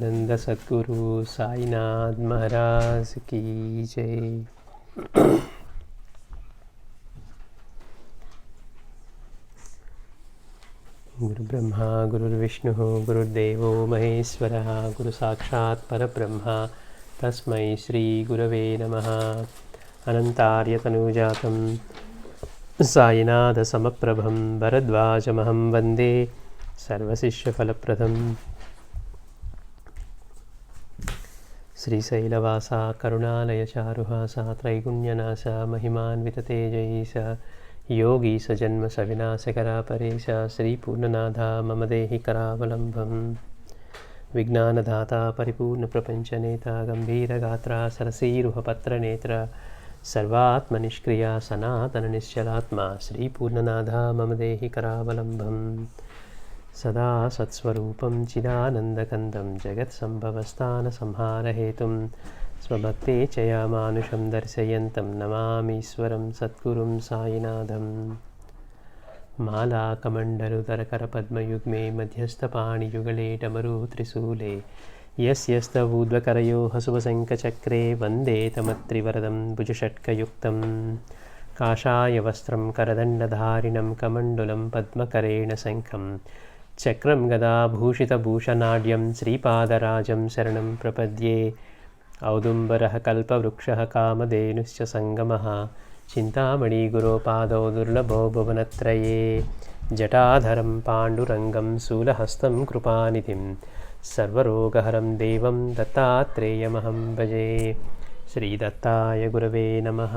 सच्चिदानंद सद्गुरु साईनाथ महाराज की जय। गुरु ब्रह्मा गुरुर्विष्णुः गुरुर्देवो महेश्वरः गुरु साक्षात् परब्रह्म तस्मै श्री गुरवे नमः। अनन्तार्यतनूजातं साईनाथ समप्रभं भरद्वाजमहं वन्दे सर्वशिष्यफलप्रदम्। श्रीशैलवासा करुणालयचारुहासा त्रैगुण्यनाशा महिमान्विततेजयीश योगीश जन्मसविनाशकरा परेश श्रीपूर्णनाथा मम देहि करावलम्बम्। विज्ञानदाता परिपूर्णप्रपञ्चनेता गम्भीरगात्रा सरसीरुहपत्रनेत्र सर्वात्मनिष्क्रिया सनातननिश्चलात्मा श्रीपूर्णनाथा मम देहि करावलम्बम्। सदा सत्स्वरूपं चिदानन्दकन्दं जगत्सम्भवस्थानसंहारहेतुं स्वभक्ते च यामानुषं दर्शयन्तं नमामीश्वरं सद्गुरुं साईनाथम्। मालाकमण्डलुदरकरपद्मयुग्मे मध्यस्थपाणियुगले डमरू त्रिशूले यस्यस्तवूर्ध्वकरयोः शुभशङ्खचक्रे वन्दे तमत्रिवरदं भुजषट्कयुक्तं। काषायवस्त्रं करदण्डधारिणं कमण्डलं पद्मकरेण शङ्खं चक्रं गदाभूषितभूषणाढ्यं श्रीपादराजं शरणं प्रपद्ये। औदुम्बरः कल्पवृक्षः कामधेनुश्च सङ्गमः चिन्तामणिगुरोपादौ दुर्लभो भुवनत्रये। जटाधरं पाण्डुरङ्गं शूलहस्तं कृपानिधिं सर्वरोगहरं देवं दत्तात्रेयमहं भजे। श्रीदत्ताय गुरवे नमः।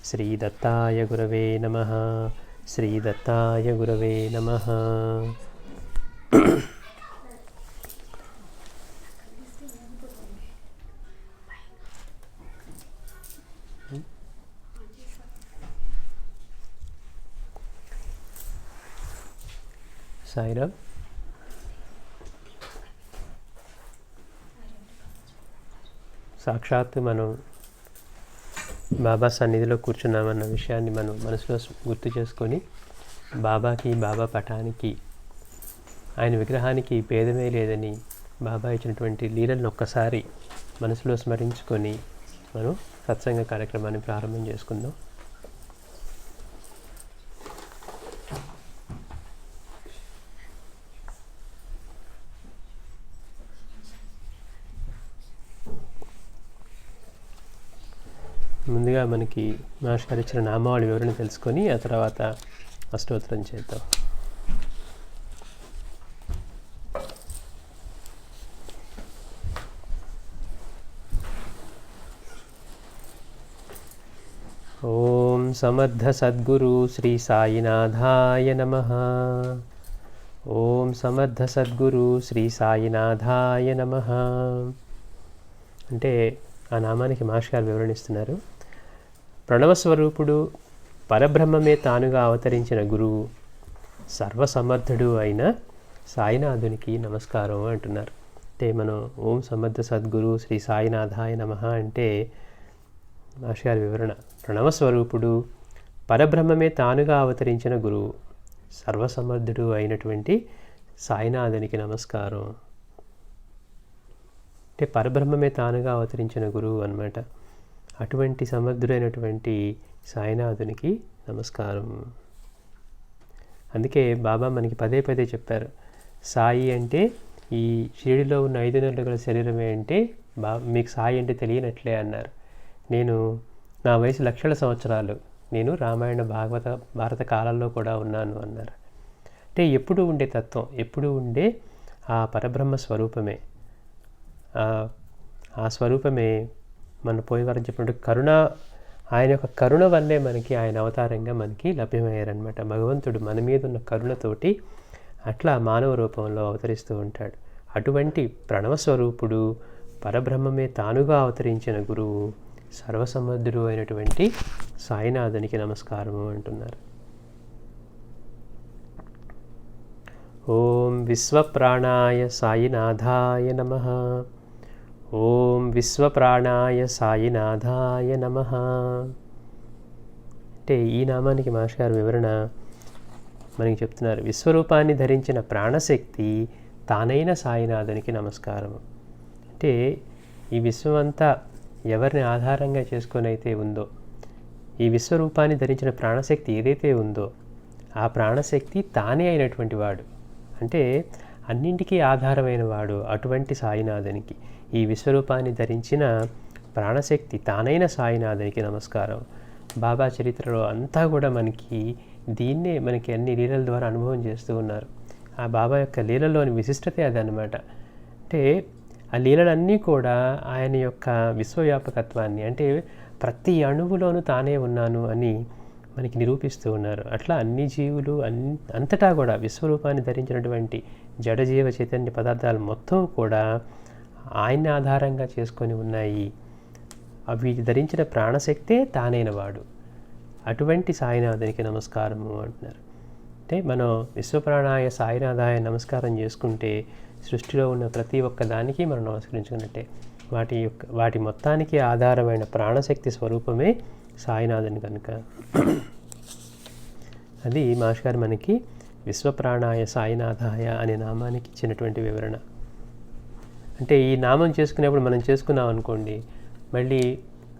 श्रीदत्ताय गुरवे नमः। श्रीदत्ताय गुरवे नमः। సాయిరామ్. సాక్షాత్తు మనం బాబా సన్నిధిలో కూర్చున్నామన్న విషయాన్ని మనం మనసులో గుర్తు చేసుకొని బాబాకి, బాబా పటానికి, ఆయన విగ్రహానికి భేదమే లేదని బాబా ఇచ్చినటువంటి లీలలను ఒక్కసారి మనసులో స్మరించుకొని మనం సత్సంగ కార్యక్రమాన్ని ప్రారంభం చేసుకుందాం. ముందుగా మనకి మాస్టర్ గారు ఇచ్చిన నామావళి వివరణ తెలుసుకొని ఆ తర్వాత అష్టోత్తరం చేద్దాం. ఓం సమర్థ సద్గురు శ్రీ సాయినాథాయ నమః. ఓం సమర్థ సద్గురు శ్రీ సాయినాథాయ నమః. అంటే ఆ నామానికి మాస్టర్ గారు వివరణిస్తున్నారు. ప్రణవస్వరూపుడు, పరబ్రహ్మమే తానుగా అవతరించిన గురువు, సర్వసమర్థుడు అయిన సాయినాథునికి నమస్కారం అంటున్నారు. అంటే మనం ఓం సమర్థ సద్గురు శ్రీ సాయినాథాయ నమః అంటే మాస్టర్ గారి వివరణ. ప్రణవస్వరూపుడు, పరబ్రహ్మమే తానుగా అవతరించిన గురువు, సర్వసమర్థుడు అయినటువంటి సాయినాథునికి నమస్కారం. అంటే పరబ్రహ్మమే తానుగా అవతరించిన గురువు అన్నమాట. అటువంటి సమర్థుడైనటువంటి సాయినాథునికి నమస్కారం. అందుకే బాబా మనకి పదే పదే చెప్పారు, సాయి అంటే ఈ షిరిడిలో ఉన్న 5 నెలలు గల శరీరమే అంటే మీకు సాయి అంటే తెలియనట్లే అన్నారు. నా వయసు లక్షల సంవత్సరాలు, నేను రామాయణ భారత కాలంలో కూడా ఉన్నాను అన్నారు. అంటే ఎప్పుడు ఉండే తత్వం, ఎప్పుడు ఉండే ఆ పరబ్రహ్మ స్వరూపమే. ఆ స్వరూపమే మన పోయేవారం చెప్పినట్టు కరుణ, ఆయన యొక్క కరుణ వల్లే మనకి ఆయన అవతారంగా మనకి లభ్యమయ్యారనమాట. భగవంతుడు మన మీద ఉన్న కరుణతోటి అట్లా మానవ రూపంలో అవతరిస్తూ ఉంటాడు. అటువంటి ప్రణవస్వరూపుడు, పరబ్రహ్మమే తానుగా అవతరించిన గురువు, సర్వసమర్థుడు అయినటువంటి సాయినాథునికి నమస్కారము అంటున్నారు. ఓం విశ్వప్రాణాయ సాయినాథాయ నమః. ఓం విశ్వప్రాణాయ సాయినాథాయ నమః. అంటే ఈ నామానికి మాస్టర్ గారు వివరణ మనకి చెప్తున్నారు. విశ్వరూపాన్ని ధరించిన ప్రాణశక్తి తానైన సాయినాథునికి నమస్కారం. అంటే ఈ విశ్వమంతా ఎవరిని ఆధారంగా చేసుకొని అయితే ఉందో, ఈ విశ్వరూపాన్ని ధరించిన ప్రాణశక్తి ఏదైతే ఉందో ఆ ప్రాణశక్తి తానే అయినటువంటి వాడు, అంటే అన్నింటికీ ఆధారమైన వాడు. అటువంటి సాయినాథునికి, ఈ విశ్వరూపాన్ని ధరించిన ప్రాణశక్తి తానైన సాయినాథునికి నమస్కారం. బాబా చరిత్రలో అంతా కూడా దీన్నే మనకి అన్ని లీలల ద్వారా అనుభవం చేస్తూ ఉన్నారు. ఆ బాబా యొక్క లీలలోని విశిష్టతే అదనమాట. అంటే ఆ లీలలన్నీ కూడా ఆయన యొక్క విశ్వవ్యాపకత్వాన్ని, అంటే ప్రతి అణువులోనూ తానే ఉన్నాను అని మనకి నిరూపిస్తూ ఉన్నారు. అట్లా అన్ని జీవులు అంతటా కూడా విశ్వరూపాన్ని ధరించినటువంటి జడజీవ చైతన్య పదార్థాలు మొత్తం కూడా ఆయన్ని ఆధారంగా చేసుకొని ఉన్నాయి. అవి ధరించిన ప్రాణశక్తే తానైన వాడు. అటువంటి సాయినాథునికి నమస్కారము అంటున్నారు. అంటే మనం విశ్వప్రాణాయ సాయినాథాయ నమస్కారం చేసుకుంటే సృష్టిలో ఉన్న ప్రతి ఒక్క దానికి మనం నమస్కరించుకున్నట్టే. వాటి మొత్తానికి ఆధారమైన ప్రాణశక్తి స్వరూపమే సాయినాథుని కనుక అది మాస్టర్ గారు మనకి విశ్వప్రాణాయ సాయినాథాయ అనే నామానికి ఇచ్చినటువంటి వివరణ. అంటే ఈ నామం చేసుకునేప్పుడు మనం చేసుకున్నాం అనుకోండి, మళ్ళీ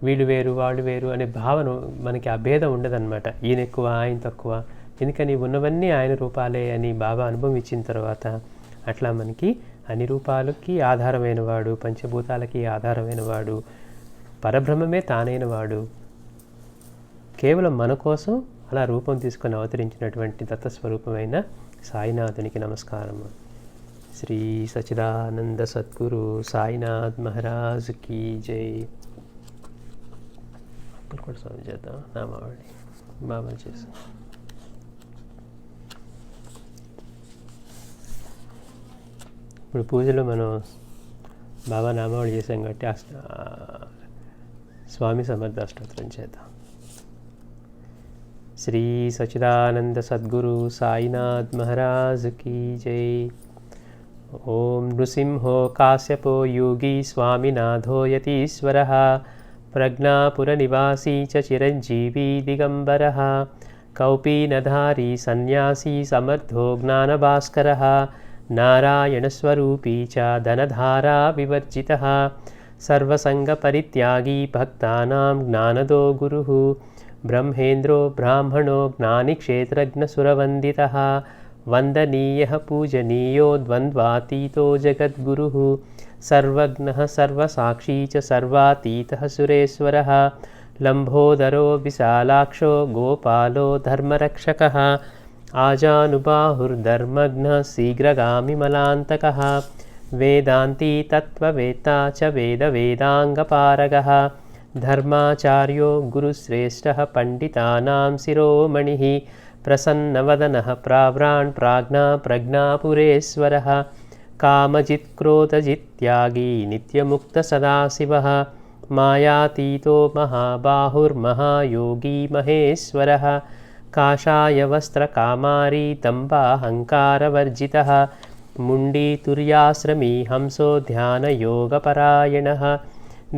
వీళ్ళు వేరు వాళ్ళు వేరు అనే భావన మనకి ఆ భేదం ఉండదన్నమాట. ఈయన ఎక్కువ ఆయన తక్కువ, ఎందుకని ఉన్నవన్నీ ఆయన రూపాలే అని బాబా అనుభవం ఇచ్చిన తర్వాత అట్లా మనకి అన్ని రూపాలకి ఆధారమైన వాడు, పంచభూతాలకి ఆధారమైన వాడు, పరబ్రహ్మమే తానైన వాడు, కేవలం మన కోసం అలా రూపం తీసుకొని అవతరించినటువంటి దత్తస్వరూపమైన సాయినాథునికి నమస్కారం. శ్రీ సచిదానంద సద్గురు సాయినాథ్ మహారాజ్ కీ జై. అప్పుడు కూడా స్వామి చేద్దాం నామావళి బాబా చేస్తాం. ఇప్పుడు పూజలో మనం బాబా నామావళి చేసాం కాబట్టి స్వామి సమర్థ అష్టోత్తరం చేద్దాం. శ్రీ సచిదానంద సద్గురు సాయినాథ్ మహారాజ్ కీ జై. ఓం నృసింహో కాశ్యపో యోగి స్వామినాథో యతీశ్వరః ప్రజ్ఞాపురనివాసీ చ చిరంజీవి దిగంబరః కౌపీనధారీ సన్యాసీ సమర్థో జ్ఞానభాస్కరః నారాయణస్వరూపీ చ ధనధారా వివర్జితః సర్వసంగపరిత్యాగీ భక్తానాం జ్ఞానదో గురుః బ్రహ్మేంద్రో బ్రాహ్మణో జ్ఞానిక్షేత్రజ్ఞసురవందితః వందనీయః పూజనీయో ద్వంద్వాతీతో జగద్గురుః సర్వజ్ఞః సర్వసాక్షీ చ సర్వాతీతః సురేశ్వరः లంబోదరో విశాలాక్షో గోపాలో ధర్మరక్షకः ఆజానుబాహుర్ధర్మజ్ఞः శీఘ్రగామి మలాంతకः వేదాంతీ తత్వవేత్తా చ వేదాంగపారగः ధర్మాచార్యో గురుశ్రేష్టః పండితానాం శిరోమణిః ప్రసన్నవదనః ప్రావ్రాన్ ప్రాజ్ఞా ప్రజ్ఞాపురేశ్వరः కామజిత్క్రోధజిత్యాగీ నిత్యముక్త సదాశివः మాయాతీతో మహాబాహుర్మహాయోగీ మహేశ్వరः కాషాయ వస్త్రకామారీ దంబాహంకారవర్జితः ముండీతుర్యాశ్రమీ హంసో ధ్యానయోగపరాయణः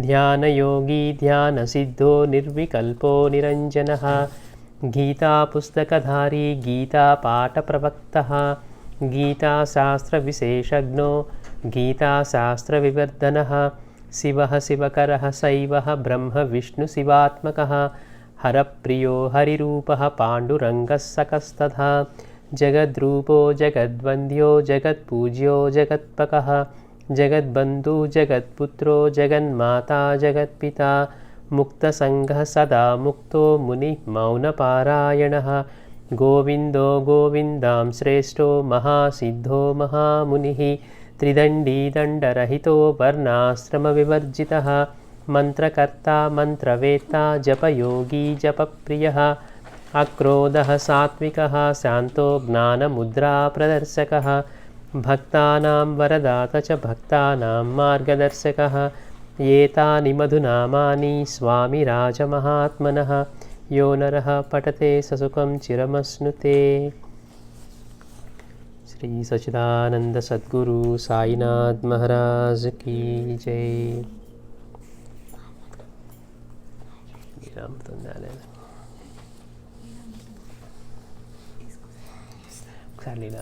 ధ్యానయోగి ధ్యానసిద్ధో నిర్వికల్పో నిరంజనः గీతాపుస్తకధారీ గీతాపాఠప్రవక్తः గీతాశాస్త్రవిశేషజ్ఞో గీతాశాస్త్రవివర్ధనः శివः శివకరः శైవः బ్రహ్మవిష్ణుశివాత్మకः హరప్రియో హరిరూపः పాండురంగः సకస్తథా జగద్రూపో జగద్వంద్యో జగత్పూజ్యో జగత్పకः జగద్బంధు జగత్పుత్రో జగన్మాతా జగత్పితా ముక్తసంగః సదా ముక్తో ముని మౌనపారాయణः గోవిందో గోవిందాం శ్రేష్టో మహాసిద్ధో మహామునిః త్రిదండీ దండరహితో వర్ణాశ్రమవివర్జితः మంత్రకర్తా మంత్రవేత్తా జపయోగి జపప్రియः అక్రోధः సాత్వికः శాంతో జ్ఞానముద్రా ప్రదర్శకः భక్తానాం వరదాత చ భక్తానాం మార్గదర్శకः ఏతాని మధునామాని స్వామి రాజమహాత్మనः యో నరః పఠతే ససుఖం చిరమశ్నుతే. శ్రీ సచిదానంద సద్గురు సాయినాథ్ మహారాజ్ కీ జై. ఒకసారి లీలా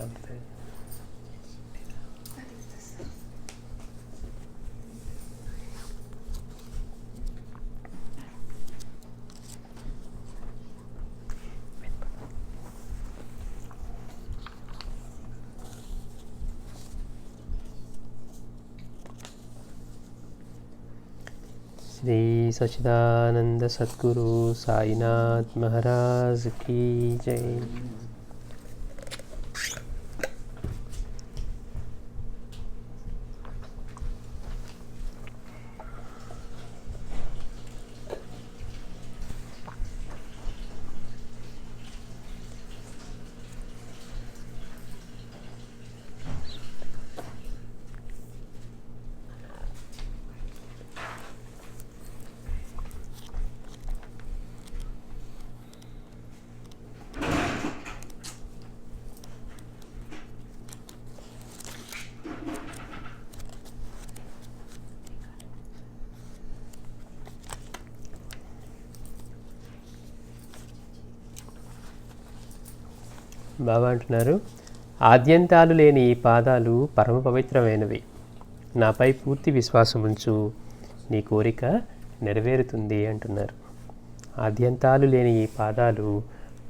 శ్రీ సచ్చిదానంద సద్గురు సాయినాథ్ మహారాజ్ కీ జై. బాబా అంటున్నారు, ఆద్యంతాలు లేని ఈ పాదాలు పరమ పవిత్రమైనవి. నాపై పూర్తి విశ్వాసం ఉంచు, నీ కోరిక నెరవేరుతుంది అంటున్నారు. ఆద్యంతాలు లేని ఈ పాదాలు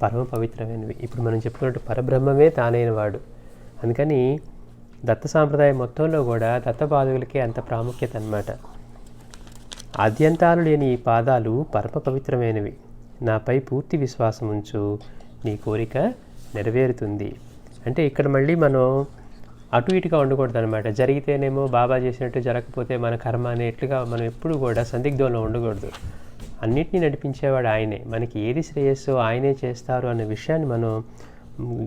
పరమ పవిత్రమైనవి. ఇప్పుడు మనం చెప్పుకున్నట్టు పరబ్రహ్మమే తానైన వాడు. అందుకని దత్త సాంప్రదాయం మొత్తంలో కూడా దత్తపాదులకే అంత ప్రాముఖ్యత అన్నమాట. ఆద్యంతాలు లేని ఈ పాదాలు పరమ పవిత్రమైనవి. నాపై పూర్తి విశ్వాసం ఉంచు, నీ కోరిక నెరవేరుతుంది. అంటే ఇక్కడ మళ్ళీ మనం అటు ఇటుగా ఉండకూడదు అనమాట. జరిగితేనేమో బాబా చేసినట్టు, జరగకపోతే మన కర్మ అనేట్లుగా మనం ఎప్పుడు కూడా సందిగ్ధంలో ఉండకూడదు. అన్నిటినీ నడిపించేవాడు ఆయనే. మనకి ఏది శ్రేయస్సో ఆయనే చేస్తారు అనే విషయాన్ని మనం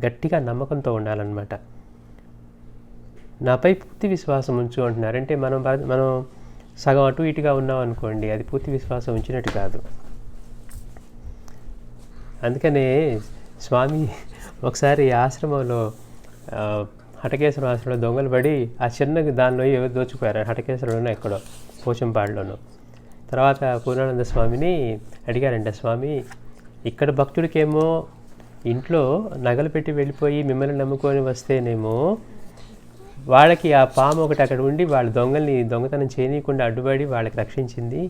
గట్టిగా నమ్మకంతో ఉండాలన్నమాట. నాపై పూర్తి విశ్వాసం ఉంచు అంటున్నారు. అంటే మనం సగం అటు ఇటుగా ఉన్నాం అనుకోండి, అది పూర్తి విశ్వాసం ఉంచినట్టు కాదు. అందుకనే స్వామి ఒకసారి ఆశ్రమంలో హటకేశ్వరం ఆశ్రమంలో దొంగలు పడి ఆ చిన్న దానిలో ఏవో దోచుకుపోయారు. హటకేశ్వరంలోనో ఎక్కడో పోచంపాడులోనో. తర్వాత పూర్ణానంద స్వామిని అడిగారంట, స్వామి ఇక్కడ భక్తుడికేమో ఇంట్లో నగలు పెట్టి వెళ్ళిపోయి మిమ్మల్ని నమ్ముకొని వస్తేనేమో వాళ్ళకి ఆ పాము ఒకటి అక్కడ ఉండి వాళ్ళ దొంగల్ని దొంగతనం చేయనీయకుండా అడ్డుపడి వాళ్ళకి రక్షించింది.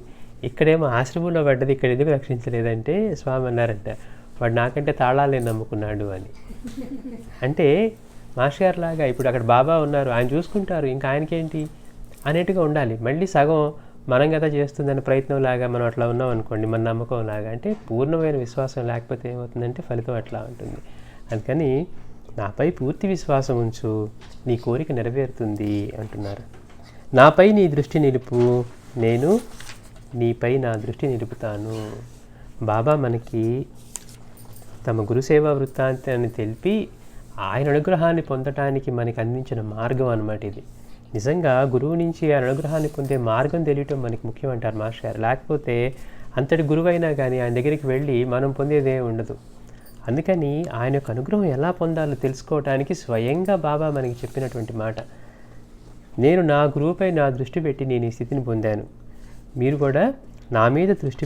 ఇక్కడేమో ఆశ్రమంలో పడ్డది, ఇక్కడ ఎందుకు రక్షించలేదంటే స్వామి అన్నారంట, వాడు నాకంటే తాళాలే నమ్ముకున్నాడు అని. అంటే మాస్టర్ గారు లాగా ఇప్పుడు అక్కడ బాబా ఉన్నారు, ఆయన చూసుకుంటారు, ఇంకా ఆయనకేంటి అనేట్టుగా ఉండాలి. మళ్ళీ సగం మనం కదా చేస్తుందనే ప్రయత్నం లాగా మనం అట్లా ఉన్నాం అనుకోండి, మన నమ్మకం లాగా. అంటే పూర్ణమైన విశ్వాసం లేకపోతే ఏమవుతుందంటే ఫలితం అట్లా ఉంటుంది. అందుకని నాపై పూర్తి విశ్వాసం ఉంచు, నీ కోరిక నెరవేరుతుంది అంటున్నారు. నాపై నీ దృష్టి నిలుపు, నేను నీపై నా దృష్టి నిలుపుతాను. బాబా మనకి తమ గురుసేవా వృత్తాంతాన్ని తెలిపి ఆయన అనుగ్రహాన్ని పొందటానికి మనకి అందించిన మార్గం అన్నమాట ఇది. నిజంగా గురువు నుంచి ఆయన అనుగ్రహాన్ని పొందే మార్గం తెలియటం మనకి ముఖ్యం అంటారు మాస్టర్ గారు. లేకపోతే అంతటి గురువైనా కానీ ఆయన దగ్గరికి వెళ్ళి మనం పొందేదే ఉండదు. అందుకని ఆయన యొక్క అనుగ్రహం ఎలా పొందాలో తెలుసుకోవడానికి స్వయంగా బాబా మనకి చెప్పినటువంటి మాట, నేను నా గురువుపై నా దృష్టి పెట్టి నేను ఈ స్థితిని పొందాను, మీరు కూడా నా మీద దృష్టి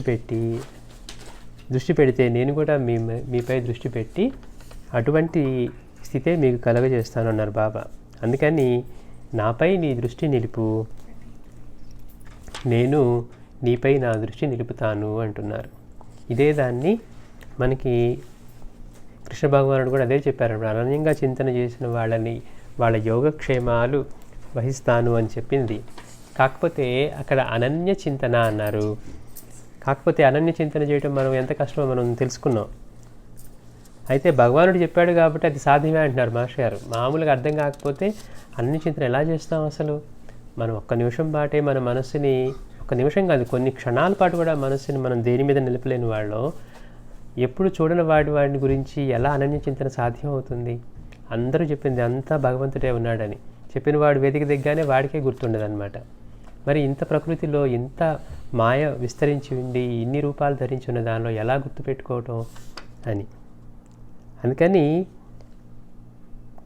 పెడితే నేను కూడా మీపై దృష్టి పెట్టి అటువంటి స్థితే మీకు కలగజేస్తాను అన్నారు బాబా. అందుకని నాపై నీ దృష్టి నిలుపు, నేను నీపై నా దృష్టి నిలుపుతాను అంటున్నారు. ఇదే దాన్ని మనకి కృష్ణ భగవానుడు కూడా అదే చెప్పారు. అనన్యంగా చింతన చేసిన వాళ్ళ యోగక్షేమాలు వహిస్తాను అని చెప్పింది. కాకపోతే అక్కడ అనన్య చింతన అన్నారు. కాకపోతే అనన్య చింతన చేయడం మనం ఎంత కష్టమో మనం తెలుసుకున్నాం. అయితే భగవానుడు చెప్పాడు కాబట్టి అది సాధ్యమే అంటున్నారు మాస్టర్ గారు. మామూలుగా అర్థం కాకపోతే అనన్య చింతన ఎలా చేస్తాం అసలు? మనం ఒక్క నిమిషం పాటే మన మనస్సుని, ఒక్క నిమిషం కాదు కొన్ని క్షణాల పాటు కూడా మనస్సుని మనం దేని మీద నిలపలేని వాళ్ళం ఎప్పుడు చూడని వాడిని గురించి ఎలా అనన్య చింతన సాధ్యం అవుతుంది? అందరూ చెప్పింది అంతా భగవంతుడే ఉన్నాడని, చెప్పిన వాడు వేదిక దిగ్గానే వాడికే గుర్తుండదు అనమాట. మరి ఇంత ప్రకృతిలో ఇంత మాయ విస్తరించి ఉండి ఇన్ని రూపాలు ధరించి ఉన్న దానిలో ఎలా గుర్తుపెట్టుకోవటం అని. అందుకని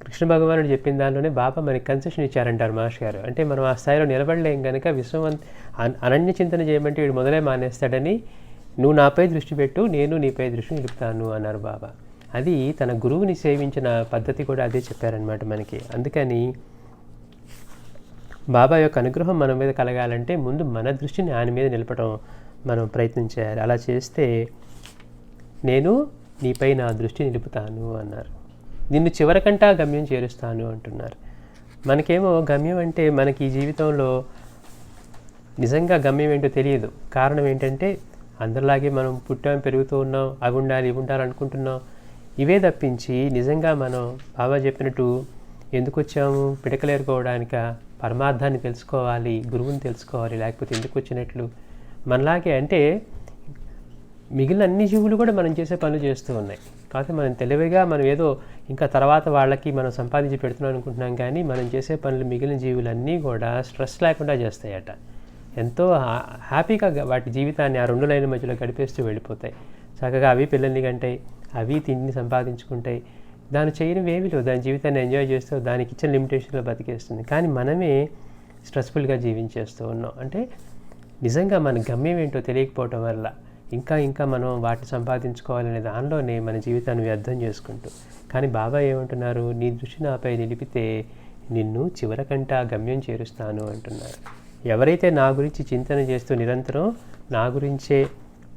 కృష్ణ భగవానుడు చెప్పిన దానిలోనే బాబా మనకి కన్సెషన్ ఇచ్చారంటారు మాస్టర్ గారు. అంటే మనం ఆ స్థాయిలో నిలబడలేం కనుక అనన్య చింతన చేయమంటే వీడు మొదలే మానేస్తాడని, నువ్వు నాపై దృష్టి పెట్టు, నేను నీపై దృష్టి నిలుపుతాను అన్నారు బాబా. అది తన గురువుని సేవించిన పద్ధతి కూడా అదే చెప్పారనమాట మనకి. అందుకని బాబా యొక్క అనుగ్రహం మన మీద కలగాలంటే ముందు మన దృష్టిని ఆయన మీద నిలపడం మనం ప్రయత్నం చేయాలి. అలా చేస్తే నేను నీపై నా దృష్టి నిలుపుతాను అన్నారు. నిన్ను చివరికంటా గమ్యం చేరుస్తాను అంటున్నారు. మనకేమో గమ్యం అంటే మనకి ఈ జీవితంలో నిజంగా గమ్యం ఏంటో తెలియదు. కారణం ఏంటంటే అందరిలాగే మనం పుట్టాం, పెరుగుతూ ఉన్నాం, అవి ఉండాలి ఇవి ఉండాలి అనుకుంటున్నాం. ఇవే తప్పించి నిజంగా మనం బాబా చెప్పినట్టు ఎందుకు వచ్చాము, పిడకలేరుకోవడానిక, పరమార్థాన్ని తెలుసుకోవాలి, గురువుని తెలుసుకోవాలి, లేకపోతే ఎందుకు వచ్చినట్లు మనలాగే. అంటే మిగిలిన అన్ని జీవులు కూడా మనం చేసే పనులు చేస్తూ ఉన్నాయి. కాకపోతే మనం తెలివిగా మనం ఏదో ఇంకా తర్వాత వాళ్ళకి మనం సంపాదించి పెడుతున్నాం అనుకుంటున్నాం, కానీ మనం చేసే పనులు మిగిలిన జీవులన్నీ కూడా స్ట్రెస్ లేకుండా చేస్తాయట. ఎంతో హ్యాపీగా వాటి జీవితాన్ని ఆ 2 లైన్ల మధ్యలో గడిపేస్తూ వెళ్ళిపోతాయి. చక్కగా అవి పిల్లల్ని కంటాయి, అవి తిండిని సంపాదించుకుంటాయి. దాన్ని చేయనివి ఏమీ లేవు, దాని జీవితాన్ని ఎంజాయ్ చేస్తూ దానికి ఇచ్చిన లిమిటేషన్లో బతికేస్తుంది. కానీ మనమే స్ట్రెస్ఫుల్గా జీవించేస్తూ ఉన్నాం. అంటే నిజంగా మన గమ్యం ఏంటో తెలియకపోవటం వల్ల ఇంకా మనం వాటిని సంపాదించుకోవాలనే దానిలోనే మన జీవితాన్ని వ్యర్థం చేసుకుంటూ. కానీ బాబా ఏమంటున్నారు, నీ దృష్టి నాపై నిలిపితే నిన్ను చివరకంటా గమ్యం చేరుస్తాను అంటున్నారు. ఎవరైతే నా గురించి చింతన చేస్తూ నిరంతరం నా గురించే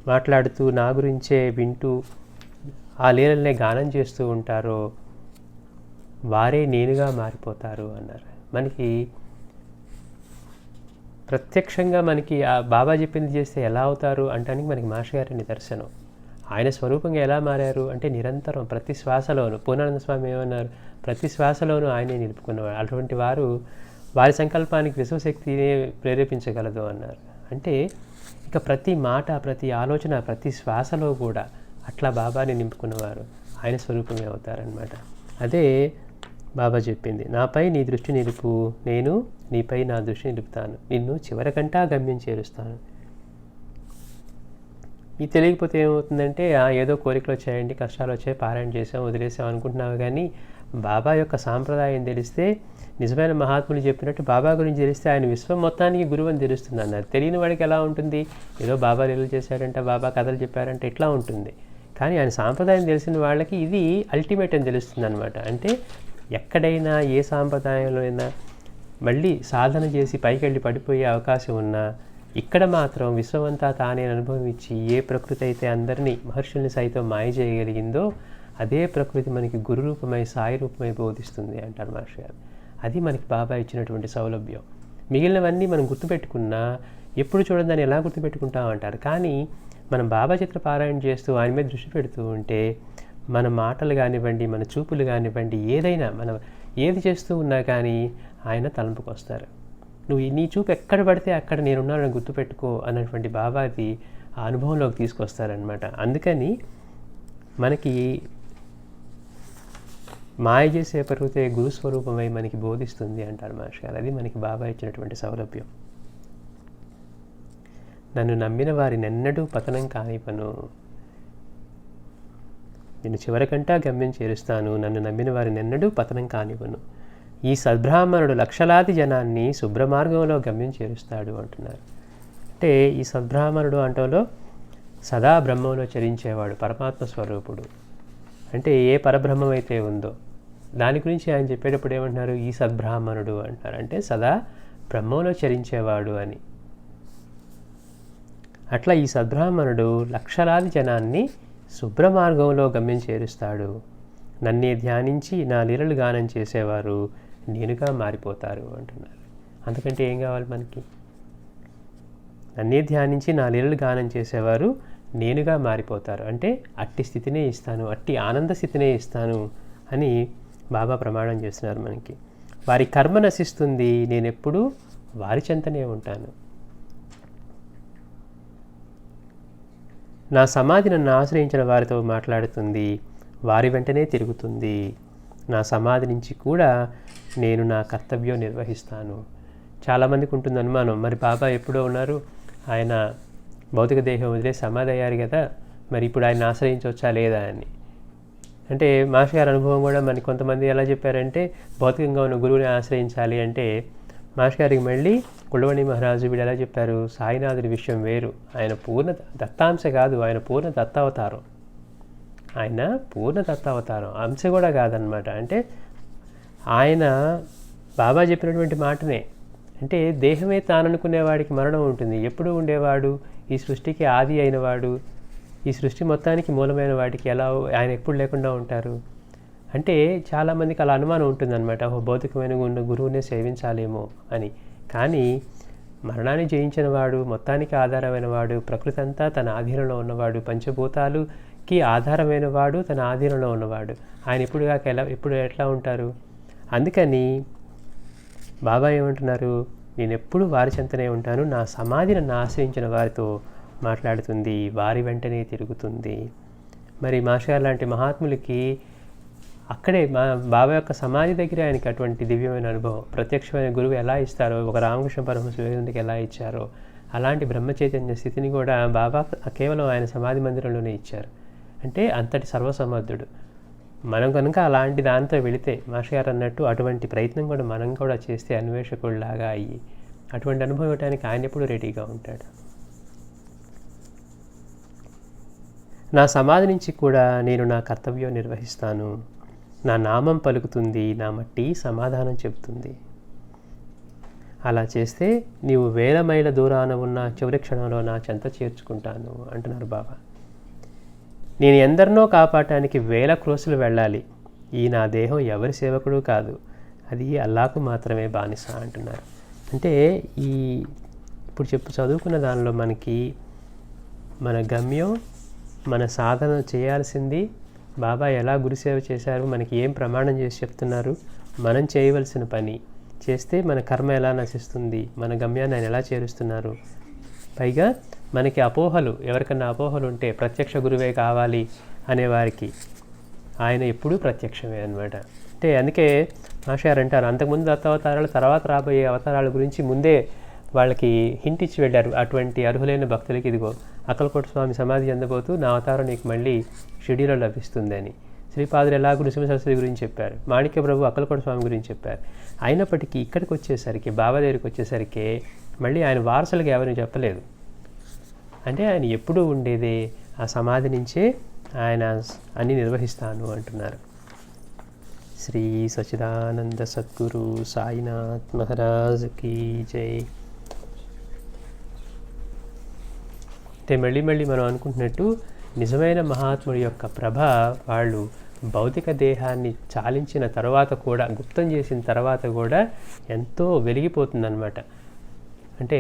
మాట్లాడుతూ నా గురించే వింటూ ఆ లీలల్నే గానం చేస్తూ ఉంటారో వారే నేనుగా మారిపోతారు అన్నారు. మనకి ప్రత్యక్షంగా మనకి ఆ బాబా చెప్పింది చేస్తే ఎలా అవుతారు అంటానికి మనకి మాస్టర్ గారి నిదర్శనం. ఆయన స్వరూపంగా ఎలా మారారు అంటే నిరంతరం ప్రతి శ్వాసలోనూ, పూర్ణానంద స్వామి ఏమన్నారు, ప్రతి శ్వాసలోనూ ఆయనే నిలుపుకున్నవాడు. అటువంటి వారు వారి సంకల్పానికి విశ్వశక్తినే ప్రేరేపించగలదు అన్నారు. అంటే ఇక ప్రతి మాట, ప్రతి ఆలోచన, ప్రతి శ్వాసలో కూడా అట్లా బాబాని నింపుకున్నవారు ఆయన స్వరూపమే అవుతారనమాట. అదే బాబా చెప్పింది, నాపై నీ దృష్టి నిలుపు, నేను నీపై నా దృష్టి నిలుపుతాను, నిన్ను చివరకంటా గమ్యం చేరుస్తాను. ఇది తెలియకపోతే ఏమవుతుందంటే ఏదో కోరికలు వచ్చాయండి, కష్టాలు వచ్చాయి, పారాయణ చేసాం, వదిలేసాం అనుకుంటున్నావు. కానీ బాబా యొక్క సాంప్రదాయం తెలిస్తే, నిజమైన మహాత్ములు చెప్పినట్టు బాబా గురించి తెలిస్తే ఆయన విశ్వం మొత్తానికి గురువు అని తెలుస్తుంది అన్నారు. తెలియని వాడికి ఎలా ఉంటుంది, ఏదో బాబా లీలలు చేశాడంట, బాబా కథలు చెప్పారంటే ఇట్లా ఉంటుంది. కానీ ఆయన సాంప్రదాయం తెలిసిన వాళ్ళకి ఇది అల్టిమేట్ అని తెలుస్తుంది అనమాట. అంటే ఎక్కడైనా ఏ సాంప్రదాయంలో అయినా మళ్ళీ సాధన చేసి పైకి వెళ్ళి పడిపోయే అవకాశం ఉన్నా, ఇక్కడ మాత్రం విశ్వమంతా తానే అనుభవించి ఏ ప్రకృతి అయితే అందరినీ మహర్షుల్ని సైతం మాయ చేయగలిగిందో అదే ప్రకృతి మనకి గురు రూపమై సాయి రూపమై బోధిస్తుంది అంటారు మాస్టర్ గారు. అది మనకి బాబా ఇచ్చినటువంటి సౌలభ్యం. మిగిలినవన్నీ మనం గుర్తుపెట్టుకున్నా ఎప్పుడు చూడండి దాన్ని ఎలా గుర్తుపెట్టుకుంటాం అంటారు. కానీ మనం బాబా చిత్ర పారాయణ చేస్తూ ఆయన మీద దృష్టి పెడుతూ ఉంటే మన మాటలు కానివ్వండి, మన చూపులు కానివ్వండి, ఏదైనా మనం ఏది చేస్తూ ఉన్నా కానీ ఆయన తలంపుకు వస్తారు. నువ్వు నీ చూపు ఎక్కడ పడితే అక్కడ నేనున్నానని గుర్తుపెట్టుకో అన్నటువంటి బాబాది ఆ అనుభవంలోకి తీసుకొస్తారనమాట. అందుకని మనకి మాయ చేసే ప్రకృతే గురుస్వరూపమై మనకి బోధిస్తుంది అంటారు మాస్టర్ గారు. అది మనకి బాబా ఇచ్చినటువంటి సౌలభ్యం. నన్ను నమ్మిన వారినెన్నడూ పతనం కానివ్వను, నేను చివరికంటా గమ్యం చేరుస్తాను, నన్ను నమ్మిన వారినెన్నడూ పతనం కానివ్వను. ఈ సద్బ్రాహ్మణుడు లక్షలాది జనాన్ని శుభ్రమార్గంలో గమ్యం చేరుస్తాడు అంటున్నారు. అంటే ఈ సద్బ్రాహ్మణుడు అంటంలో సదా బ్రహ్మంలో చరించేవాడు, పరమాత్మ స్వరూపుడు. అంటే ఏ పరబ్రహ్మం అయితే ఉందో దాని గురించి ఆయన చెప్పేటప్పుడు ఏమంటున్నారు, ఈ సద్బ్రాహ్మణుడు అంటున్నారు. అంటే సదా బ్రహ్మంలో చరించేవాడు అని. అట్లా ఈ సద్బ్రాహ్మణుడు లక్షలాది జనాన్ని శుభ్రమార్గంలో గమ్యం చేరుస్తాడు. నన్నే ధ్యానించి నా లీలలు గానం చేసేవారు నేనుగా మారిపోతారు అంటున్నారు. అంతకంటే ఏం కావాలి మనకి? నన్నే ధ్యానించి నా లీలలు గానం చేసేవారు నేనుగా మారిపోతారు. అంటే అట్టి స్థితినే ఇస్తాను, అట్టి ఆనంద స్థితినే ఇస్తాను అని బాబా ప్రమాణం చేస్తున్నారు మనకి. వారి కర్మ నశిస్తుంది, నేనెప్పుడూ వారి చెంతనే ఉంటాను. నా సమాధి నన్ను ఆశ్రయించిన వారితో మాట్లాడుతుంది, వారి వెంటనే తిరుగుతుంది. నా సమాధి నుంచి కూడా నేను నా కర్తవ్యం నిర్వహిస్తాను. చాలామందికి ఉంటుంది అనుమానం, మరి బాబా ఎప్పుడో ఉన్నారు, ఆయన భౌతిక దేహం వదిలే సమాధి అయ్యారు కదా, మరి ఇప్పుడు ఆయన ఆశ్రయించవచ్చా లేదా అని. అంటే మాస్టర్ గారి అనుభవం కూడా మనకి కొంతమంది ఎలా చెప్పారంటే, భౌతికంగా ఉన్న గురువుని ఆశ్రయించాలి అంటే మాస్టర్ గారికి మళ్ళీ కుళ్ళవణి మహారాజు వీడు ఎలా చెప్పారు, సాయినాథుడి విషయం వేరు, ఆయన పూర్ణ దత్తాంశ కాదు, ఆయన పూర్ణ దత్తావతారం. ఆయన పూర్ణ దత్తావతారం, అంశ కూడా కాదనమాట. అంటే ఆయన బాబా చెప్పినటువంటి మాటనే. అంటే దేహమే తాననుకునేవాడికి మరణం ఉంటుంది. ఎప్పుడు ఉండేవాడు, ఈ సృష్టికి ఆది అయినవాడు, ఈ సృష్టి మొత్తానికి మూలమైన వాటికి ఎలా ఆయన ఎప్పుడు లేకుండా ఉంటారు అంటే చాలామందికి అలా అనుమానం ఉంటుందన్నమాట. భౌతికమైన ఉన్న గురువునే సేవించాలేమో అని. కానీ మరణాన్ని జయించిన వాడు, మొత్తానికి ఆధారమైన వాడు, ప్రకృతి అంతా తన ఆధీనంలో ఉన్నవాడు, పంచభూతాలుకి ఆధారమైన వాడు, తన ఆధీనంలో ఉన్నవాడు. ఆయన ఎప్పుడు ఎట్లా ఉంటారు? అందుకని బాబా ఏమంటున్నారు? నేను ఎప్పుడు వారి చెంతనే ఉంటాను, నా సమాధి నన్ను ఆశ్రయించిన వారితో మాట్లాడుతుంది, వారి వెంటనే తిరుగుతుంది. మరి మాస్టర్ లాంటి మహాత్ములకి అక్కడే బాబా యొక్క సమాధి దగ్గర ఆయనకి అటువంటి దివ్యమైన అనుభవం, ప్రత్యక్షమైన గురువు ఎలా ఇస్తారో, ఒక రామకృష్ణ పరమహంస వివేకానందకి ఎలా ఇచ్చారో అలాంటి బ్రహ్మచైతన్య స్థితిని కూడా బాబా కేవలం ఆయన సమాధి మందిరంలోనే ఇచ్చారు. అంటే అంతటి సర్వసమర్థుడు. మనం కనుక అలాంటి దాంతో వెళితే మాస్టర్ గారు అన్నట్టు అటువంటి ప్రయత్నం కూడా మనం కూడా చేస్తే అన్వేషకుడిలాగా అయ్యి అటువంటి అనుభవం ఇవ్వడానికి ఆయన ఎప్పుడు రెడీగా ఉంటాడు. నా సమాధి నుంచి కూడా నేను నా కర్తవ్యం నిర్వహిస్తాను. నా నామం పలుకుతుంది, నా మట్టి సమాధానం చెబుతుంది. అలా చేస్తే నీవు వేల మైళ్ళ దూరాన ఉన్న చివరి క్షణంలో నా చెంత చేర్చుకుంటాను అంటున్నారు బాబా. నేను ఎందరినో కాపాడటానికి వేల క్రోసులు వెళ్ళాలి. ఈ నా దేహం ఎవరి సేవకుడు కాదు, అది అల్లాకు మాత్రమే బానిస అంటున్నారు. అంటే ఇప్పుడు చదువుకున్న దానిలో మనకి మన గమ్యం, మన సాధన చేయాల్సింది, బాబా ఎలా గురుసేవ చేశారు, మనకి ఏం ప్రమాణం చేసి చెప్తున్నారు, మనం చేయవలసిన పని చేస్తే మన కర్మ ఎలా నశిస్తుంది, మన గమ్యాన్ని ఆయన ఎలా చేరుస్తున్నారు. పైగా మనకి అపోహలు, ఎవరికన్నా అపోహలు ఉంటే ప్రత్యక్ష గురువే కావాలి అనేవారికి ఆయన ఎప్పుడూ ప్రత్యక్షమే అనమాట. అంటే అందుకే మాస్టర్ అంటారు, అంతకుముందు దత్తావతారాలు, తర్వాత రాబోయే అవతారాల గురించి ముందే వాళ్ళకి హింట్ ఇచ్చి వెళ్ళారు. అటువంటి అర్హులైన భక్తులకి ఇదిగో అక్కలకోట స్వామి సమాధి చెందబోతూ నా అవతారం నీకు మళ్ళీ షిరిడీలో లభిస్తుందని. శ్రీపాదులు ఎలాగూ నృసింహ సరస్వతి గురించి చెప్పారు, మాణిక్య ప్రభు అక్కలకోట స్వామి గురించి చెప్పారు. అయినప్పటికీ ఇక్కడికి వచ్చేసరికి, బాబా దగ్గరికి వచ్చేసరికి మళ్ళీ ఆయన వారసులకు ఎవరిని చెప్పలేదు. అంటే ఆయన ఎప్పుడూ ఉండేదే ఆ సమాధి నుంచే ఆయన అన్ని నిర్వహిస్తాను అంటున్నారు. శ్రీ సచ్చిదానంద సద్గురు సాయినాథ్ మహారాజ్ కీ జై. అంటే మళ్ళీ మనం అనుకుంటున్నట్టు నిజమైన మహాత్ముడి యొక్క ప్రభ వాళ్ళు భౌతిక దేహాన్ని చాలించిన తర్వాత కూడా, గుప్తం చేసిన తర్వాత కూడా ఎంతో వెలిగిపోతుందన్నమాట. అంటే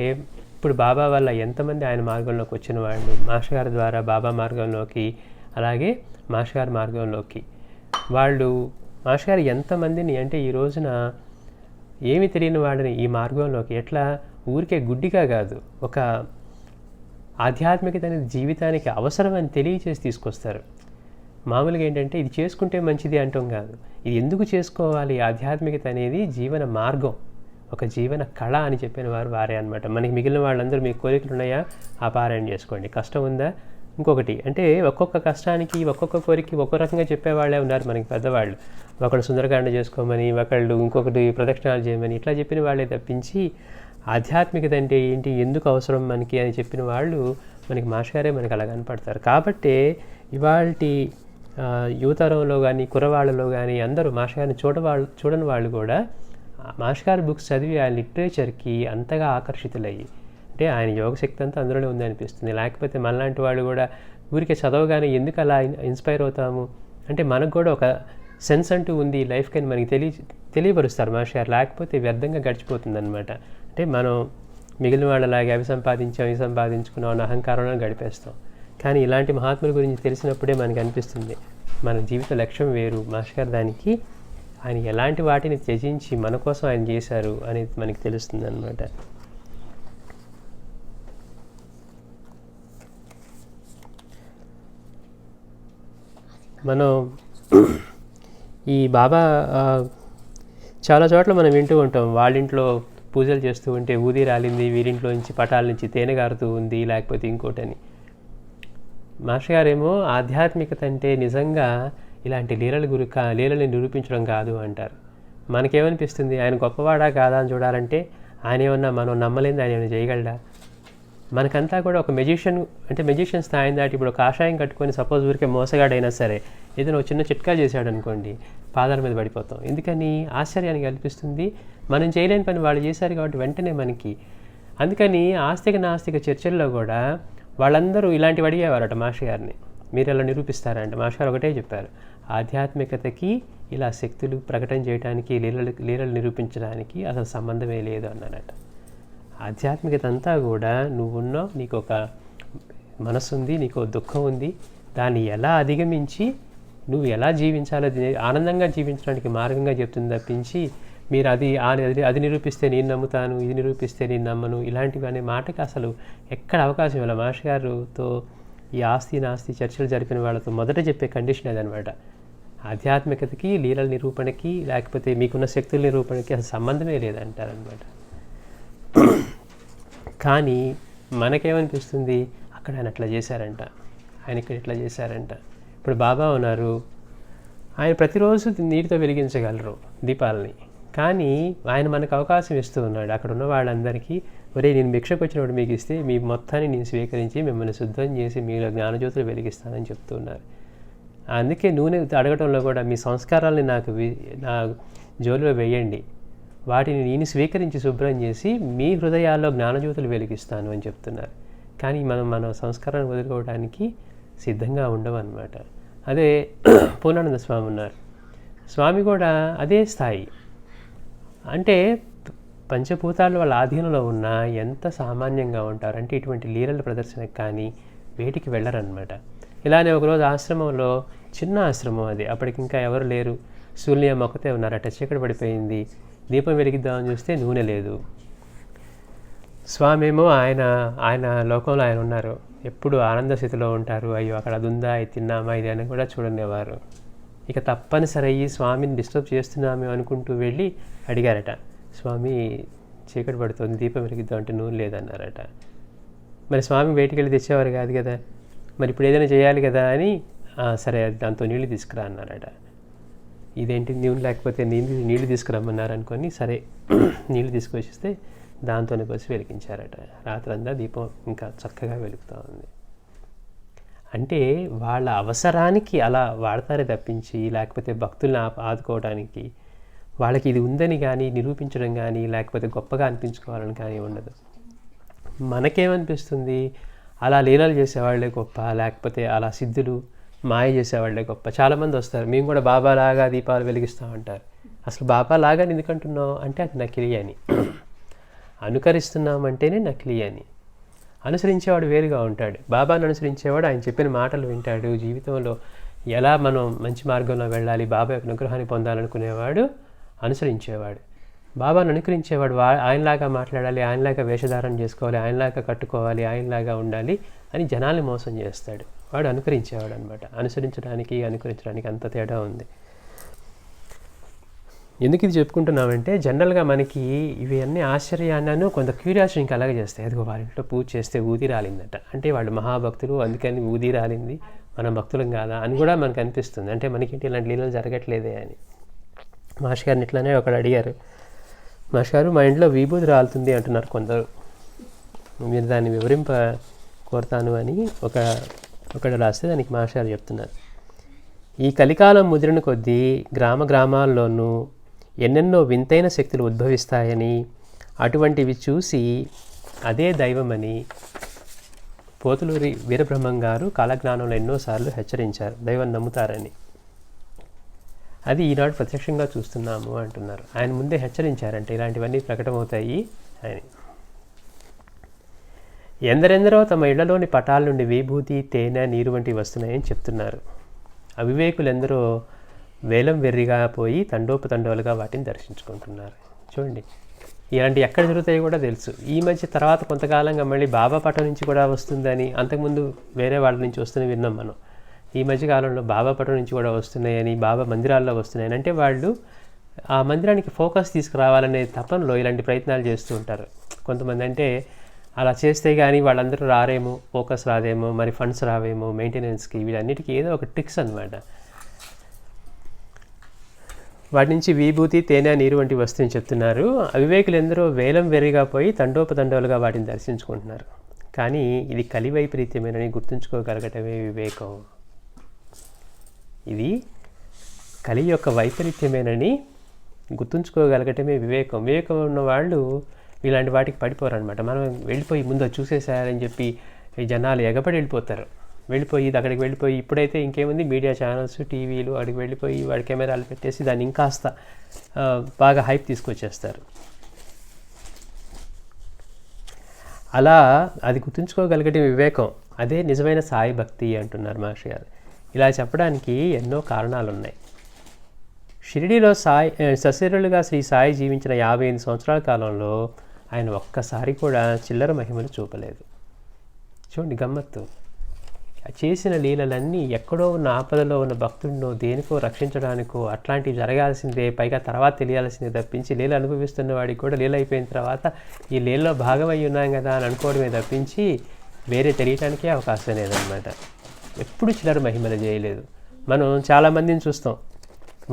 ఇప్పుడు బాబా వల్ల ఎంతమంది ఆయన మార్గంలోకి వచ్చిన వాళ్ళు, మాస్టర్ గారి ద్వారా బాబా మార్గంలోకి, అలాగే మాస్టర్ గారి మార్గంలోకి వాళ్ళు, మాస్టర్ గారు ఎంతమందిని, అంటే ఈ రోజున ఏమి తెలియని వాడిని ఈ మార్గంలోకి ఎట్లా ఊరికే గుడ్డిగా కాదు, ఒక ఆధ్యాత్మికత అనేది జీవితానికి అవసరమని తెలియచేసి తీసుకొస్తారు. మామూలుగా ఏంటంటే ఇది చేసుకుంటే మంచిది అంటాం కాదు, ఇది ఎందుకు చేసుకోవాలి, ఆధ్యాత్మికత అనేది జీవన మార్గం, ఒక జీవన కళ అని చెప్పిన వారే అనమాట. మనకి మిగిలిన వాళ్ళందరూ మీకు కోరికలు ఉన్నాయా, ఆ పారాయణ చేసుకోండి, కష్టం ఉందా, ఇంకొకటి అంటే ఒక్కొక్క కష్టానికి ఒక్కొక్క కోరికకి ఒక్కో రకంగా చెప్పేవాళ్ళే ఉన్నారు మనకి పెద్దవాళ్ళు. ఒకళ్ళు సుందరకాండ చేసుకోమని, ఒకళ్ళు ఇంకొకటి ప్రదక్షిణాలు చేయమని ఇట్లా చెప్పిన వాళ్ళే తప్పించి ఆధ్యాత్మికత అంటే ఏంటి, ఎందుకు అవసరం మనకి అని చెప్పిన వాళ్ళు మనకి మాస్టర్ గారే మనకి అలా కనపడతారు. కాబట్టి ఇవాళ యువతరంలో కానీ కుర్రవాళ్ళలో కానీ అందరూ మాస్టర్ గారిని చూడని వాళ్ళు కూడా మాస్టర్ గారి బుక్స్ చదివి ఆ లిటరేచర్కి అంతగా ఆకర్షితులయ్యి, అంటే ఆయన యోగశక్తి అంతా అందులోనే ఉంది అనిపిస్తుంది. లేకపోతే మనలాంటి వాళ్ళు కూడా ఊరికే చదవగానే ఎందుకు అలా ఇన్స్పైర్ అవుతాము అంటే మనకు కూడా ఒక సెన్స్ అంటూ ఉంది లైఫ్కి అని మనకి తెలియపరుస్తారు మాస్టర్ గారు, లేకపోతే వ్యర్థంగా గడిచిపోతుంది అనమాట. అంటే మనం మిగిలిన వాళ్ళలాగే అవి సంపాదించాం, ఇవి సంపాదించుకున్నాం అన్న అహంకారంలో గడిపేస్తాం. కానీ ఇలాంటి మహాత్ముల గురించి తెలిసినప్పుడే మనకు అనిపిస్తుంది మన జీవిత లక్ష్యం వేరు, మాస్టర్ గారు దానికి ఆయన ఎలాంటి వాటిని త్యజించి మన కోసం ఆయన చేశారు అనేది మనకి తెలుస్తుంది అన్నమాట. మనం ఈ బాబా చాలా చోట్ల మనం వింటూ ఉంటాం, వాళ్ళింట్లో పూజలు చేస్తూ ఉంటే ఊది రాలింది, వీరింట్లో నుంచి పటాల నుంచి తేనె గారుతూ ఉంది, లేకపోతే ఇంకోటని. మాస్టర్ గారేమో ఆధ్యాత్మికత అంటే నిజంగా ఇలాంటి లీలని నిరూపించడం కాదు అంటారు. మనకేమనిపిస్తుంది, ఆయన గొప్పవాడా కాదా అని చూడాలంటే ఆయన ఏమన్నా మనం నమ్మలేని ఆయన ఏమైనా చేయగలడా? మనకంతా కూడా ఒక మెజిషియన్ స్థాయిని దాటి ఇప్పుడు కాషాయం కట్టుకొని సపోజ్ ఊరికే మోసగాడైనా సరే ఏదైనా చిన్న చిట్కా చేశాడు అనుకోండి, పాదాల మీద పడిపోతాం. ఎందుకని? ఆశ్చర్యానికి కల్పిస్తుంది, మనం చేయలేని పని వాళ్ళు చేశారు కాబట్టి వెంటనే మనకి. అందుకని ఆస్తిక నాస్తిక చర్చల్లో కూడా వాళ్ళందరూ ఇలాంటివి అడిగేవారట మాస్టర్ గారిని, మీరు ఎలా నిరూపిస్తారంటే మాస్టర్ గారు ఒకటే చెప్పారు, ఆధ్యాత్మికతకి ఇలా శక్తులు ప్రకటన చేయడానికి, లీలలు నిరూపించడానికి అసలు సంబంధమే లేదు అన్నారట. ఆధ్యాత్మికత అంతా కూడా నువ్వున్నావు, నీకు ఒక మనసు ఉంది, నీకు దుఃఖం ఉంది, దాన్ని ఎలా అధిగమించి నువ్వు ఎలా జీవించాలో ఆనందంగా జీవించడానికి మార్గంగా చెప్తుంది తప్పించి మీరు అది నిరూపిస్తే నేను నమ్ముతాను, ఇది నిరూపిస్తే నేను నమ్మను, ఇలాంటివి అనే మాటకి అసలు ఎక్కడ అవకాశం ఇలా మాస్టర్ గారితో ఈ ఆస్తి నాస్తి చర్చలు జరిపిన వాళ్ళతో మొదట చెప్పే కండిషన్ అదనమాట. ఆధ్యాత్మికతకి, లీలల నిరూపణకి, లేకపోతే మీకున్న శక్తుల నిరూపణకి అసలు సంబంధమే లేదంటారనమాట. కానీ మనకేమనిపిస్తుంది, అక్కడ ఆయన అట్లా చేశారంట, ఆయన ఇక్కడ ఇట్లా చేశారంట. ఇప్పుడు బాబా ఉన్నారు, ఆయన ప్రతిరోజు నీటితో వెలిగించగలరు దీపాలని, కానీ ఆయన మనకు అవకాశం ఇస్తూ ఉన్నాడు. అక్కడ ఉన్న వాళ్ళందరికీ ఒరే నేను భిక్షకు వచ్చినప్పుడు మీకు ఇస్తే మీ మొత్తాన్ని నేను స్వీకరించి మిమ్మల్ని శుద్ధం చేసి మీలో జ్ఞానజ్యోతులు వెలిగిస్తానని చెప్తున్నారు. అందుకే నూనె అడగటంలో కూడా మీ సంస్కారాలని నా జోలిలో వేయండి, వాటిని నేను స్వీకరించి శుభ్రం చేసి మీ హృదయాల్లో జ్ఞానజ్యోతులు వెలిగిస్తాను అని చెప్తున్నారు. కానీ మన సంస్కారాన్ని వదులుకోవడానికి సిద్ధంగా ఉండవన్నమాట. అదే పూర్ణానంద స్వామి ఉన్నారు, స్వామి కూడా అదే స్థాయి. అంటే పంచభూతాలు వాళ్ళ ఆధీనంలో ఉన్న ఎంత సామాన్యంగా ఉంటారు అంటే ఇటువంటి లీలల ప్రదర్శనకు కానీ వేటికి వెళ్ళరన్నమాట. ఇలానే ఒకరోజు ఆశ్రమంలో, చిన్న ఆశ్రమం అది, అప్పటికి ఇంకా ఎవరు లేరు, శూన్యం ఒక్కతే ఉన్నారట, చీకటి పడిపోయింది, దీపం వెలిగిద్దామని చూస్తే నూనె లేదు. స్వామి ఏమో ఆయన లోకంలో ఆయన ఉన్నారు, ఎప్పుడు ఆనంద స్థితిలో ఉంటారు. అయ్యో అక్కడ అది ఉందా, ఇది తిన్నామా, ఇది అని కూడా చూడనివారు. ఇక తప్పనిసరి అయ్యి స్వామిని డిస్టర్బ్ చేస్తున్నామే అనుకుంటూ వెళ్ళి అడిగారట, స్వామి చీకటి పడుతుంది, దీపం వెలిగిద్దాం అంటే నూనె లేదన్నారట. మరి స్వామి బయటికి వెళ్ళి తెచ్చేవారు కాదు కదా, మరి ఇప్పుడు ఏదైనా చేయాలి కదా అని, సరే దాంతో నీళ్లు తీసుకురా అన్నారట. ఇదేంటి నూనె లేకపోతే నీళ్లు తీసుకురమ్మన్నారు అనుకొని సరే నీళ్లు తీసుకొచ్చిస్తే దాంతోనే పోసి వెలిగించారట. రాత్రంతా దీపం ఇంకా చక్కగా వెలుగుతూ ఉంది. అంటే వాళ్ళ అవసరానికి అలా వాడతారే తప్పించి, లేకపోతే భక్తుల్ని ఆదుకోవడానికి వాళ్ళకి ఇది ఉందని కానీ నిరూపించడం కానీ, లేకపోతే గొప్పగా అనిపించుకోవాలని కానీ ఉండదు. మనకేమనిపిస్తుంది, అలా లీలలు చేసేవాళ్లే గొప్ప, లేకపోతే అలా సిద్ధులు మాయ చేసేవాళ్లే గొప్ప. చాలామంది వస్తారు, మేము కూడా బాబాలాగా దీపాలు వెలిగిస్తామంటారు. అసలు బాబాలాగా ఎందుకంటున్నావు అంటే అది నకిలీ అని, అనుకరిస్తున్నామంటేనే నకిలీ అని. అనుసరించేవాడు వేరుగా ఉంటాడు. బాబాను అనుసరించేవాడు ఆయన చెప్పిన మాటలు వింటాడు. జీవితంలో ఎలా మనం మంచి మార్గంలో వెళ్ళాలి, బాబా యొక్క అనుగ్రహాన్ని పొందాలనుకునేవాడు అనుసరించేవాడు. బాబాను అనుకరించేవాడు ఆయనలాగా మాట్లాడాలి, ఆయనలాగా వేషధారణ చేసుకోవాలి, ఆయనలాగా కట్టుకోవాలి, ఆయనలాగా ఉండాలి అని జనాల్ని మోసం చేస్తాడు. వాడు అనుకరించేవాడు అనమాట. అనుసరించడానికి అనుకరించడానికి అంత తేడా ఉంది. ఎందుకు ఇది చెప్పుకుంటున్నామంటే, జనరల్గా మనకి ఇవి అన్నీ ఆశ్చర్యాన్ని కొంత క్యూరియాసిటీ ఇంకా అలాగే చేస్తాయి. అదిగో వాళ్ళ ఇంట్లో పూజ చేస్తే ఊది రాలిందట అంటే వాళ్ళు మహాభక్తులు, అందుకని ఊది రాలింది, మనం భక్తులం కాదా అని కూడా మనకు అనిపిస్తుంది. అంటే మనకేంటి ఇలాంటి లీలలు జరగట్లేదే అని. మాస్టర్ గారిని ఇట్లానే ఒకడు అడిగారు, మాస్టర్ గారు మా ఇంట్లో విభూతి రాలుతుంది అంటున్నారు కొందరు, మీరు దాన్ని వివరింప కోరుతాను అని ఒకటి రాస్తే దానికి మాస్టర్ గారు చెప్తున్నారు, ఈ కలికాలం ముద్రను కొద్దీ గ్రామాల్లోనూ ఎన్నెన్నో వింతైన శక్తులు ఉద్భవిస్తాయని, అటువంటివి చూసి అదే దైవమని పోతులూరి వీరబ్రహ్మం గారు కాలజ్ఞానంలో ఎన్నోసార్లు హెచ్చరించారు. దైవం నమ్ముతారని. అది ఈనాడు ప్రత్యక్షంగా చూస్తున్నాము అంటున్నారు. ఆయన ముందే హెచ్చరించారంటే ఇలాంటివన్నీ ప్రకటమవుతాయి అని. ఎందరెందరో తమ ఇళ్లలోని పటాల నుండి విభూతి, తేనె, నీరు వంటివి వస్తున్నాయని చెప్తున్నారు. అవివేకులెందరో వేలం వెర్రిగా పోయి తండోపతండోలుగా వాటిని దర్శించుకుంటున్నారు. చూడండి, ఇలాంటి ఎక్కడ జరుగుతాయో కూడా తెలుసు. ఈ మధ్య తర్వాత కొంతకాలంగా మళ్ళీ బాబా పటం నుంచి కూడా వస్తుందని, అంతకుముందు వేరే వాళ్ళ నుంచి వస్తుందని విన్నాం మనం. ఈ మధ్యకాలంలో బాబా పటం నుంచి కూడా వస్తున్నాయని, బాబా మందిరాల్లో వస్తున్నాయని. అంటే వాళ్ళు ఆ మందిరానికి ఫోకస్ తీసుకురావాలనే తపనలో ఇలాంటి ప్రయత్నాలు చేస్తూ ఉంటారు కొంతమంది. అంటే అలా చేస్తే కానీ వాళ్ళందరూ రారేమో, ఫోకస్ రాదేమో, మరి ఫండ్స్ రావేమో, మెయింటెనెన్స్కి, వీటన్నిటికీ ఏదో ఒక ట్రిక్స్ అనమాట. వాటి నుంచి విభూతి, తేనె, నీరు వంటి వస్తువుని చెప్తున్నారు. అవివేకులు ఎందరో వేలం వెర్రిగా పోయి తండోపతండోలుగా వాటిని దర్శించుకుంటున్నారు. కానీ ఇది కలి వైపరీత్యమేనని గుర్తుంచుకోగలగటమే వివేకం. ఇది కలి యొక్క వైపరీత్యమేనని గుర్తుంచుకోగలగటమే వివేకం. వివేకం ఉన్న వాళ్ళు ఇలాంటి వాటికి పడిపోరనమాట. మనం వెళ్ళిపోయి ముందు చూసేసారని చెప్పి జనాలు ఎగబడి వెళ్ళిపోతారు. వెళ్ళిపోయి అక్కడికి వెళ్ళిపోయి ఇప్పుడైతే ఇంకేముంది, మీడియా ఛానల్స్, టీవీలు, అక్కడికి వెళ్ళిపోయి వాడి కెమెరాలు పెట్టేసి దాన్ని ఇంకాస్త బాగా హైప్ తీసుకొచ్చేస్తారు. అలా అది గుర్తుంచుకోగలిగే వివేకం, అదే నిజమైన సాయి భక్తి అంటున్నారు మహర్షి గారు. ఇలా చెప్పడానికి ఎన్నో కారణాలు ఉన్నాయి. షిరిడీలో సశరీరులుగా శ్రీ సాయి జీవించిన 58 సంవత్సరాల కాలంలో ఆయన ఒక్కసారి కూడా చిల్లర మహిమలు చూపలేదు. చూడండి గమ్మత్తు. చేసిన లీలలన్నీ ఎక్కడో ఉన్న ఆపదలో ఉన్న భక్తుడినో దేనికో రక్షించడానికో అట్లాంటివి జరగాల్సిందే, పైగా తర్వాత తెలియాల్సిందే తప్పించి, లీల అనుభవిస్తున్న వాడికి కూడా లీల అయిపోయిన తర్వాత ఈ లీలలో భాగమై ఉన్నాం కదా అని అనుకోవడమే తప్పించి వేరే తెలియటానికే అవకాశం లేదనమాట. ఎప్పుడు చిల్లర మహిమలు చేయలేదు. మనం చాలామందిని చూస్తాం,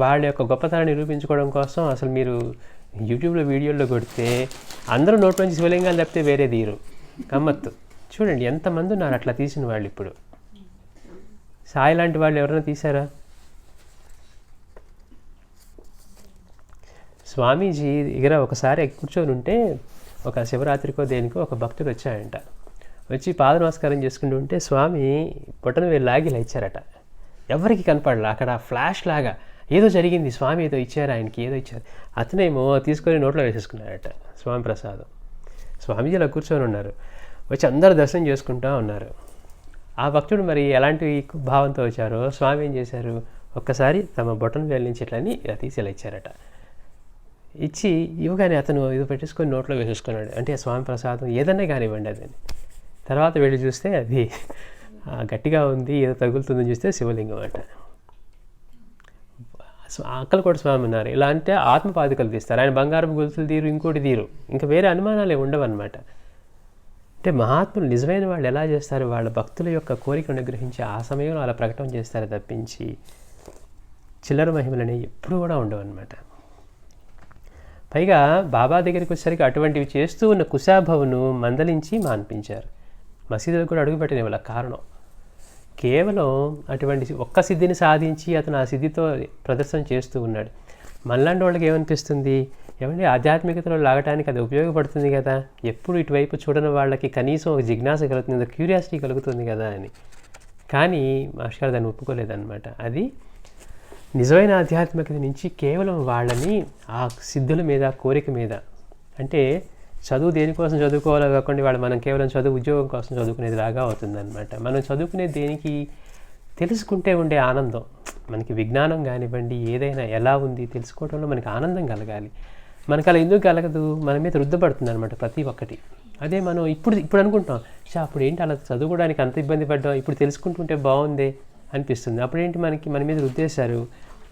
వాళ్ళ యొక్క గొప్పతనాన్ని నిరూపించుకోవడం కోసం అసలు మీరు యూట్యూబ్లో వీడియోల్లో కొడితే అందరూ నోట్లోంచి శివలింగాలు తప్పితే వేరే తీరు. గమ్మత్తు. చూడండి ఎంతమంది ఉన్నారు అట్లా తీసిన వాళ్ళు. ఇప్పుడు సాయి లాంటి వాళ్ళు ఎవరైనా తీశారా? స్వామీజీ దగ్గర ఒకసారి కూర్చొని ఉంటే ఒక శివరాత్రికో దేనికో ఒక భక్తుడు వచ్చాడంట. వచ్చి పాద నమస్కారం చేసుకుంటూ ఉంటే స్వామి బొటన వేలు లాగి ఇలా ఇచ్చారట. ఎవరికి కనపడలా. అక్కడ ఫ్లాష్ లాగా ఏదో జరిగింది, స్వామి ఏదో ఇచ్చారు, ఆయనకి ఏదో ఇచ్చారు. అతనేమో తీసుకొని నోట్లో వేసేసుకున్నారట స్వామి ప్రసాదం. స్వామీజీ అలా కూర్చొని ఉన్నారు. వచ్చి అందరూ దర్శనం చేసుకుంటూ ఉన్నారు. ఆ భక్తుడు మరి ఎలాంటి భావంతో వచ్చారో స్వామి ఏం చేశారు, ఒక్కసారి తమ బొటన వేలు నుంచి ఇట్లని ఇలా తీసి ఇలా ఇచ్చారట. ఇచ్చి ఇవ్వగానే అతను ఇది పెట్టేసుకొని నోట్లో వేసేసుకున్నాడు. అంటే స్వామి ప్రసాదం ఏదన్నా కానివ్వండి అదని. తర్వాత వెళ్ళి చూస్తే అది గట్టిగా ఉంది, ఏదో తగులుతుందని చూస్తే శివలింగం అట. అక్కలకోట స్వామి ఉన్నారు. ఇలా అంటే ఆత్మపాదుకలు తీస్తారు. ఆయన బంగారపు గొలుసులు తీరు, ఇంకోటి తీరు, ఇంకా వేరే అనుమానాలే ఉండవన్నమాట. అంటే మహాత్ములు నిజమైన వాళ్ళు ఎలా చేస్తారు, వాళ్ళ భక్తుల యొక్క కోరికను అనుగ్రహించి ఆ సమయంలో అలా ప్రకటన చేస్తారు తప్పించి చిల్లర మహిమలని ఎప్పుడు కూడా ఉండవన్నమాట. పైగా బాబా దగ్గరికి వచ్చేసరికి అటువంటివి చేస్తూ ఉన్న కుశాభవును మందలించి మాన్పించారు. మసీదులకు కూడా అడుగుపెట్టిన వాళ్ళ కారణం కేవలం అటువంటి ఒక్క సిద్ధిని సాధించి అతను ఆ సిద్ధితో ప్రదర్శన చేస్తూ ఉన్నాడు. మనలాంటి వాళ్ళకి ఏమనిపిస్తుంది, ఏమంటే ఆధ్యాత్మికతలో లాగటానికి అది ఉపయోగపడుతుంది కదా, ఎప్పుడు ఇటువైపు చూడని వాళ్ళకి కనీసం ఒక జిజ్ఞాస కలుగుతుంది, క్యూరియాసిటీ కలుగుతుంది కదా అని. కానీ మాస్టర్ గారు దాన్ని ఒప్పుకోలేదన్నమాట. అది నిజమైన ఆధ్యాత్మికత నుంచి కేవలం వాళ్ళని ఆ సిద్ధుల మీద, కోరిక మీద, అంటే చదువు దేనికోసం చదువుకోవాలో కాకుండా వాళ్ళు మనం కేవలం చదువు ఉద్యోగం కోసం చదువుకునేది లాగా అవుతుందన్నమాట. మనం చదువుకునేది దేనికి, తెలుసుకుంటే ఉండే ఆనందం. మనకి విజ్ఞానం కానివ్వండి, ఏదైనా ఎలా ఉంది తెలుసుకోవడంలో మనకి ఆనందం కలగాలి. మనకు అలా ఎందుకు కలగదు, మన మీద రుద్దపడుతుంది అనమాట ప్రతి ఒక్కటి. అదే మనం ఇప్పుడు అనుకుంటాం, అప్పుడు ఏంటి అలా చదువుకోవడానికి అంత ఇబ్బంది పడ్డాం, ఇప్పుడు తెలుసుకుంటుంటే బాగుందే అనిపిస్తుంది. అప్పుడేంటి మన మీద రుద్దేశారు.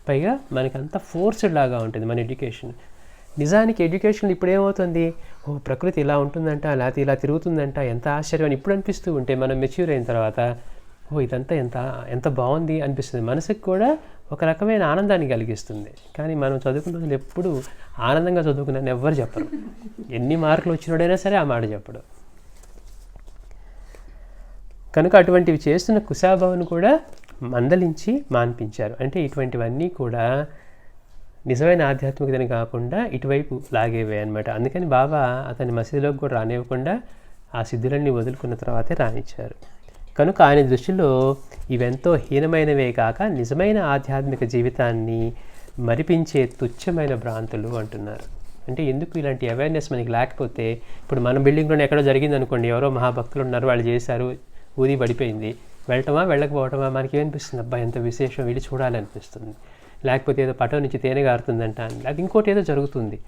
పైగా మనకి అంత ఫోర్స్డ్ లాగా ఉంటుంది మన ఎడ్యుకేషన్. నిజానికి ఎడ్యుకేషన్ ఇప్పుడు ఏమవుతుంది, ప్రకృతి ఇలా ఉంటుందంట, లేకపోతే ఇలా తిరుగుతుందంట, ఎంత ఆశ్చర్యం అని ఇప్పుడు అనిపిస్తూ ఉంటే మనం మెచ్యూర్ అయిన తర్వాత ఇదంతా ఎంత బాగుంది అనిపిస్తుంది. మనసుకు కూడా ఒక రకమైన ఆనందాన్ని కలిగిస్తుంది. కానీ మనం చదువుకున్న రోజులు ఎప్పుడు ఆనందంగా చదువుకున్నాను ఎవ్వరు చెప్పరు. ఎన్ని మార్కులు వచ్చినోడైనా సరే ఆ మాట చెప్పడు. కనుక అటువంటివి చేస్తున్న కుశాభవన్ కూడా మందలించి మాన్పించారు. అంటే ఇటువంటివన్నీ కూడా నిజమైన ఆధ్యాత్మికతని కాకుండా ఇటువైపు లాగేవే అనమాట. అందుకని బాబా అతని మసీదులోకి కూడా రానివ్వకుండా ఆ సిద్ధులన్నీ వదులుకున్న తర్వాతే రానిచ్చారు. కనుక ఆయన దృష్టిలో ఇవెంతో హీనమైనవే కాక నిజమైన ఆధ్యాత్మిక జీవితాన్ని మరిపించే తుచ్చమైన భ్రాంతులు అంటున్నారు. అంటే ఎందుకు ఇలాంటి అవేర్నెస్ మనకి లేకపోతే, ఇప్పుడు మన బిల్డింగ్లోనే ఎక్కడో జరిగింది అనుకోండి, ఎవరో మహాభక్తులు ఉన్నారు, వాళ్ళు చేశారు, ఊది పడిపోయింది, వెళ్ళటమా వెళ్ళకపోవటమా, మనకి ఏమనిపిస్తుంది, అబ్బా ఎంత విశేషం, వెళ్ళి చూడాలనిపిస్తుంది. లేకపోతే ఏదో పటం నుంచి తేనె గారుతుందంట, అది ఇంకోటి ఏదో జరుగుతుంది.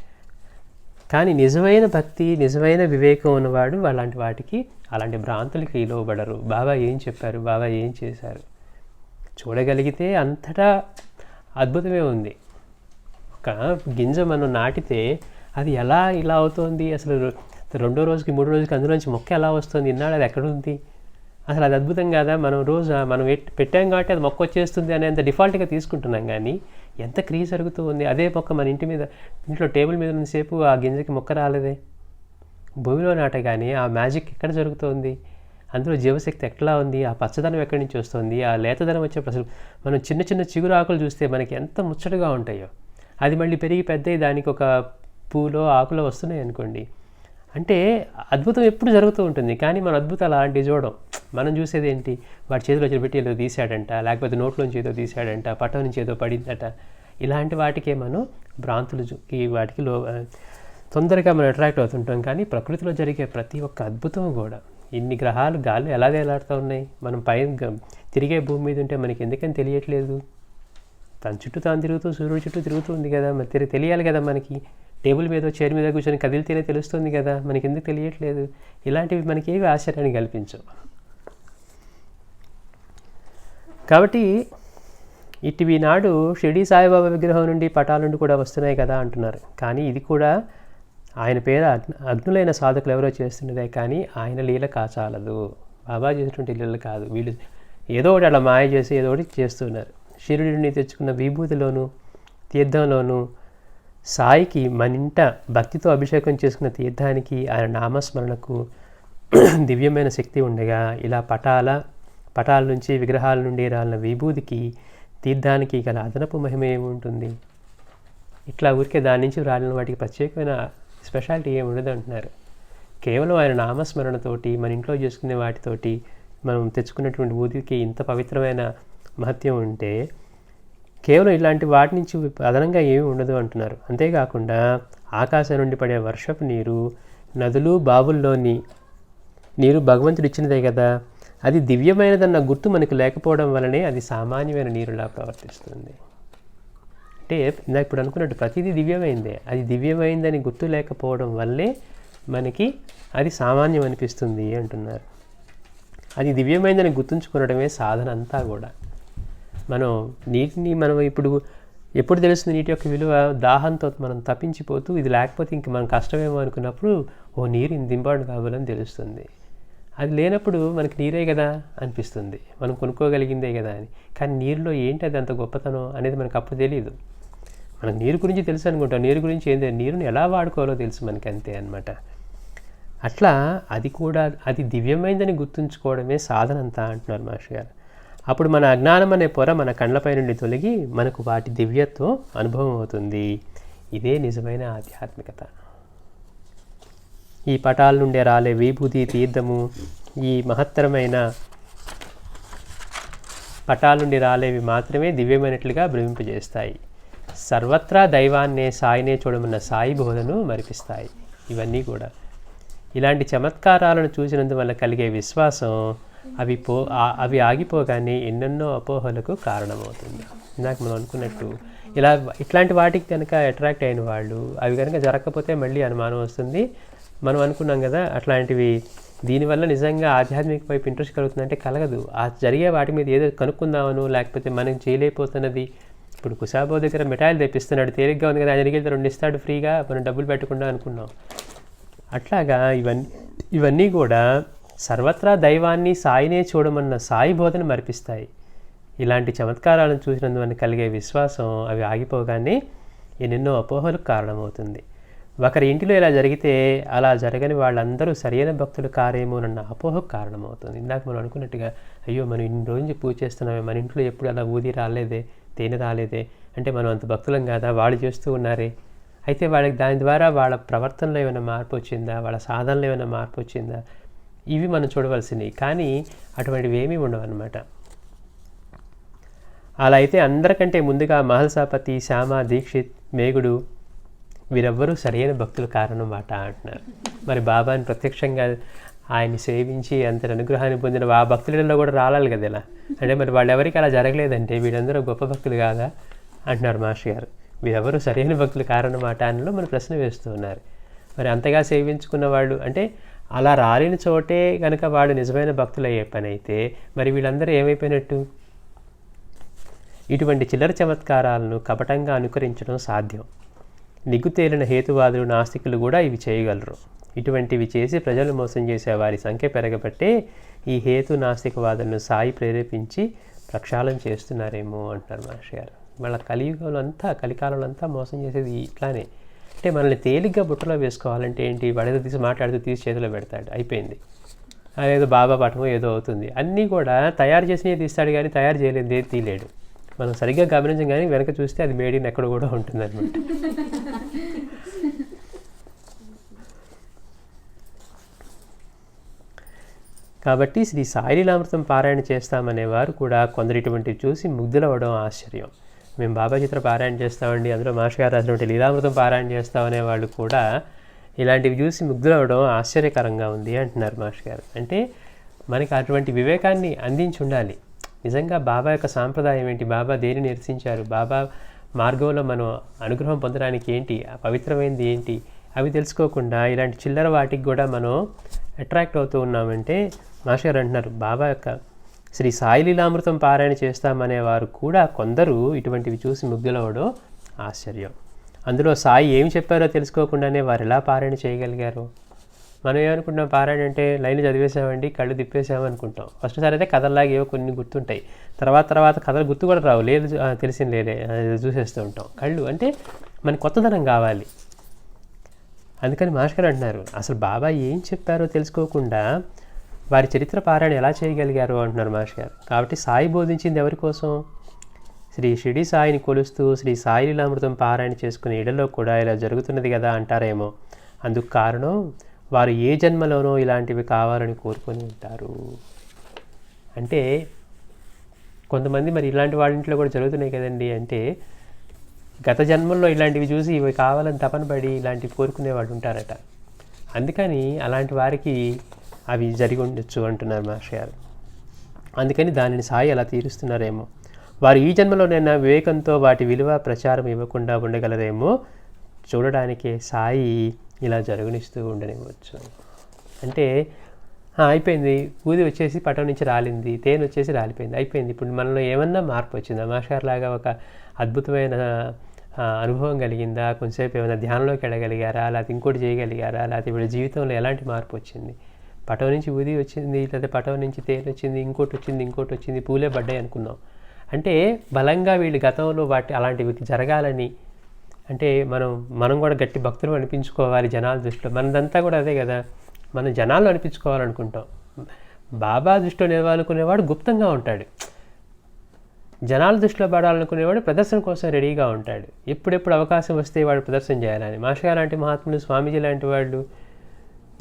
కానీ నిజమైన భక్తి, నిజమైన వివేకం ఉన్నవాడు అలాంటి వాటికి, అలాంటి భ్రాంతులకి లోబడరు. బాబా ఏం చెప్పారు, బాబా ఏం చేశారు చూడగలిగితే అంతటా అద్భుతమే ఉంది. ఒక గింజ మనం నాటితే అది ఎలా ఇలా అవుతుంది, అసలు 2వ రోజుకి 3వ రోజుకి అందులోంచి మొక్క ఎలా వస్తుంది, ఇన్నాడు అది ఎక్కడుంది, అసలు అది అద్భుతం కాదా? మనం పెట్టాం కాబట్టి అది మొక్క వచ్చేస్తుంది అనేంత డిఫాల్ట్గా తీసుకుంటున్నాం. కానీ ఎంత క్రియ జరుగుతూ ఉంది. అదే మొక్క మన ఇంట్లో టేబుల్ మీద ఉన్నసేపు ఆ గింజకి మొక్క రాలేదే. భూమిలో నాటగానే ఆ మ్యాజిక్ ఎక్కడ జరుగుతుంది, అందులో జీవశక్తి ఎట్లా ఉంది, ఆ పచ్చదనం ఎక్కడి నుంచి వస్తుంది, ఆ లేతదనం వచ్చేప్పుడు అసలు మనం చిన్న చిన్న చిగురు ఆకులు చూస్తే మనకి ఎంత ముచ్చటగా ఉంటాయో, అది మళ్ళీ పెరిగి పెద్దవి దానికి ఒక పూలో ఆకులో వస్తున్నాయి అనుకోండి, అంటే అద్భుతం ఎప్పుడు జరుగుతూ ఉంటుంది. కానీ మన అద్భుతాలు అలాంటివి చూడం. మనం చూసేది ఏంటి, వాడి చేతిలో పెట్టి ఏదో తీసాడంట, లేకపోతే నోట్లోంచి ఏదో తీసాడంట, పట్టం నుంచి ఏదో పడిందట, ఇలాంటి వాటికే మనం భ్రాంతులకి వాటికి తొందరగా మనం అట్రాక్ట్ అవుతుంటాం. కానీ ప్రకృతిలో జరిగే ప్రతి ఒక్క అద్భుతం కూడా, ఇన్ని గ్రహాలు గాల్లో ఎలా వేలాడుతూ ఉన్నాయి, మనం పైన తిరిగే భూమి మీద ఉంటే మనకి ఎందుకని తెలియట్లేదు? తన చుట్టూ తాను తిరుగుతూ సూర్యుడి చుట్టూ తిరుగుతుంది కదా, మరి తెలియాలి కదా మనకి. టేబుల్ మీద చైర్ మీద కూర్చొని కదిలితేనే తెలుస్తుంది కదా, మనకి ఎందుకు తెలియట్లేదు? ఇలాంటివి మనకి ఏవి ఆశ్చర్యాన్ని కల్పించవు. కాబట్టి ఇటువి నాడు షిరిడి సాయిబాబా విగ్రహం నుండి పటాల నుండి కూడా వస్తున్నాయి కదా అంటున్నారు. కానీ ఇది కూడా ఆయన పేరు అగ్నులైన సాధకులు ఎవరో చేస్తున్నదే కానీ ఆయన లీల కాచాలదు. బాబా చేసినటువంటి లీలలు కాదు. వీళ్ళు ఏదో ఒకటి అలా మాయ చేసి ఏదో ఒకటి చేస్తున్నారు. షిరిడి నుండి తెచ్చుకున్న విభూతిలోను తీర్థంలోను సాయికి మన ఇంట భక్తితో అభిషేకం చేసుకున్న తీర్థానికి ఆయన నామస్మరణకు దివ్యమైన శక్తి ఉండగా, ఇలా పటాల నుంచి విగ్రహాల నుండి రాలిన విభూతికి తీర్థానికి గల అదనపు మహిమ ఏముంటుంది? ఇట్లా ఊరికే దాని నుంచి రాలిన వాటికి ప్రత్యేకమైన స్పెషాలిటీ ఏమి ఉండదు అంటున్నారు. కేవలం ఆయన నామస్మరణతోటి మన ఇంట్లో చేసుకునే వాటితోటి మనం తెచ్చుకున్నటువంటి ఊదికి ఇంత పవిత్రమైన మహత్యం ఉంటే కేవలం ఇలాంటి వాటి నుంచి అదనంగా ఏమీ ఉండదు అంటున్నారు. అంతేకాకుండా ఆకాశం నుండి పడే వర్షపు నీరు, నదులు బావుల్లోని నీరు భగవంతుడు ఇచ్చినదే కదా, అది దివ్యమైనదన్న గుర్తు మనకు లేకపోవడం వలనే అది సామాన్యమైన నీరులా ప్రవర్తిస్తుంది. అంటే ఇందాక ఇప్పుడు అనుకున్నట్టు ప్రతిదీ దివ్యమైందే, అది దివ్యమైందని గుర్తు లేకపోవడం వల్లే మనకి అది సామాన్యం అనిపిస్తుంది అంటున్నారు. అది దివ్యమైందని గుర్తుంచుకోవడమే సాధన అంతా కూడా. నీటిని మనం ఎప్పుడు తెలుస్తుంది నీటి యొక్క విలువ? దాహంతో మనం తప్పించిపోతూ ఇది లేకపోతే ఇంక మనం కష్టమేమో అనుకున్నప్పుడు నీరు ఇంత ఇంపార్టెంట్ కావాలని తెలుస్తుంది. అది లేనప్పుడు మనకి నీరే కదా అనిపిస్తుంది, మనం కొనుక్కోగలిగిందే కదా అని. కానీ నీరులో ఏంటి అది అంత గొప్పతనం అనేది మనకు అప్పుడు తెలియదు. మనకు నీరు గురించి తెలుసు అనుకుంటాం, నీరు గురించి ఏంటి, నీరుని ఎలా వాడుకోవాలో తెలుసు మనకి, అంతే అన్నమాట. అట్లా అది దివ్యమైందని గుర్తుంచుకోవడమే సాధన అంతా అంటున్నారు మాస్టర్ గారు. అప్పుడు మన అజ్ఞానం అనే పొర మన కళ్ళపై నుండి తొలగి మనకు వాటి దివ్యత్వం అనుభవం అవుతుంది. ఇదే నిజమైన ఆధ్యాత్మికత. ఈ పటాల నుండి రాలే విభూతి తీర్థము, ఈ మహత్తరమైన పటాల నుండి రాలేవి మాత్రమే దివ్యమైనట్లుగా భ్రమింపజేస్తాయి. సర్వత్రా దైవాన్నే సాయినే చూడమన్న సాయి బోధను మరిపిస్తాయి. ఇవన్నీ కూడా ఇలాంటి చమత్కారాలను చూసినందువల్ల కలిగే విశ్వాసం అవి ఆగిపోగానే ఎన్నెన్నో అపోహలకు కారణమవుతుంది. ఇందాక మనం అనుకున్నట్టు ఇట్లాంటి వాటికి కనుక అట్రాక్ట్ అయిన వాళ్ళు అవి కనుక జరగకపోతే మళ్ళీ అనుమానం వస్తుంది. మనం అనుకున్నాం కదా అట్లాంటివి, దీనివల్ల నిజంగా ఆధ్యాత్మిక వైపు ఇంట్రెస్ట్ కలుగుతుందంటే కలగదు. ఆ జరిగే వాటి మీద ఏదో కనుక్కుందామను, లేకపోతే మనం చేయలేకపోతున్నది. ఇప్పుడు కుశాబో దగ్గర మిఠాయిలు తెప్పిస్తున్నాడు, తేలిగ్గా ఉంది కదా, ఆయన వెళ్తే 2 ఇస్తాడు ఫ్రీగా, మనం డబ్బులు పెట్టకుండా అనుకున్నాం. అట్లాగా ఇవన్నీ కూడా సర్వత్రా దైవాన్ని సాయినే చూడమన్న సాయి బోధన మరిపిస్తాయి. ఇలాంటి చమత్కారాలను చూసినందువల్ల కలిగే విశ్వాసం అవి ఆగిపోగానే ఎన్నెన్నో అపోహలకు కారణమవుతుంది. ఒకరి ఇంటిలో ఇలా జరిగితే అలా జరగని వాళ్ళందరూ సరైన భక్తులు కారేమోనన్న అపోహకు కారణమవుతుంది. ఇందాక మనం అనుకున్నట్టుగా, అయ్యో మనం ఇన్ని రోజులు పూజ చేస్తున్నామే, మన ఇంట్లో ఎప్పుడు అలా ఊది రాలేదే, తేనె రాలేదే, అంటే మనం అంత భక్తులం కాదా, వాళ్ళు చేస్తూ ఉన్నారే, అయితే వాళ్ళకి దాని ద్వారా వాళ్ళ ప్రవర్తనలో ఏమైనా మార్పు వచ్చిందా, వాళ్ళ సాధనలో ఏమైనా మార్పు వచ్చిందా, ఇవి మనం చూడవలసినవి. కానీ అటువంటివి ఏమీ ఉండవు అన్నమాట. అలా అయితే అందరికంటే ముందుగా మహల్సాపతి, శ్యామ, దీక్షిత్, మేగుడు వీరెవ్వరూ సరైన భక్తుల కారణం మాట అంటున్నారు. మరి బాబాని ప్రత్యక్షంగా ఆయన్ని సేవించి అంతటి అనుగ్రహాన్ని పొందిన ఆ భక్తులలో కూడా రావాలి కదా ఇలా. అంటే మరి వాళ్ళు ఎవరికి అలా జరగలేదంటే వీళ్ళందరూ గొప్ప భక్తులు కాదా అంటున్నారు మాస్టర్ గారు. వీరెవరు సరైన భక్తుల కారణం మాట అనలో మన ప్రశ్న వేస్తూ ఉన్నారు. మరి అంతగా సేవించుకున్న వాళ్ళు, అంటే అలా రాలిన చోటే కనుక వాళ్ళు నిజమైన భక్తులు అయ్యే పని అయితే మరి వీళ్ళందరూ ఏమైపోయినట్టు? ఇటువంటి చిల్లర చమత్కారాలను కపటంగా అనుకరించడం సాధ్యం. నిగ్గుతేలిన హేతువాదులు, నాస్తికులు కూడా ఇవి చేయగలరు. ఇటువంటివి చేసి ప్రజలు మోసం చేసే వారి సంఖ్య పెరగబట్టే ఈ హేతు నాస్తికవాదులను సాయి ప్రేరేపించి ప్రక్షాళన చేస్తున్నారేమో అంటున్నారు మాస్టర్ గారు. వాళ్ళ కలికాలంలో అంతా మోసం చేసేది ఇట్లానే. అంటే మనల్ని తేలిగ్గా బుట్టలో వేసుకోవాలంటే ఏంటి, వాడేదో తీసి మాట్లాడుతూ తీసి చేతిలో పెడతాడు, అయిపోయింది, అదేదో బాబా పటమో ఏదో అవుతుంది. అన్నీ కూడా తయారు చేసినవి తీస్తాడు కానీ తయారు చేయలేదు ఏది తీయలేడు. మనం సరిగ్గా గమనించం కానీ వెనక చూస్తే అది మేడ్ ఇన్ ఎక్కడ కూడా ఉంటుంది అనమాట. కాబట్టి శ్రీ సాయి లీలామృతం పారాయణ చేస్తామనేవారు కూడా కొందరు ఇటువంటివి చూసి ముగ్ధులవ్వడం ఆశ్చర్యం. మేము బాబా చిత్ర పారాయణ చేస్తామండి, అందులో మాస్టర్ గారు రాసినటువంటి లీలామృతం పారాయణ చేస్తామనే వాళ్ళు కూడా ఇలాంటివి చూసి ముగ్ధులవడం ఆశ్చర్యకరంగా ఉంది అంటున్నారు మాస్టర్ గారు. అంటే మనకి అటువంటి వివేకాన్ని అందించి ఉండాలి. నిజంగా బాబా యొక్క సాంప్రదాయం ఏంటి, బాబా దేని నిరసించారు, బాబా మార్గంలో మనం అనుగ్రహం పొందడానికి ఏంటి, పవిత్రమైనది ఏంటి, అవి తెలుసుకోకుండా ఇలాంటి చిల్లర వాటికి కూడా మనం అట్రాక్ట్ అవుతూ ఉన్నామంటే మాస్టర్ గారు అంటున్నారు బాబా యొక్క శ్రీ సాయి లీలామృతం పారాయణ చేస్తామనే వారు కూడా కొందరు ఇటువంటివి చూసి ముగ్ధులవడం ఆశ్చర్యం. అందులో సాయి ఏమి చెప్పారో తెలుసుకోకుండానే వారు ఎలా పారాయణ చేయగలిగారు. మనం ఏమనుకుంటాం, పారాయణ అంటే లైన్లు చదివేసామండి, కళ్ళు తిప్పేసామనుకుంటాం. ఫస్ట్ సారి అయితే కథల్లాగా ఏవో కొన్ని గుర్తుంటాయి, తర్వాత కథలు గుర్తు కూడా రావు, లేదు తెలిసిన లేదే చూసేస్తూ ఉంటాం. కళ్ళు అంటే మనకి కొత్తదనం కావాలి. అందుకని మాస్టర్ గారు అంటున్నారు అసలు బాబా ఏం చెప్పారో తెలుసుకోకుండా వారి చరిత్ర పారాయణ ఎలా చేయగలిగారు అంటున్నారు మాస్టర్ గారు. కాబట్టి సాయి బోధించింది ఎవరి కోసం? శ్రీ షిరిడి సాయిని కొలుస్తూ శ్రీ సాయి లీలామృతం పారాయణ చేసుకునే ఇళ్లలో కూడా ఇలా జరుగుతున్నది కదా అంటారేమో. అందుకు కారణం వారు ఏ జన్మలోనో ఇలాంటివి కావాలని కోరుకొని ఉంటారు. అంటే కొంతమంది మరి ఇలాంటి వాళ్ళ ఇంట్లో కూడా జరుగుతున్నాయి కదండి. అంటే గత జన్మల్లో ఇలాంటివి చూసి ఇవి కావాలని తపన పడి ఇలాంటివి కోరుకునే వాళ్ళు ఉంటారట. అందుకని అలాంటి వారికి అవి జరిగి ఉండొచ్చు అంటున్నారు మాస్టర్ గారు. అందుకని దానిని సాయి అలా తీరుస్తున్నారేమో. వారు ఈ జన్మలోనైనా వివేకంతో వాటి విలువ ప్రచారం ఇవ్వకుండా ఉండగలరేమో. చూడడానికే సాయి ఇలా జరుగునిస్తూ ఉండనివ్వచ్చు. అంటే అయిపోయింది, ఊది వచ్చేసి పటం నుంచి రాలింది, తేనె వచ్చేసి రాలిపోయింది, అయిపోయింది. ఇప్పుడు మనలో ఏమన్నా మార్పు వచ్చిందా? మాస్టర్ లాగా ఒక అద్భుతమైన అనుభవం కలిగిందా? కొంచెంసేపు ఏమైనా ధ్యానంలోకి వెళ్ళగలిగారా? లేకపోతే ఇంకోటి చేయగలిగారా? లేకపోతే వీళ్ళ జీవితంలో ఎలాంటి మార్పు వచ్చింది? పటం నుంచి ఊది వచ్చింది, లేకపోతే పటం నుంచి తేనె వచ్చింది, ఇంకోటి వచ్చింది, పూలే పడ్డాయి అనుకున్నాం. అంటే బలంగా వీళ్ళు గతంలో అలాంటివి జరగాలని అంటే మనం కూడా గట్టి భక్తులు అనిపించుకోవాలి జనాల దృష్టిలో. మనదంతా కూడా అదే కదా, మనం జనాలు అనిపించుకోవాలనుకుంటాం. బాబా దృష్టిలో నిలవాలనుకునేవాడు గుప్తంగా ఉంటాడు, జనాల దృష్టిలో పడాలనుకునేవాడు ప్రదర్శన కోసం రెడీగా ఉంటాడు. ఎప్పుడెప్పుడు అవకాశం వస్తే వాడు ప్రదర్శన చేయాలని. మాస్టర్ గారు లాంటి మహాత్ములు, స్వామీజీ లాంటి వాళ్ళు,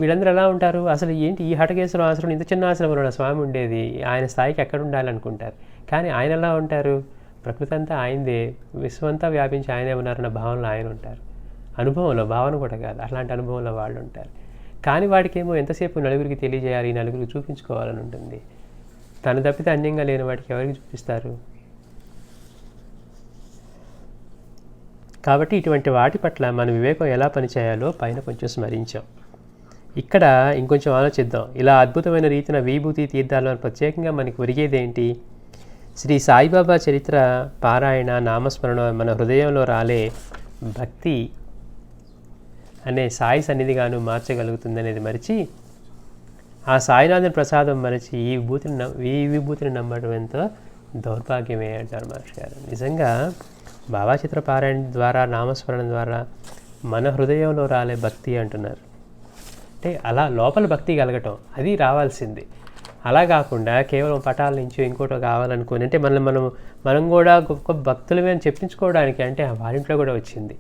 వీళ్ళందరూ ఎలా ఉంటారు? అసలు ఏంటి ఈ హటకేశ్వరం ఆశ్రమం, ఇంత చిన్న ఆశ్రమంలో స్వామి ఉండేది, ఆయన స్థాయికి ఎక్కడ ఉండాలనుకుంటారు. కానీ ఆయన ఎలా ఉంటారు? ప్రకృతి అంతా ఆయనదే, విశ్వమంతా వ్యాపించి ఆయనే ఉన్నారన్న భావనలో ఆయన ఉంటారు. అనుభవంలో, భావన కూడా కాదు, అలాంటి అనుభవంలో వాళ్ళు ఉంటారు. కానీ వాడికేమో ఎంతసేపు నలుగురికి తెలియజేయాలి, నలుగురికి చూపించుకోవాలని ఉంటుంది. తను తప్పితే అన్యంగా లేని వాటికి ఎవరికి చూపిస్తారు? కాబట్టి ఇటువంటి వాటి పట్ల మన వివేకం ఎలా పనిచేయాలో పైన కొంచెం స్మరించాం. ఇక్కడ ఇంకొంచెం ఆలోచిద్దాం. ఇలా అద్భుతమైన రీతిన విభూతి తీర్థాలను ప్రత్యేకంగా మనకి ఒరిగేదేంటి? శ్రీ సాయిబాబా చరిత్ర పారాయణ, నామస్మరణ మన హృదయంలో రాలే భక్తి అనే సాయి సన్నిధిగాను మార్చగలుగుతుందనేది మరిచి, ఆ సాయినాథుని ప్రసాదం మరిచి ఈ విభూతిని నమ్మడం ఎంతో దౌర్భాగ్యమే అంటారు మాస్టర్ గారు. నిజంగా బాబా చిత్ర పారాయణ ద్వారా, నామస్మరణ ద్వారా మన హృదయంలో రాలే భక్తి అంటున్నారు. అంటే అలా లోపల భక్తి కలగటం, అది రావాల్సింది. అలా కాకుండా కేవలం పటాల నుంచి ఇంకోటో కావాలనుకోని, అంటే మనం కూడా గొప్ప భక్తులమే అని చెప్పించుకోవడానికి, అంటే వారింట్లో కూడా వచ్చింది.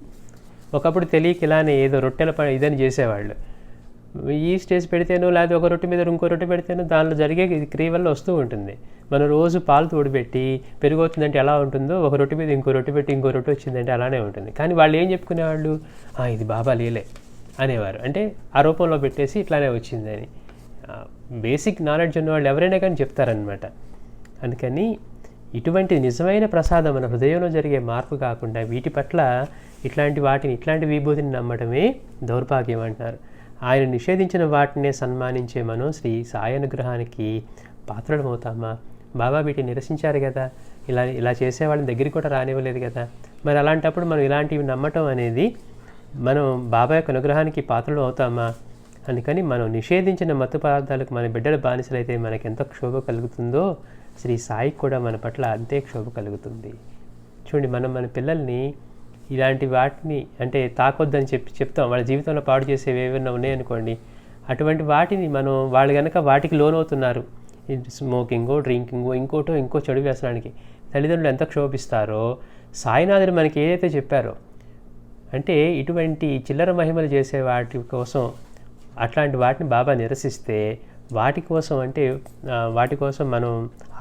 ఒకప్పుడు తెలియక ఇలానే ఏదో రొట్టెల ఇదని చేసేవాళ్ళు. ఈ స్టేజ్ పెడితేనో, లేదా ఒక రొట్టె మీద ఇంకో రొట్టె పెడితేనో దానిలో జరిగే క్రియ వల్ల వస్తూ ఉంటుంది. మనం రోజు పాలు తోడుపెట్టి పెరుగు అవుతుందంటే ఎలా ఉంటుందో, ఒక రొట్టె మీద ఇంకో రొట్టె పెట్టి ఇంకో రొట్టె వచ్చిందంటే అలానే ఉంటుంది. కానీ వాళ్ళు ఏం చెప్పుకునేవాళ్ళు? ఇది బాబా లీలే అనేవారు. అంటే ఆ రూపంలో పెట్టేసి ఇట్లానే వచ్చిందని. బేసిక్ నాలెడ్జ్ ఉన్నవాళ్ళు ఎవరైనా కానీ చెప్తారనమాట. అందుకని ఇటువంటి నిజమైన ప్రసాదం మన హృదయంలో జరిగే మార్పు కాకుండా వీటి పట్ల ఇట్లాంటి విభూతిని నమ్మడమే దౌర్భాగ్యం అంటున్నారు. ఆయన నిషేధించిన వాటినే సన్మానించే మనం శ్రీ సాయి అనుగ్రహానికి పాత్రలమవుతామా? బాబా వీటిని నిరసించారు కదా, ఇలా చేసే వాళ్ళని దగ్గరికి కూడా రానివ్వలేదు కదా. మరి అలాంటప్పుడు మనం ఇలాంటివి నమ్మటం అనేది, మనం బాబా యొక్క అనుగ్రహానికి పాత్రలు అవుతామా? అందుకని మనం నిషేధించిన మత్తు పదార్థాలకు మన బిడ్డల బానిసలైతే మనకి ఎంత క్షోభ కలుగుతుందో, శ్రీ సాయికి కూడా మన పట్ల అంతే క్షోభ కలుగుతుంది. చూడండి, మన పిల్లల్ని ఇలాంటి వాటిని అంటే తాకొద్దని చెప్తాం. వాళ్ళ జీవితంలో పాడు చేసేవి ఏమైనా ఉన్నాయనుకోండి, అటువంటి వాటిని వాళ్ళు కనుక వాటికి లోనవుతున్నారు, స్మోకింగో, డ్రింకింగో, ఇంకో చెడు వ్యసనానికి తల్లిదండ్రులు ఎంత క్షోభిస్తారో, సాయినాథుడు మనకి ఏదైతే చెప్పారో, అంటే ఇటువంటి చిల్లర మహిమలు చేసే వాటి కోసం, అట్లాంటి వాటిని బాబా నిరసిస్తే వాటి కోసం మనం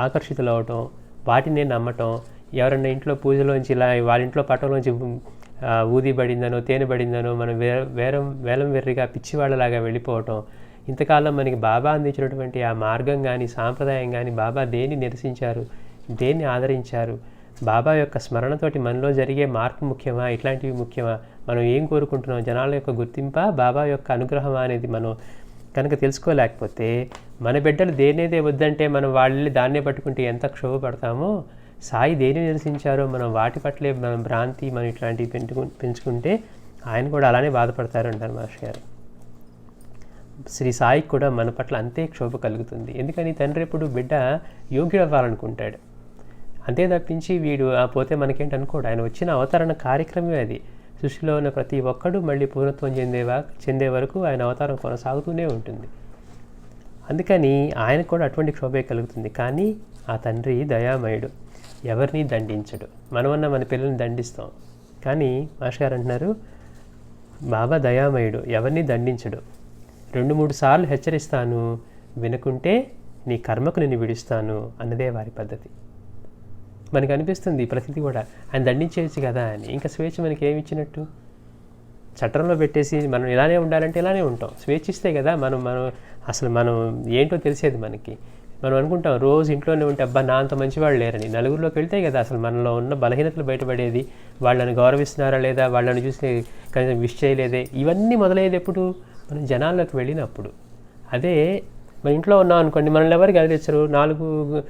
ఆకర్షితులు అవటం, వాటినే నమ్మటం, ఎవరన్నా ఇంట్లో పూజలోంచి ఇలా వాళ్ళ ఇంట్లో పటంలోంచి ఊది పడిందనో తేనె పడిందనో మనం వేలం వెర్రిగా పిచ్చివాళ్ళలాగా వెళ్ళిపోవటం. ఇంతకాలం మనకి బాబా అందించినటువంటి ఆ మార్గం కానీ సాంప్రదాయం కానీ బాబా దేన్ని నిరసించారు, దేన్ని ఆదరించారు, బాబా యొక్క స్మరణతోటి మనలో జరిగే మార్పు ముఖ్యమా, ఇట్లాంటివి ముఖ్యమా, మనం ఏం కోరుకుంటున్నాం, జనాల యొక్క గుర్తింప, బాబా యొక్క అనుగ్రహం అనేది మనం కనుక తెలుసుకోలేకపోతే మన బిడ్డలు దేనేదే వద్దంటే మనం వాళ్ళని దాన్నే పట్టుకుంటే ఎంత క్షోభపడతామో, సాయి దేని నిరసించారో మనం వాటి పట్లే మనం భ్రాంతి మనం ఇట్లాంటివి పెంచుకుంటే ఆయన కూడా అలానే బాధపడతారు అంటారు మాస్టర్ గారు. శ్రీ సాయికి కూడా మన పట్ల అంతే క్షోభ కలుగుతుంది. ఎందుకని తండ్రి ఎప్పుడు బిడ్డ యోగ్యుడు అవ్వాలనుకుంటాడు, అంతే తప్పించి వీడు పోతే మనకేంటి అనుకోడు. ఆయన వచ్చిన అవతరణ కార్యక్రమమే అది. సృష్టిలో ఉన్న ప్రతి ఒక్కడు మళ్ళీ పూర్ణత్వం చెందే వరకు ఆయన అవతారం కొనసాగుతూనే ఉంటుంది. అందుకని ఆయనకు కూడా అటువంటి క్షోభే కలుగుతుంది. కానీ ఆ తండ్రి దయామయుడు, ఎవరిని దండించడు. మనమన్నా మన పిల్లల్ని దండిస్తాం, కానీ మాస్టర్ గారు అంటున్నారు బాబా దయామయుడు, ఎవరిని దండించడు. 2-3 సార్లు హెచ్చరిస్తాను, వినకుంటే నీ కర్మకు నేను విడుస్తాను అన్నదే వారి పద్ధతి. మనకు అనిపిస్తుంది ప్రతిదీ కూడా ఆయన దండించేయచ్చు కదా అని. ఇంకా స్వేచ్ఛ మనకి ఏమి ఇచ్చినట్టు? చట్టంలో పెట్టేసి మనం ఇలానే ఉండాలంటే ఇలానే ఉంటాం. స్వేచ్ఛ ఇస్తే కదా మనం మనం ఏంటో తెలిసేది మనకి. మనం అనుకుంటాం రోజు ఇంట్లోనే ఉంటే అబ్బా నా అంత మంచివాళ్ళు లేరని. నలుగురిలోకి వెళ్తే కదా అసలు మనలో ఉన్న బలహీనతలు బయటపడేది. వాళ్ళని గౌరవిస్తున్నారా లేదా, వాళ్ళని చూసి కనీసం విష్ చేయలేదే, ఇవన్నీ మొదలయ్యేది ఎప్పుడు? మనం జనాల్లోకి వెళ్ళినప్పుడు. అదే మన ఇంట్లో ఉన్నాం అనుకోండి, మనల్ని ఎవరికి గదిలించరు, 4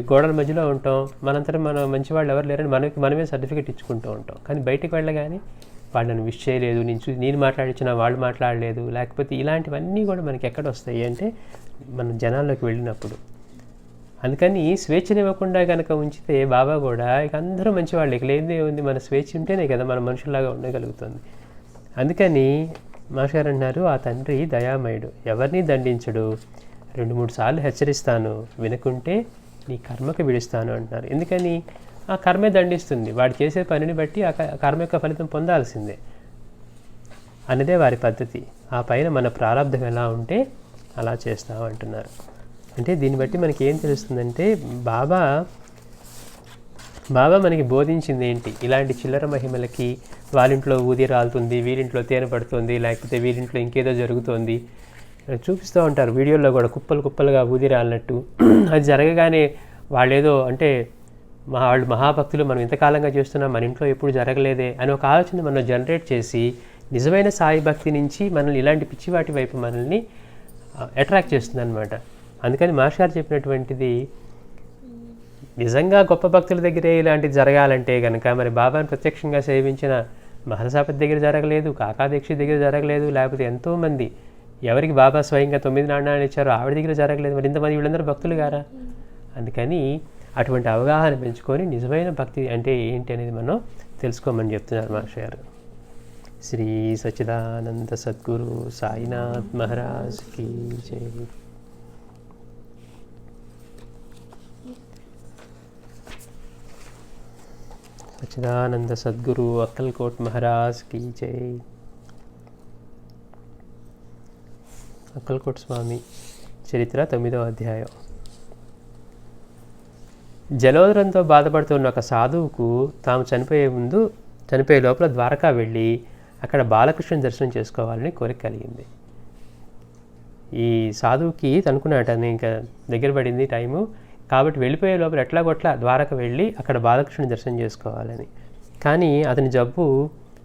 గోడల మధ్యలో ఉంటాం, మనంతటా మనం మంచివాళ్ళు ఎవరు లేరని మనమే సర్టిఫికేట్ ఇచ్చుకుంటూ ఉంటాం. కానీ బయటకు వెళ్ళగానే వాళ్ళని విష్ చేయలేదు, నేను మాట్లాడించినా వాళ్ళు మాట్లాడలేదు, లేకపోతే ఇలాంటివన్నీ కూడా మనకి ఎక్కడ వస్తాయి అంటే మనం జనాల్లోకి వెళ్ళినప్పుడు. అందుకని స్వేచ్ఛనివ్వకుండా కనుక ఉంచితే బాబా కూడా ఇక అందరూ మంచివాళ్ళు, ఇక లేదే ఉంది, మన స్వేచ్ఛ ఉంటేనే కదా మనం మనుషుల్లాగా ఉండగలుగుతుంది. అందుకని మాస్టర్ గారు అన్నారు ఆ తండ్రి దయామయుడు, ఎవరిని దండించడు, 2-3 సార్లు హెచ్చరిస్తాను, వినకుంటే నీ కర్మకు విడుస్తాను అంటున్నారు. ఎందుకని ఆ కర్మే దండిస్తుంది, వాడు చేసే పనిని బట్టి ఆ కర్మ యొక్క ఫలితం పొందాల్సిందే అన్నదే వారి పద్ధతి. ఆ పైన మన ప్రారంధం ఎలా ఉంటే అలా చేస్తాం అంటున్నారు. అంటే దీన్ని బట్టి మనకి ఏం తెలుస్తుందంటే బాబా మనకి బోధించింది ఏంటి, ఇలాంటి చిల్లర మహిమలకి వాళ్ళింట్లో ఊది రాలుతుంది, వీరింట్లో తేనె పడుతుంది, లేకపోతే వీరింట్లో ఇంకేదో జరుగుతోంది చూపిస్తూ ఉంటారు వీడియోల్లో కూడా, కుప్పలుగా ఊది రాలినట్టు. అది జరగగానే వాళ్ళేదో అంటే వాళ్ళు మహాభక్తులు, మనం ఇంతకాలంగా చేస్తున్నాం, మన ఇంట్లో ఎప్పుడు జరగలేదే అని ఒక ఆలోచన మనం జనరేట్ చేసి నిజమైన సాయి భక్తి నుంచి మనల్ని ఇలాంటి పిచ్చివాటి వైపు మనల్ని అట్రాక్ట్ చేస్తుంది అనమాట. అందుకని మాస్టర్ గారు చెప్పినటువంటిది నిజంగా గొప్ప భక్తుల దగ్గరే ఇలాంటిది జరగాలంటే కనుక మరి బాబాను ప్రత్యక్షంగా సేవించిన మహర్షాపతి దగ్గర జరగలేదు, కాకాదీక్షి దగ్గర జరగలేదు, లేకపోతే ఎంతోమంది ఎవరికి బాబా స్వయంగా 9 నాణ్యాలు ఇచ్చారో ఆవిడ దగ్గర జరగలేదు, మరి ఇంతమంది వీళ్ళందరూ భక్తులు గారా? అందుకని అటువంటి అవగాహన పెంచుకొని నిజమైన భక్తి అంటే ఏంటి అనేది మనం తెలుసుకోమని చెప్తున్నారు మాస్టర్ గారు. శ్రీ సచ్చిదానంద సద్గురు సాయినాథ్ మహారాజ్ కీ జై. సచ్చిదానంద సద్గురు అక్కల్కోట్ మహారాజ్ కీ జై. అక్కల్కోట్ స్వామి చరిత్ర 9వ అధ్యాయం. జలోదరంతో బాధపడుతున్న ఒక సాధువుకు తాము చనిపోయే లోపల ద్వారకా వెళ్ళి అక్కడ బాలకృష్ణుని దర్శనం చేసుకోవాలని కోరిక కలిగింది. ఈ సాధువుకి అనుకున్నాట ఇంకా దగ్గర పడింది టైము, కాబట్టి వెళ్ళిపోయే లోపల ఎట్లాగొట్లా ద్వారక వెళ్ళి అక్కడ బాలకృష్ణుని దర్శనం చేసుకోవాలని. కానీ అతని జబ్బు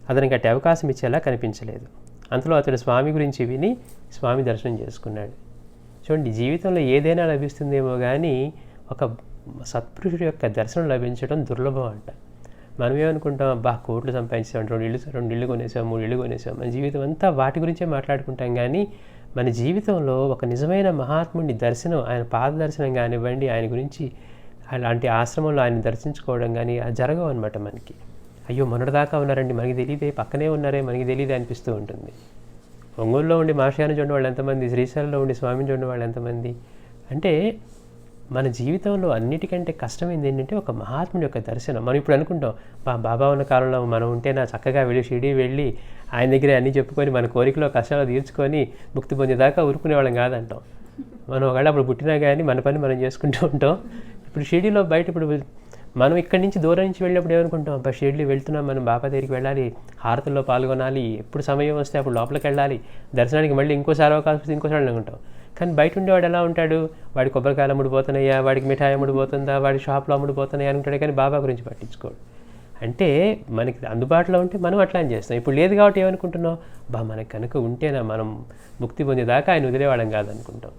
అతనికి అట్టి అవకాశం ఇచ్చేలా కనిపించలేదు. అంతలో అతడు స్వామి గురించి విని స్వామి దర్శనం చేసుకున్నాడు. చూడండి, జీవితంలో ఏదైనా లభిస్తుందేమో కానీ ఒక సత్పురుషుడి యొక్క దర్శనం లభించడం దుర్లభం అంట. మనం ఏమనుకుంటాం, అబ్బా కోట్లు సంపాదించాం, 2 ఇళ్ళు కొనేసాం, 3 ఇళ్ళు కొనేసాం, మన జీవితం అంతా వాటి గురించే మాట్లాడుకుంటాం. కానీ మన జీవితంలో ఒక నిజమైన మహాత్ముడిని దర్శనం, ఆయన పాద దర్శనం కానివ్వండి, ఆయన గురించి అలాంటి ఆశ్రమంలో ఆయన దర్శించుకోవడం కానీ అది జరగవు అనమాట మనకి. అయ్యో మొన్నటిదాకా ఉన్నారండి, మనకి తెలియదే, పక్కనే ఉన్నారే, మనకి తెలియదే అనిపిస్తూ ఉంటుంది. ఒంగోలులో ఉండి మాషయాన్ని చూడని వాళ్ళు ఎంతమంది, శ్రీశైలంలో ఉండి స్వామిని చూడని వాళ్ళు ఎంతమంది. అంటే మన జీవితంలో అన్నిటికంటే కష్టమైంది ఏంటంటే ఒక మహాత్ముడి యొక్క దర్శనం. మనం ఇప్పుడు అనుకుంటాం, బాబా ఉన్న కాలంలో మనం ఉంటేనా చక్కగా వెళ్ళి షిరిడీ వెళ్ళి ఆయన దగ్గర అన్నీ చెప్పుకొని మన కోరికలో కష్టాలు తీర్చుకొని ముక్తి పొందేదాకా ఊరుకునేవాళ్ళం కాదంటాం. మనం ఒకవేళ అప్పుడు పుట్టినా కానీ మన పని మనం చేసుకుంటూ ఉంటాం. ఇప్పుడు షిరిడీలో బయట ఇప్పుడు మనం ఇక్కడి నుంచి దూరం నుంచి వెళ్ళినప్పుడు ఏమనుకుంటాం, అబ్బా షిరిడీ వెళ్తున్నాం, మనం బాబా దగ్గరికి వెళ్ళాలి, హారతుల్లో పాల్గొనాలి, ఎప్పుడు సమయం వస్తే అప్పుడు లోపలికి వెళ్ళాలి, దర్శనానికి మళ్ళీ ఇంకోసారి అవకాశం వస్తే ఇంకోసారి అనుకుంటాం. కానీ బయట ఉండేవాడు ఎలా ఉంటాడు, వాడి కొబ్బరికాయలు అమ్ముడిపోతున్నాయా, వాడికి మిఠాయి అమ్ముడిపోతుందా, వాడి షాప్లో అమ్ముడిపోతున్నాయా అనుకుంటాడు, కానీ బాబా గురించి పట్టించుకోడు. అంటే మనకి అందుబాటులో ఉంటే మనం అట్లా చేస్తాం. ఇప్పుడు లేదు కాబట్టి ఏమనుకుంటున్నాం, మనకి కనుక ఉంటేనా మనం ముక్తి పొందేదాకా ఆయన వదిలేవాళ్ళం కాదనుకుంటాం.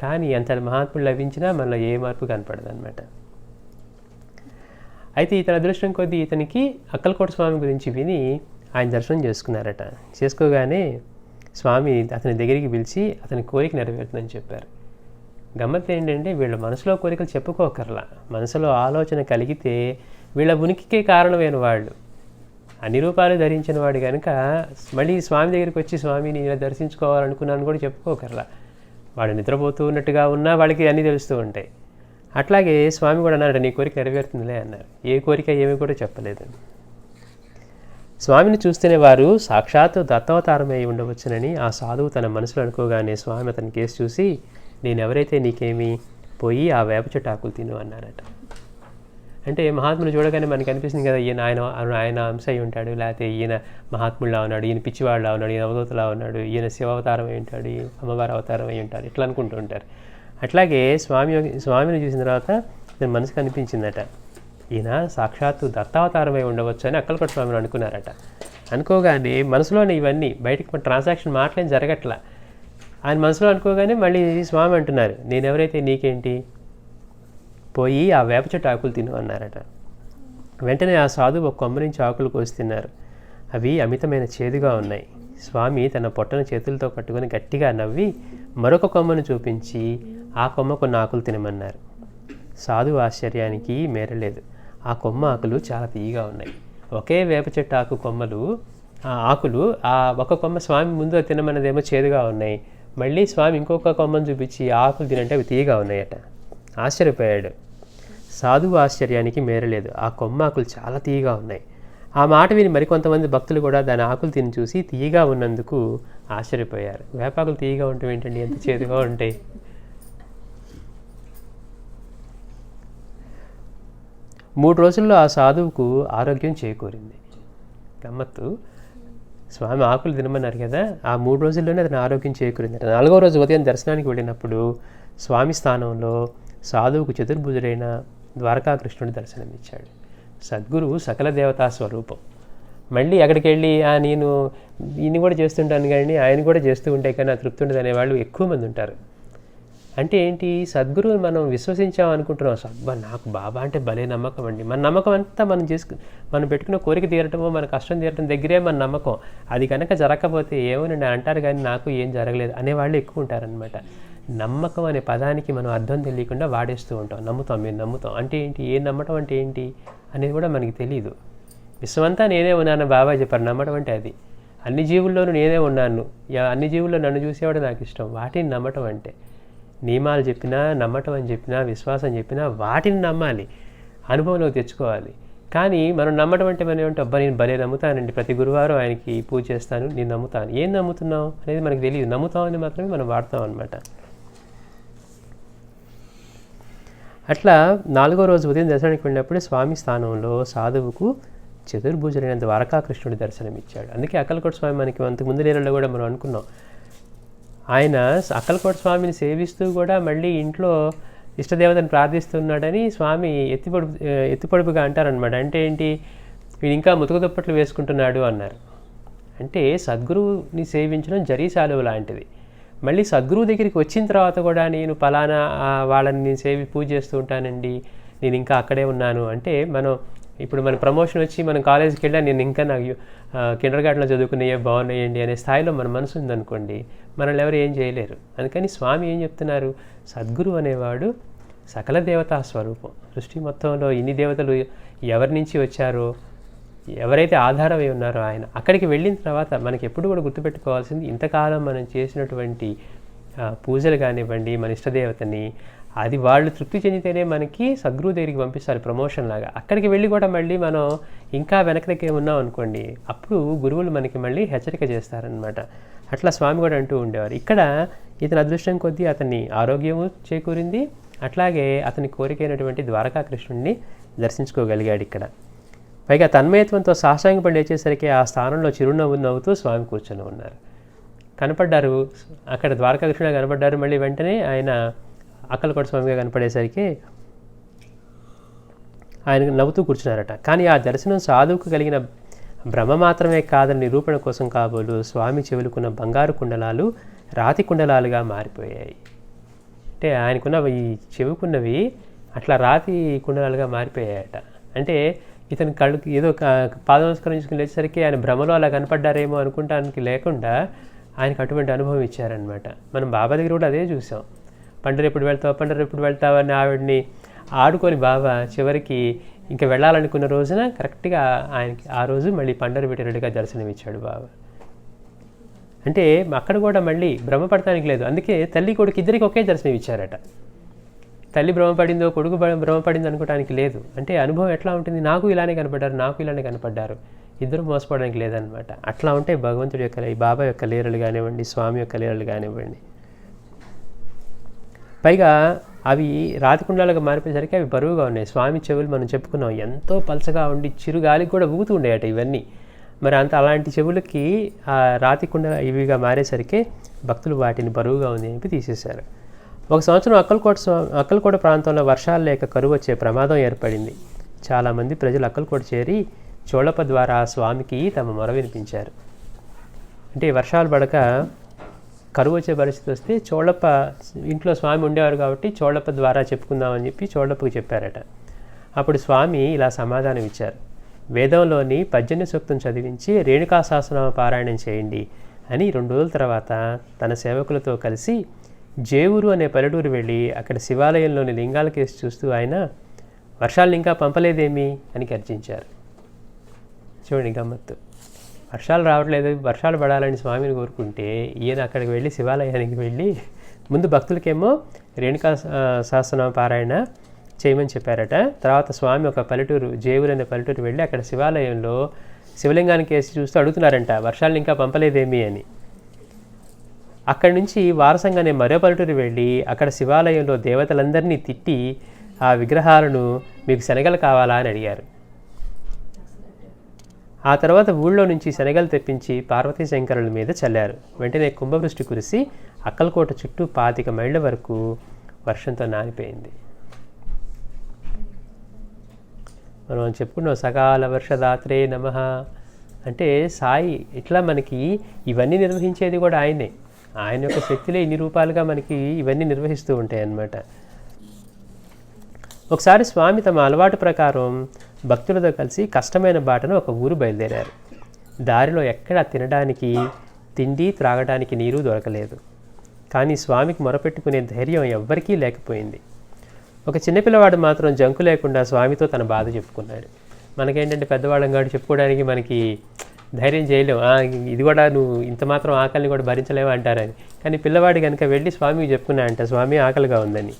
కానీ అంత మహాత్ములు లభించినా మనలో ఏ మార్పు కనపడదు అనమాట. అయితే ఇతని అదృష్టం కొద్దీ ఇతనికి అక్కలకోట స్వామి గురించి విని ఆయన దర్శనం చేసుకున్నారట. చేసుకోగానే స్వామి అతని దగ్గరికి పిలిచి అతని కోరిక నెరవేరుతుందని చెప్పారు. గమ్మత్తు ఏంటంటే వీళ్ళ మనసులో కోరికలు చెప్పుకోకర్లా, మనసులో ఆలోచన కలిగితే వీళ్ళ ఉనికికే కారణమైన వాళ్ళు, అన్ని రూపాలు ధరించిన వాడు కనుక మళ్ళీ స్వామి దగ్గరికి వచ్చి స్వామిని ఇలా దర్శించుకోవాలనుకున్నాను కూడా చెప్పుకోకర్లా. వాడు నిద్రపోతూ ఉన్నట్టుగా ఉన్నా వాళ్ళకి అన్నీ తెలుస్తూ ఉంటాయి. అట్లాగే స్వామి కూడా అన్నాడు, నీ కోరిక నెరవేరుతుందిలే అన్నారు. ఏ కోరిక ఏమీ కూడా చెప్పలేదు. స్వామిని చూస్తేనే వారు సాక్షాత్తు దత్తావతారమై ఉండవచ్చునని ఆ సాధువు తన మనసులో అనుకోగానే స్వామి అతని కేసు చూసి, నేనెవరైతే నీకేమి, పోయి ఆ వేప చెట్టు ఆకులు తిను అన్నారట. అంటే మహాత్ములు చూడగానే మనకి అనిపిస్తుంది కదా, ఈయన ఆయన అంశ అయి ఉంటాడు, లేకపోతే ఈయన మహాత్ముడిలా ఉన్నాడు, ఈయన పిచ్చివాడిలా ఉన్నాడు, ఈయన అవధూతలా ఉన్నాడు, ఈయన శివ అవతారం అయి ఉంటాడు, అమ్మవారి అవతారం అయి ఉంటాడు, ఇట్లా అనుకుంటూ ఉంటారు. అట్లాగే స్వామిని చూసిన తర్వాత నేను మనసుకు అనిపించిందట, ఈయన సాక్షాత్తు దత్తావతారమై ఉండవచ్చు అని అక్కలకోట స్వామిని అనుకున్నారట. అనుకోగానే మనసులోనే ఇవన్నీ బయటకు ట్రాన్సాక్షన్ మాటలేం జరగట్లా. ఆయన మనసులో అనుకోగానే మళ్ళీ స్వామి అంటున్నారు, నేనెవరైతే నీకేంటి, పోయి ఆ వేప చెట్టు ఆకులు తిను అన్నారట. వెంటనే ఆ సాధువు ఒక కొమ్మ నుంచి ఆకులు కోసి తిన్నారు. అవి అమితమైన చేదుగా ఉన్నాయి. స్వామి తన పొట్టను చేతులతో పట్టుకొని గట్టిగా నవ్వి మరొక కొమ్మను చూపించి ఆ కొమ్మ కొన్ని ఆకులు తినమన్నారు. సాధువు ఆశ్చర్యానికి మేరలేదు. ఆ కొమ్మ ఆకులు చాలా తీయగా ఉన్నాయి. ఒకే వేప చెట్టు ఆకు కొమ్మలు, ఆ ఆకులు, ఆ ఒక కొమ్మ స్వామి ముందు తినమన్నదేమో చేదుగా ఉన్నాయి. మళ్ళీ స్వామి ఇంకొక కొమ్మను చూపించి ఆకులు తినంటే అవి తీయగా ఉన్నాయట. ఆశ్చర్యపోయాడు. సాధువు ఆశ్చర్యానికి మేరలేదు. ఆ కొమ్మ ఆకులు చాలా తీయగా ఉన్నాయి. ఆ మాట విని మరికొంతమంది భక్తులు కూడా దాని ఆకులు తిని చూసి తీయగా ఉన్నందుకు ఆశ్చర్యపోయారు. వేపాకులు తీయగా ఉండటం ఏంటండి, ఎంత చేదుగా ఉంటాయి. మూడు రోజుల్లో ఆ సాధువుకు ఆరోగ్యం చేకూరింది. గమ్మత్తు, స్వామి ఆకులు తినమన్నారు కదా, ఆ 3 రోజుల్లోనే అతని ఆరోగ్యం చేకూరింది. 4వ రోజు ఉదయం దర్శనానికి వెళ్ళినప్పుడు స్వామి స్థానంలో సాధువుకు చతుర్భుజుడైన ద్వారకాకృష్ణుడు దర్శనమిచ్చాడు. సద్గురువు సకల దేవతా స్వరూపం. మళ్ళీ అక్కడికి వెళ్ళి నేను ఈయన కూడా చేస్తుంటాను కానీ ఆయన కూడా చేస్తూ ఉంటే కానీ ఆ తృప్తి ఉండదు అనేవాళ్ళు ఎక్కువ మంది ఉంటారు. అంటే ఏంటి, సద్గురువుని మనం విశ్వసించాం అనుకుంటున్నాం. అబ్బా నాకు బాబా అంటే భలే నమ్మకం అండి. మన నమ్మకం అంతా మనం పెట్టుకున్న కోరిక తీరటమో మన కష్టం తీరటం దగ్గరే మన నమ్మకం. అది కనుక జరగకపోతే ఏమోనండి అంటారు కానీ నాకు ఏం జరగలేదు అనేవాళ్ళు ఎక్కువ ఉంటారనమాట. నమ్మకం అనే పదానికి మనం అర్థం తెలియకుండా వాడేస్తూ ఉంటాం. నమ్ముతాం, మేము నమ్ముతాం అంటే ఏంటి, ఏం నమ్మటం అంటే ఏంటి అనేది కూడా మనకి తెలియదు. విశ్వమంతా నేనే ఉన్నాను బాబా చెప్పారు. నమ్మటం అంటే అది. అన్ని జీవుల్లోనూ నేనే ఉన్నాను, అన్ని జీవుల్లో నన్ను చూసేవాడు నాకు ఇష్టం, వాటిని నమ్మటం అంటే. నియమాలు చెప్పినా, నమ్మటం అని చెప్పినా, విశ్వాసం చెప్పినా వాటిని నమ్మాలి, అనుభవంలోకి తెచ్చుకోవాలి. కానీ మనం నమ్మటం అంటే మనం ఏమంటే, అబ్బా నేను భలే నమ్ముతానండి, ప్రతి గురువారం ఆయనకి పూజ చేస్తాను, నేను నమ్ముతాను. ఏం నమ్ముతున్నావు అనేది మనకు తెలియదు. నమ్ముతామని మాత్రమే మనం వాడతాం అనమాట. అట్లా 4వ రోజు ఉదయం దర్శనానికి వెళ్ళినప్పుడు స్వామి స్థానంలో సాధువుకు చతుర్భుజుడైన ద్వారకాకృష్ణుడి దర్శనమిచ్చాడు. అందుకే అక్కలకోట స్వామి మనకి అంతకుముందు నెలలో కూడా మనం అనుకున్నాం, ఆయన అక్కలకోట స్వామిని సేవిస్తూ కూడా మళ్ళీ ఇంట్లో ఇష్టదేవతను ప్రార్థిస్తున్నాడని స్వామి ఎత్తిపొడుపుగా అంటారనమాట. అంటే ఏంటి, వీడు ఇంకా ముతుకు దుప్పట్లు వేసుకుంటున్నాడు అన్నారు. అంటే సద్గురువుని సేవించడం జరీశాలువు లాంటిది. మళ్ళీ సద్గురువు దగ్గరికి వచ్చిన తర్వాత కూడా నేను పలానా వాళ్ళని నేను పూజ చేస్తూ ఉంటానండి, నేను ఇంకా అక్కడే ఉన్నాను అంటే, ఇప్పుడు మన ప్రమోషన్ వచ్చి మనం కాలేజీకి వెళ్ళా, నేను ఇంకా నాకు కిండర్ గార్డెన్లో చదువుకునేవే బాగున్నాయండి అనే స్థాయిలో మన మనసు ఉందనుకోండి, మనల్ని ఎవరు ఏం చేయలేరు. అందుకని స్వామి ఏం చెప్తున్నారు, సద్గురువు అనేవాడు సకల దేవతా స్వరూపం. సృష్టి మొత్తంలో ఇన్ని దేవతలు ఎవరి నుంచి వచ్చారో, ఎవరైతే ఆధారమై ఉన్నారో ఆయన అక్కడికి వెళ్ళిన తర్వాత మనకి ఎప్పుడు కూడా గుర్తుపెట్టుకోవాల్సింది, ఇంతకాలం మనం చేసినటువంటి పూజలు కానివ్వండి, మన ఇష్టదేవతని, అది వాళ్ళు తృప్తి చెందితేనే మనకి సద్గురువు దగ్గరికి పంపిస్తారు ప్రమోషన్ లాగా. అక్కడికి వెళ్ళి కూడా మళ్ళీ మనం ఇంకా వెనక దగ్గర ఉన్నాం అనుకోండి, అప్పుడు గురువులు మనకి మళ్ళీ హెచ్చరిక చేస్తారనమాట. అట్లా స్వామి కూడా అంటూ ఉండేవారు. ఇక్కడ ఇతని అదృష్టం కొద్దీ అతని ఆరోగ్యము చేకూరింది. అట్లాగే అతని కోరికైనటువంటి ద్వారకాకృష్ణుడిని దర్శించుకోగలిగాడు ఇక్కడ. పైగా తన్మయత్వంతో సాష్టాంగపడి లేచేసరికి ఆ స్థానంలో చిరునవ్వు నవ్వుతూ స్వామి కూర్చొని ఉన్నారు. కనపడ్డారు, అక్కడ ద్వారకాకృష్ణుడు కనపడ్డారు. మళ్ళీ వెంటనే ఆయన అక్కలకోట స్వామిగా కనపడేసరికి ఆయన నవ్వుతూ కూర్చున్నారట. కానీ ఆ దర్శనం సాధువుకు కలిగిన భ్రమ మాత్రమే కాదని నిరూపణ కోసం కాబోలు స్వామి చెవులుకున్న బంగారు కుండలాలు రాతి కుండలాలుగా మారిపోయాయి. అంటే ఆయనకున్న ఈ చెవుకున్నవి అట్లా రాతి కుండలాలుగా మారిపోయాయట. అంటే ఇతని కళ్ళకి ఏదో పాదనమస్కరించుకుని లేచేసరికి ఆయన భ్రమలో అలా కనపడ్డారేమో అనుకుంటానికి లేకుండా ఆయనకు అటువంటి అనుభవం ఇచ్చారనమాట. మనం బాబా దగ్గర కూడా అదే చూసాం. పండరు ఎప్పుడు వెళ్తావు అని ఆవిడని ఆడుకొని బాబా చివరికి ఇంకా వెళ్ళాలనుకున్న రోజున కరెక్ట్గా ఆయనకి ఆ రోజు మళ్ళీ పండరు పెట్టినట్టుగా దర్శనం ఇచ్చాడు బాబా. అంటే అక్కడ కూడా మళ్ళీ భ్రమపడటానికి లేదు. అందుకే తల్లి కొడుకు ఇద్దరికి ఒకే దర్శనం ఇచ్చారట. తల్లి భ్రమపడిందో కొడుకు భ్రమపడిందో అనుకోవడానికి లేదు. అంటే అనుభవం ఎట్లా ఉంటుంది, నాకు ఇలానే కనపడ్డారు, ఇద్దరు మోసపోవడానికి లేదనమాట. అట్లా ఉంటే భగవంతుడి యొక్క ఈ బాబా యొక్క లీలలు కానివ్వండి, స్వామి యొక్క లీలలు కానివ్వండి. పైగా అవి రాతికుండాలుగా మారిపోయేసరికి అవి బరువుగా ఉన్నాయి. స్వామి చెవులు మనం చెప్పుకున్నాం ఎంతో పలచగా ఉండి చిరుగాలికి కూడా ఊగుతూ ఉండేయట ఇవన్నీ. మరి అలాంటి చెవులకి ఆ రాతికుండ ఇవిగా మారేసరికి భక్తులు వాటిని బరువుగా ఉంది అని తీసేశారు. ఒక సంవత్సరం అక్కలకోట ప్రాంతంలో వర్షాలు లేక కరువు వచ్చే ప్రమాదం ఏర్పడింది. చాలామంది ప్రజలు అక్కలకోట చేరి చోళప్ప ద్వారా స్వామికి తమ మొర వినిపించారు. అంటే వర్షాలు పడక కరువు వచ్చే పరిస్థితి వస్తే చోళప్ప ఇంట్లో స్వామి ఉండేవారు కాబట్టి చోళప్ప ద్వారా చెప్పుకుందామని చెప్పి చోళప్పకు చెప్పారట. అప్పుడు స్వామి ఇలా సమాధానం ఇచ్చారు. వేదంలోని 18 సూక్తం చదివించి రేణుకా సహస్రనామ పారాయణం చేయండి అని 2 రోజుల తర్వాత తన సేవకులతో కలిసి జేవూరు అనే పల్లెటూరు వెళ్ళి అక్కడ శివాలయంలోని లింగాల కేసు చూస్తూ ఆయన వర్షాలను ఇంకా పంపలేదేమి అని గర్జించారు. చూడండి గమ్మత్తు. వర్షాలు రావట్లేదు, వర్షాలు పడాలని స్వామిని కోరుకుంటే ఈయన అక్కడికి వెళ్ళి శివాలయానికి వెళ్ళి ముందు భక్తులకేమో రేణుకా సహస్రనామ పారాయణ చేయమని చెప్పారట. తర్వాత స్వామి ఒక పల్లెటూరు జేవూరు అనే పల్లెటూరు వెళ్ళి అక్కడ శివాలయంలో శివలింగానికి వేసి చూస్తూ అడుగుతున్నారంట వర్షాలను ఇంకా పంపలేదేమి అని. అక్కడి నుంచి వారసంగానే మరో పల్లెటూరు వెళ్ళి అక్కడ శివాలయంలో దేవతలందరినీ తిట్టి ఆ విగ్రహాలను మీకు శనగలు కావాలా అని అడిగారు. ఆ తర్వాత ఊళ్ళో నుంచి శనగలు తెప్పించి పార్వతీ శంకరుల మీద చల్లారు. వెంటనే కుంభవృష్టి కురిసి అక్కలకోట చుట్టూ 25 మైళ్ళ వరకు వర్షంతో నానిపోయింది. మనం చెప్పుకున్నాం సకాల వర్షదాత్రే నమః అంటే సాయి ఇట్లా మనకి ఇవన్నీ నిర్వహించేది కూడా ఆయనే. ఆయన యొక్క శక్తిలో ఇన్ని రూపాలుగా మనకి ఇవన్నీ నిర్వహిస్తూ ఉంటాయి అన్నమాట. ఒకసారి స్వామి తమ అలవాటు ప్రకారం భక్తులతో కలిసి కష్టమైన బాటను ఒక ఊరు బయలుదేరారు. దారిలో ఎక్కడా తినడానికి తిండి త్రాగడానికి నీరు దొరకలేదు. కానీ స్వామికి మొరపెట్టుకునే ధైర్యం ఎవ్వరికీ లేకపోయింది. ఒక చిన్నపిల్లవాడు మాత్రం జంకు లేకుండా స్వామితో తన బాధ చెప్పుకున్నాడు. మనకేంటంటే పెద్దవాళ్ళం కాబట్టి చెప్పుకోవడానికి మనకి ధైర్యం చేయలేము. ఇది కూడా నువ్వు ఇంత మాత్రం ఆకలిని కూడా భరించలేవు అంటారని. కానీ పిల్లవాడు కనుక వెళ్ళి స్వామికి చెప్పుకున్నాడంట, స్వామి ఆకలిగా ఉందని.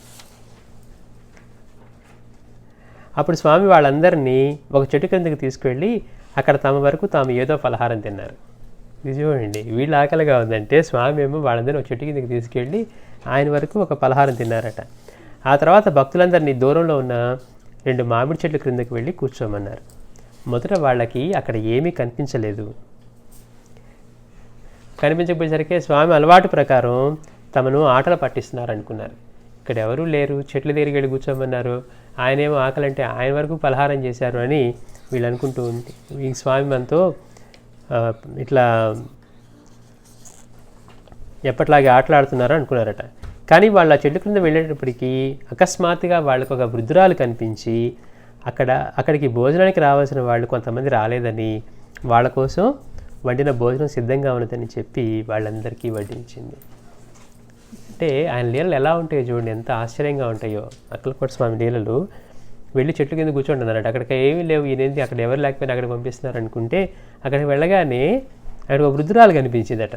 అప్పుడు స్వామి వాళ్ళందరినీ ఒక చెట్టు కిందకి తీసుకువెళ్ళి అక్కడ తమ వరకు తాము ఏదో పలహారం తిన్నారు. ఇది చూడండి, వీళ్ళు ఆకలిగా ఉందంటే స్వామి ఏమో వాళ్ళందరినీ ఒక చెట్టు కిందకి తీసుకెళ్ళి ఆయన వరకు ఒక పలహారం తిన్నారట. ఆ తర్వాత భక్తులందరినీ దూరంలో ఉన్న 2 మామిడి చెట్ల క్రిందకి వెళ్ళి కూర్చోమన్నారు. మొదట వాళ్ళకి అక్కడ ఏమీ కనిపించలేదు. కనిపించకపోయేసరికి స్వామి అలవాటు ప్రకారం తమను ఆటలు పట్టిస్తున్నారు అనుకున్నారు. ఇక్కడ ఎవరూ లేరు, చెట్ల దగ్గరికి వెళ్ళి కూర్చోమన్నారు, ఆయనేమో ఆకలంటే ఆయన వరకు పలహారం చేశారు అని వీళ్ళు అనుకుంటూ ఉంది. ఈ స్వామి మనతో ఇట్లా ఎప్పట్లాగే ఆటలాడుతున్నారు అనుకున్నారట. కానీ వాళ్ళ చెట్టు క్రింద వెళ్ళేటప్పటికీ అకస్మాత్తుగా వాళ్ళకు ఒక వృద్ధురాలు కనిపించి అక్కడికి భోజనానికి రావాల్సిన వాళ్ళు కొంతమంది రాలేదని వాళ్ళ కోసం వండిన భోజనం సిద్ధంగా ఉన్నదని చెప్పి వాళ్ళందరికీ వడ్డించింది. అంటే ఆయన లీలలు ఎలా ఉంటాయో చూడండి, ఎంత ఆశ్చర్యంగా ఉంటాయో. అక్కలకోట స్వామి లీలలు. వెళ్ళి చెట్టు కింద కూర్చుంటున్నారట. అక్కడికి ఏమీ లేవు, ఈయనేంటి అక్కడ ఎవరు లేకపోయినా అక్కడికి పంపిస్తున్నారు అనుకుంటే అక్కడికి వెళ్ళగానే అక్కడ ఒక వృద్ధురాలు కనిపించిందట.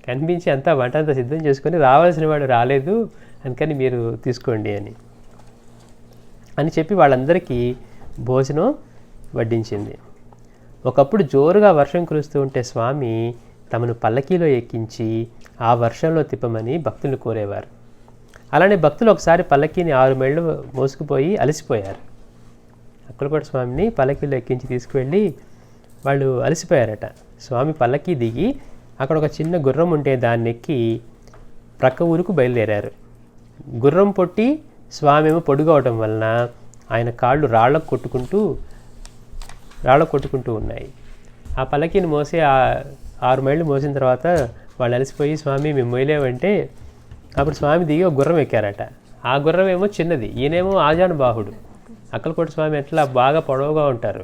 కనిపించి అంతా వంట అంతా సిద్ధం చేసుకొని రావాల్సిన వాడు రాలేదు అందుకని మీరు తీసుకోండి అని చెప్పి వాళ్ళందరికీ భోజనం వడ్డించింది. ఒకప్పుడు జోరుగా వర్షం కురుస్తూ ఉంటే స్వామి తమను పల్లకీలో ఎక్కించి ఆ వర్షంలో తిప్పమని భక్తులు కోరేవారు. అలానే భక్తులు ఒకసారి పల్లకీని 6 మైళ్ళు మోసుకుపోయి అలసిపోయారు. అక్కలకోట స్వామిని పల్లకీలో ఎక్కించి తీసుకువెళ్ళి వాళ్ళు అలసిపోయారట. స్వామి పల్లకి దిగి అక్కడ ఒక చిన్న గుర్రం ఉంటే దాన్ని ఎక్కి ప్రక్క ఊరుకు బయలుదేరారు. గుర్రం పొట్టి స్వామి ఏమో పొడుగు అవటం వలన ఆయన కాళ్ళు రాళ్ళకు కొట్టుకుంటూ ఉన్నాయి. ఆ పల్లకీని మోసి 6 మైళ్ళు మోసిన తర్వాత వాళ్ళు అలసిపోయి స్వామి మేము మోయలేమంటే అప్పుడు స్వామి దిగి ఒక గుర్రం ఎక్కారట. ఆ గుర్రం ఏమో చిన్నది, ఈయనేమో ఆజానుబాహుడు. అక్కలకోట స్వామి ఎట్లా బాగా పొడవుగా ఉంటారు.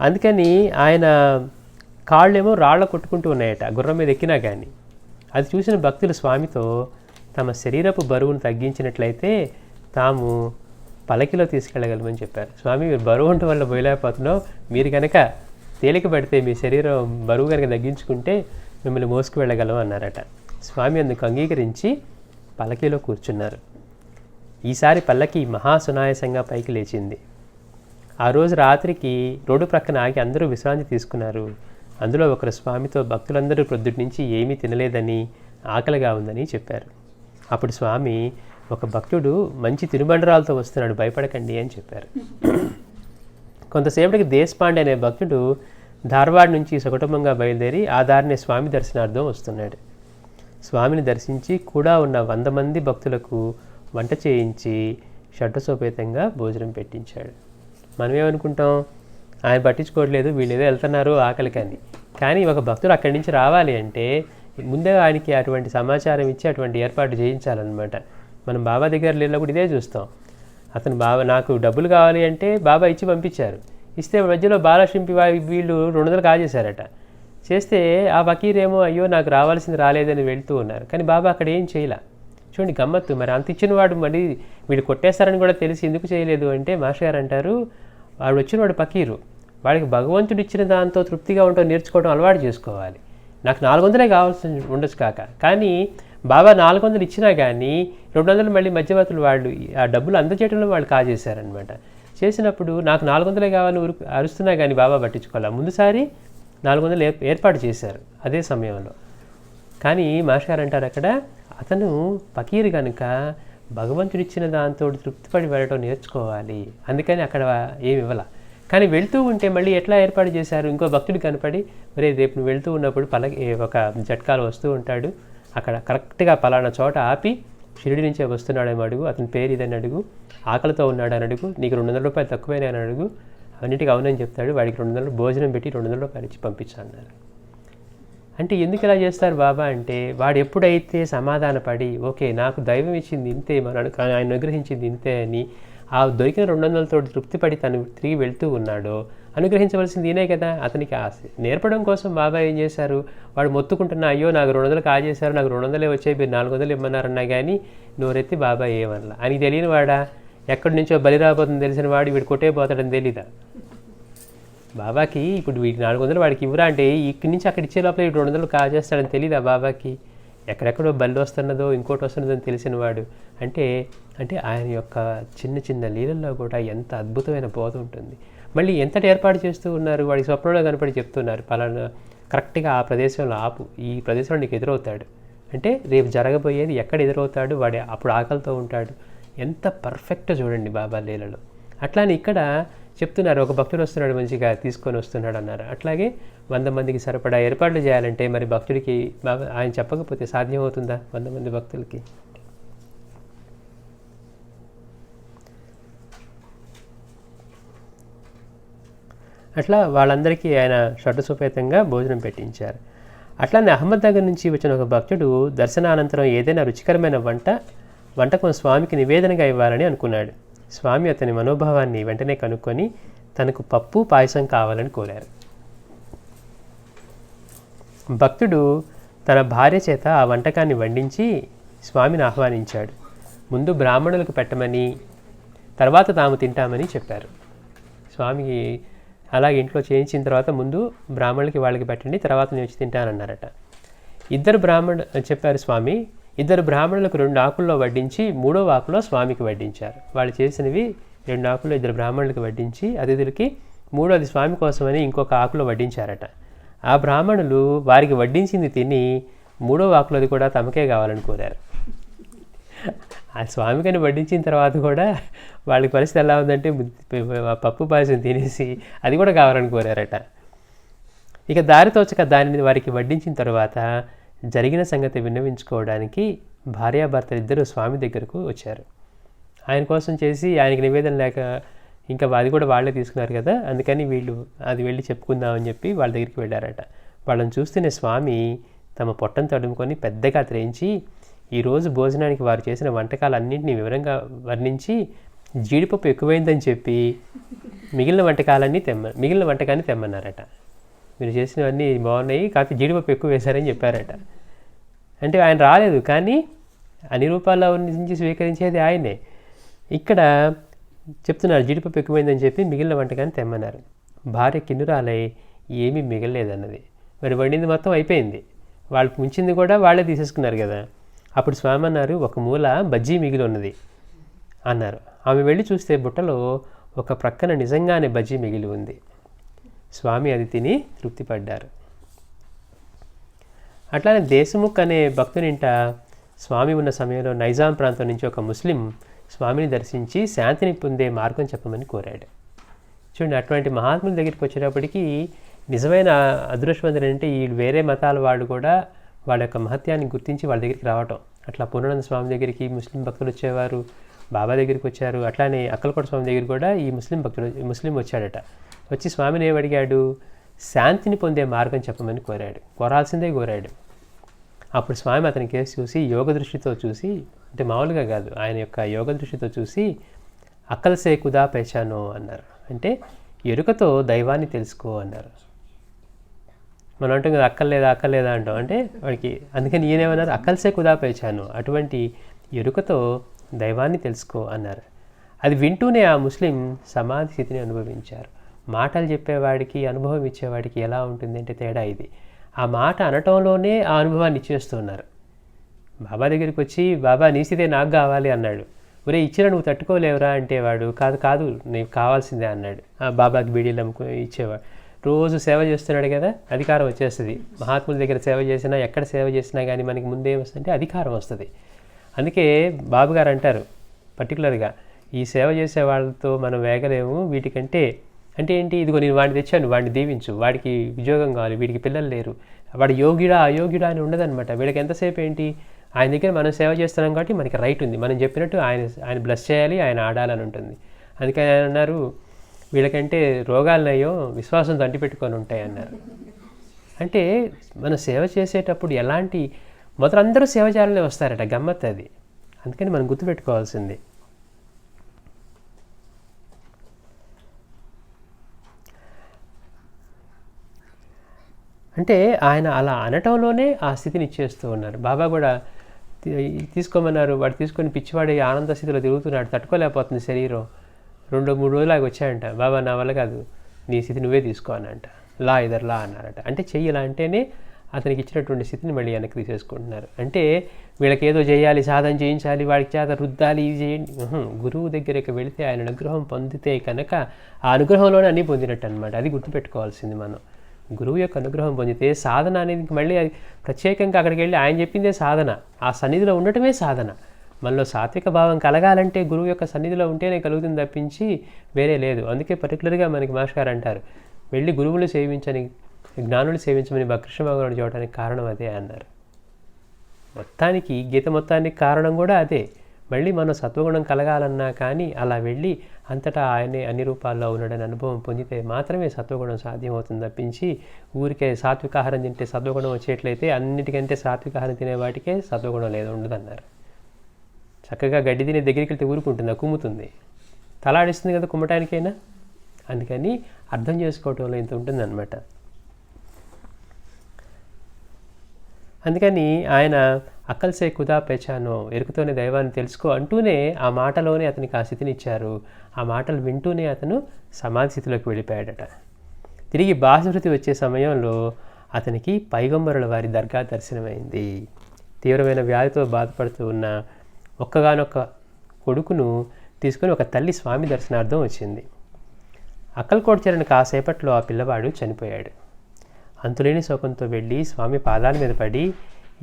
అందుకని ఆయన కాళ్ళేమో రాళ్ళ కొట్టుకుంటూ ఉన్నాయట గుర్రం మీద ఎక్కినా కానీ. అది చూసిన భక్తులు స్వామితో తమ శరీరపు బరువును తగ్గించినట్లయితే తాము పల్లకిలో తీసుకెళ్ళగలమని చెప్పారు. స్వామి మీరు బరువు ఉండటం వల్ల పోయలేకపోతున్నాం, మీరు కనుక తేలిక పడితే మీ శరీరం బరువు కనుక తగ్గించుకుంటే మిమ్మల్ని మోసుకు వెళ్ళగలం అన్నారట. స్వామి అందుకు అంగీకరించి పల్లకీలో కూర్చున్నారు. ఈసారి పల్లకి మహాసునాయాసంగా పైకి లేచింది. ఆ రోజు రాత్రికి రోడ్డు ప్రక్కన ఆగి అందరూ విశ్రాంతి తీసుకున్నారు. అందులో ఒకరు స్వామితో భక్తులందరూ ప్రొద్దుటి నుంచి ఏమీ తినలేదని, ఆకలిగా ఉందని చెప్పారు. అప్పుడు స్వామి ఒక భక్తుడు మంచి తినుబండరాలతో వస్తున్నాడు, భయపడకండి అని చెప్పారు. కొంతసేపటికి దేశపాండే అనే భక్తుడు ధార్వాడ్ నుంచి సకుటుంబంగా బయలుదేరి ఆ దారిని స్వామి దర్శనార్థం వస్తున్నాడు. స్వామిని దర్శించి కూడా ఉన్న 100 మంది భక్తులకు వంట చేయించి షడ్రసోపేతంగా భోజనం పెట్టించాడు. మనం ఏమనుకుంటాం, ఆయన పట్టించుకోవట్లేదు, వీళ్ళు ఏదో వెళ్తున్నారు ఆకలికని. కానీ ఒక భక్తుడు అక్కడి నుంచి రావాలి అంటే ముందే ఆయనకి అటువంటి సమాచారం ఇచ్చి అటువంటి ఏర్పాటు చేయించాలన్నమాట. మనం బాబా దగ్గర వెళ్ళినప్పుడు ఇదే చూస్తాం. అతను బాబా నాకు డబ్బులు కావాలి అంటే బాబా ఇచ్చి పంపించారు. ఇస్తే మధ్యలో బాలశింపి వీళ్ళు 200 కాజేశారట. చేస్తే ఆ ఫకీరేమో అయ్యో నాకు రావాల్సింది రాలేదని వెళ్తూ ఉన్నారు. కానీ బాబా అక్కడ ఏం చేయలే. చూడండి గమ్మత్తు. మరి అంత ఇచ్చిన వాడు మళ్ళీ వీళ్ళు కొట్టేస్తారని కూడా తెలిసి ఎందుకు చేయలేదు అంటే మాస్టర్ గారు అంటారు, వాడు వచ్చినవాడు ఫకీరు, వాడికి భగవంతుడు ఇచ్చిన దాంతో తృప్తిగా ఉండటం నేర్చుకోవడం అలవాటు చేసుకోవాలి. నాకు 400 కావాల్సి ఉండొచ్చు కానీ బాబా 400 ఇచ్చినా కానీ 200 మళ్ళీ మధ్యవర్తులు వాళ్ళు ఆ డబ్బులు అందజేయడంలో వాళ్ళు కాజేశారనమాట. చేసినప్పుడు నాకు 400 కావాలని అరుస్తున్నా కానీ బాబా పట్టించుకోవాలి. ముందుసారి 400 ఏర్పాటు చేశారు అదే సమయంలో. కానీ మాస్టర్ గారు అంటారు అక్కడ అతను ఫకీరు కనుక భగవంతుడిచ్చిన దాంతో తృప్తిపడి వెళ్ళడం నేర్చుకోవాలి. అందుకని అక్కడ ఏమి ఇవ్వాల. కానీ వెళ్తూ ఉంటే మళ్ళీ ఎట్లా ఏర్పాటు చేశారు, ఇంకో భక్తుడు కనపడి మరే రేపు నువ్వు వెళ్తూ ఉన్నప్పుడు ఒక జట్కాలు వస్తూ ఉంటాడు, అక్కడ కరెక్ట్గా పలానా చోట ఆపి షిరిడి నుంచే వస్తున్నాడేమో అడుగు, అతని పేరు ఇదని అడుగు, ఆకలితో ఉన్నాడు అని అడుగు, నీకు 200 రూపాయలు తక్కువైనా అని అడుగు, అన్నిటికీ అవునని చెప్తాడు, వాడికి 200 భోజనం పెట్టి 200 రూపాయలు ఇచ్చి పంపించన్నారు. అంటే ఎందుకు ఇలా చేస్తారు బాబా అంటే వాడు ఎప్పుడైతే సమాధానపడి ఓకే నాకు దైవం ఇచ్చింది ఇంతే, ఆయన అనుగ్రహించింది ఇంతే అని ఆ దొరికిన 200లతో తృప్తిపడి తను తిరిగి వెళ్తూ ఉన్నాడో అనుగ్రహించవలసింది ఈయనే కదా. అతనికి నేర్పడం కోసం బాబా ఏం చేశారు, వాడు మొత్తుకుంటున్నా అయ్యో నాకు 200 కాజేశారు, నాకు 200 వచ్చాయి, మీరు 400 ఇమ్మన్నారన్నా కానీ నోరెత్తి బాబా ఏమన్నా. అని తెలియని వాడా, ఎక్కడి నుంచో బలి రాబోతుంది తెలిసిన వాడు వీడు కొట్టే పోతాడని తెలీదా బాబాకి. ఇప్పుడు వీడికి 400 వాడికి ఇవ్వరా అంటే ఇక్కడి నుంచి అక్కడ ఇచ్చే లోపల 200 కాజేస్తాడని తెలీదా బాబాకి. ఎక్కడెక్కడో బల్లి వస్తున్నదో ఇంకోటి వస్తున్నదో అని తెలిసిన వాడు. అంటే ఆయన యొక్క చిన్న చిన్న లీలల్లో కూడా ఎంత అద్భుతమైన బోధ ఉంటుంది. మళ్ళీ ఎంతటి ఏర్పాటు చేస్తూ ఉన్నారు, వాడి స్వప్నంలో కనపడి చెప్తున్నారు పలానా కరెక్ట్గా ఆ ప్రదేశంలో ఆపు, ఈ ప్రదేశంలో నీకు ఎదురవుతాడు అంటే రేపు జరగబోయేది ఎక్కడ ఎదురవుతాడు, వాడి అప్పుడు ఆకలితో ఉంటాడు. ఎంత పర్ఫెక్ట్ చూడండి బాబా లీలలో. అట్లానే ఇక్కడ చెప్తున్నారు ఒక భక్తుడు వస్తున్నాడు మంచిగా తీసుకొని వస్తున్నాడు అన్నారు. అట్లాగే 100 మందికి సరిపడా ఏర్పాట్లు చేయాలంటే మరి భక్తుడికి ఆయన చెప్పకపోతే సాధ్యమవుతుందా 100 మంది భక్తులకి? అట్లా వాళ్ళందరికీ ఆయన షడ్రసోపేతంగా భోజనం పెట్టించారు. అట్లానే అహ్మద్ దగ్గర నుంచి వచ్చిన ఒక భక్తుడు దర్శనానంతరం ఏదైనా రుచికరమైన వంటకం స్వామికి నివేదనగా ఇవ్వాలని అనుకున్నాడు. స్వామి అతని మనోభావాన్ని వెంటనే కనుక్కొని తనకు పప్పు పాయసం కావాలని కోరారు. భక్తుడు తన భార్య చేత ఆ వంటకాన్ని వండించి స్వామిని ఆహ్వానించాడు. ముందు బ్రాహ్మణులకు పెట్టమని తర్వాత తాము తింటామని చెప్పారు. స్వామికి అలాగే ఇంట్లో చేయించిన తర్వాత ముందు బ్రాహ్మణులకి వాళ్ళకి పెట్టండి, తర్వాత నేను వచ్చి తింటానన్నారట. చెప్పారు స్వామి. 2 బ్రాహ్మణులకు 2 ఆకుల్లో వడ్డించి 3వ ఆకులో స్వామికి వడ్డించారు. వాళ్ళు చేసినవి 2 ఆకుల్లో 2 బ్రాహ్మణులకు వడ్డించి అతిథులకి 3వది స్వామి కోసమని ఇంకొక ఆకులో వడ్డించారట. ఆ బ్రాహ్మణులు వారికి వడ్డించింది తిని 3వ ఆకులోది కూడా తమకే కావాలని కోరారు. ఆ స్వామికని వడ్డించిన తర్వాత కూడా వాళ్ళ పరిస్థితి ఎలా ఉందంటే పప్పు పాయసం తినేసి అది కూడా కావాలని కోరారట. ఇక దారి తోచక దానిని వారికి వడ్డించిన తర్వాత జరిగిన సంగతి విన్నవించుకోవడానికి భార్యాభర్తలు ఇద్దరు స్వామి దగ్గరకు వచ్చారు. ఆయన కోసం చేసి ఆయనకి నివేదన లేక ఇంకా అది కూడా వాళ్ళే తీసుకున్నారు కదా, అందుకని వీళ్ళు అది వెళ్ళి చెప్పుకుందామని చెప్పి వాళ్ళ దగ్గరికి వెళ్ళారట. వాళ్ళని చూస్తేనే స్వామి తమ పొట్టను తడుముకొని పెద్దగా త్రేయించి ఈరోజు భోజనానికి వారు చేసిన వంటకాలన్నింటినీ వివరంగా వర్ణించి జీడిపప్పు ఎక్కువైందని చెప్పి మిగిలిన వంటకాన్ని తెమ్మన్నారట. మీరు చేసినవన్నీ బాగున్నాయి, కాకపోతే జీడిపప్పు ఎక్కువ వేశారని చెప్పారట. అంటే ఆయన రాలేదు, కానీ అన్ని రూపాల్లో నుంచి స్వీకరించేది ఆయనే. ఇక్కడ చెప్తున్నారు జీడిపప్పు ఎక్కువైందని చెప్పి మిగిలిన వంటకాన్ని తెమ్మన్నారు. భార్య కిన్నురాలై ఏమీ మిగలలేదన్నది. మరి వండింది మొత్తం అయిపోయింది, వాళ్ళకి ముంచింది కూడా వాళ్ళే తీసేసుకున్నారు కదా. అప్పుడు స్వామి అన్నారు, ఒక మూల బజ్జీ మిగిలి ఉన్నది అన్నారు. ఆమె వెళ్ళి చూస్తే బుట్టలో ఒక ప్రక్కన నిజంగానే బజ్జీ మిగిలి ఉంది. స్వామి అది తిని తృప్తిపడ్డారు. అట్లానే దేశముఖ్ అనే భక్తునింట స్వామి ఉన్న సమయంలో నైజాం ప్రాంతం నుంచి ఒక ముస్లిం స్వామిని దర్శించి శాంతిని పొందే మార్గం చెప్పమని కోరాడు. చూడండి, అటువంటి మహాత్ముల దగ్గరికి వచ్చేటప్పటికి నిజమైన అదృష్టవంతులు అంటే ఈ వేరే మతాల వాళ్ళు కూడా వాళ్ళ యొక్క మహత్యాన్ని గుర్తించి వాళ్ళ దగ్గరికి రావటం. అట్లా పూర్ణానంద స్వామి దగ్గరికి ముస్లిం భక్తులు వచ్చేవారు, బాబా దగ్గరికి వచ్చారు. అట్లానే అక్కలకోట స్వామి దగ్గర కూడా ఈ ముస్లిం వచ్చాడట. వచ్చి స్వామిని ఏమడిగాడు, శాంతిని పొందే మార్గం చెప్పమని కోరాడు. అప్పుడు స్వామి అతని కేసు చూసి యోగ దృష్టితో చూసి, అంటే మామూలుగా కాదు, ఆయన యొక్క యోగ దృష్టితో చూసి అక్కల్ సే ఖుదా పెహచానో అన్నారు. అంటే ఎరుకతో దైవాన్ని తెలుసుకో అన్నారు. మనం అంటాం కదా అక్కర్లేదా అంటాం, అంటే వాడికి అందుకని ఈయనేమన్నారు, అక్కల్ సే ఖుదా పెహచానో, అటువంటి ఎరుకతో దైవాన్ని తెలుసుకో అన్నారు. అది వింటూనే ఆ ముస్లిం సమాధి స్థితిని అనుభవించారు. మాటలు చెప్పేవాడికి అనుభవం ఇచ్చేవాడికి ఎలా ఉంటుంది అంటే తేడా ఇది. ఆ మాట అనటంలోనే ఆ అనుభవాన్ని ఇచ్చేస్తున్నారు. బాబా దగ్గరికి వచ్చి బాబా నీ స్థితే నాకు కావాలి అన్నాడు. ఒరే ఇచ్చినా నువ్వు తట్టుకోలేవురా అంటే వాడు కాదు నీకు కావాల్సిందే అన్నాడు. బాబాకి బీడీలు ఇచ్చేవాడు. రోజు సేవ చేస్తున్నాడు కదా, అధికారం వచ్చేస్తుంది. మహాత్ముల దగ్గర సేవ చేసినా ఎక్కడ సేవ చేసినా కానీ మనకి ముందేం వస్తుందంటే అధికారం వస్తుంది. అందుకే బాబు గారు అంటారు పర్టికులర్గా, ఈ సేవ చేసే వాళ్ళతో మనం వేగలేము, వీటికంటే అంటే ఏంటి, ఇదిగో నేను వాడిని తెచ్చాను, వాడిని దీవించు, వాడికి ఉద్యోగం కావాలి, వీడికి పిల్లలు లేరు, వాడు యోగ్యుడా అయోగ్యుడా అని ఉండదన్నమాట. వీళ్ళకి ఎంతసేపు ఏంటి, ఆయన దగ్గర మనం సేవ చేస్తున్నాం కాబట్టి మనకి రైట్ ఉంది, మనం చెప్పినట్టు ఆయన బ్లెస్ చేయాలి, ఆయన ఆడాలని ఉంటుంది. అందుకని ఆయన అన్నారు, వీళ్ళకంటే రోగాలనయ్యో విశ్వాసంతో అంటిపెట్టుకొని ఉంటాయి అన్నారు. అంటే మనం సేవ చేసేటప్పుడు ఎలాంటి మొదలు అందరూ సేవ చేయాలనే వస్తారట, గమ్మత్ అది. అందుకని మనం గుర్తుపెట్టుకోవాల్సింది. అంటే ఆయన అలా అనటంలోనే ఆ స్థితిని ఇచ్చేస్తూ ఉన్నారు. బాబా కూడా తీసుకోమన్నారు, వాడు తీసుకొని పిచ్చివాడి ఆనంద స్థితిలో తిరుగుతున్నాడు, తట్టుకోలేకపోతుంది శరీరం. 2-3 రోజులాగా వచ్చాయంట. బాబా నా వల్ల కాదు, నీ స్థితి నువ్వే తీసుకో అనంట. లా అన్నారట. అంటే చెయ్యలా అంటేనే అతనికి ఇచ్చినటువంటి స్థితిని మళ్ళీ వెనక్కి తీసేసుకుంటున్నారు. అంటే వీళ్ళకి ఏదో చేయాలి, సాధన చేయించాలి, వాడికి చేత రుద్దాలి, ఇది చేయండి. గురువు దగ్గరికి వెళితే ఆయన అనుగ్రహం పొందితే కనుక ఆ అనుగ్రహంలోనే అన్నీ పొందినట్టు అనమాట. అది గుర్తుపెట్టుకోవాల్సింది మనం. గురువు యొక్క అనుగ్రహం పొందితే సాధన అనేది మళ్ళీ అది ప్రత్యేకంగా అక్కడికి వెళ్ళి ఆయన చెప్పిందే సాధన, ఆ సన్నిధిలో ఉండటమే సాధన. మనలో సాత్విక భావం కలగాలంటే గురువు యొక్క సన్నిధిలో ఉంటేనే కలుగుతుంది తప్పించి వేరే లేదు. అందుకే పర్టికులర్గా మనకి మాస్టర్ గారు అంటారు, వెళ్ళి గురువులు సేవించని జ్ఞానులు సేవించమని కృష్ణ భగవానుడు చూడటానికి కారణం అదే అన్నారు. మొత్తానికి గీత మొత్తానికి కారణం కూడా అదే. మళ్ళీ మనం సత్వగుణం కలగాలన్నా కానీ అలా వెళ్ళి అంతటా ఆయనే అన్ని రూపాల్లో ఉన్నాడని అనుభవం పొందితే మాత్రమే సత్వగుణం సాధ్యమవుతుంది తప్పించి ఊరికే సాత్వికాహారం తింటే సత్వగుణం వచ్చేట్లయితే అన్నిటికంటే సాత్వికాహారం తినే వాటికే సత్వగుణం లేదు ఉండదన్నారు. చక్కగా గడ్డి తినే దగ్గరికి వెళ్తే ఊరుకుంటుంది, కుమ్ముతుంది, తలాడిస్తుంది కదా కుమ్మటానికైనా. అందుకని అర్థం చేసుకోవటంలో ఇంత ఉంటుందన్నమాట. అందుకని ఆయన అక్కల్ సే ఖుదా పెహచానో, ఎరుకుతోనే దైవాన్ని తెలుసుకో అంటూనే ఆ మాటలోనే అతనికి ఆ స్థితిని ఇచ్చారు. ఆ మాటలు వింటూనే అతను సమాధి స్థితిలోకి వెళ్ళిపోయాడట. తిరిగి బాహృతి వచ్చే సమయంలో అతనికి పైగంబరుల వారి దర్గా దర్శనమైంది. తీవ్రమైన వ్యాధితో బాధపడుతూ ఉన్న ఒక్కగానొక్క కొడుకును తీసుకొని ఒక తల్లి స్వామి దర్శనార్థం వచ్చింది. అక్కల్కోట చేరిన కాసేపట్లో ఆ పిల్లవాడు చనిపోయాడు. అంతులేని శోకంతో వెళ్ళి స్వామి పాదాల మీద పడి,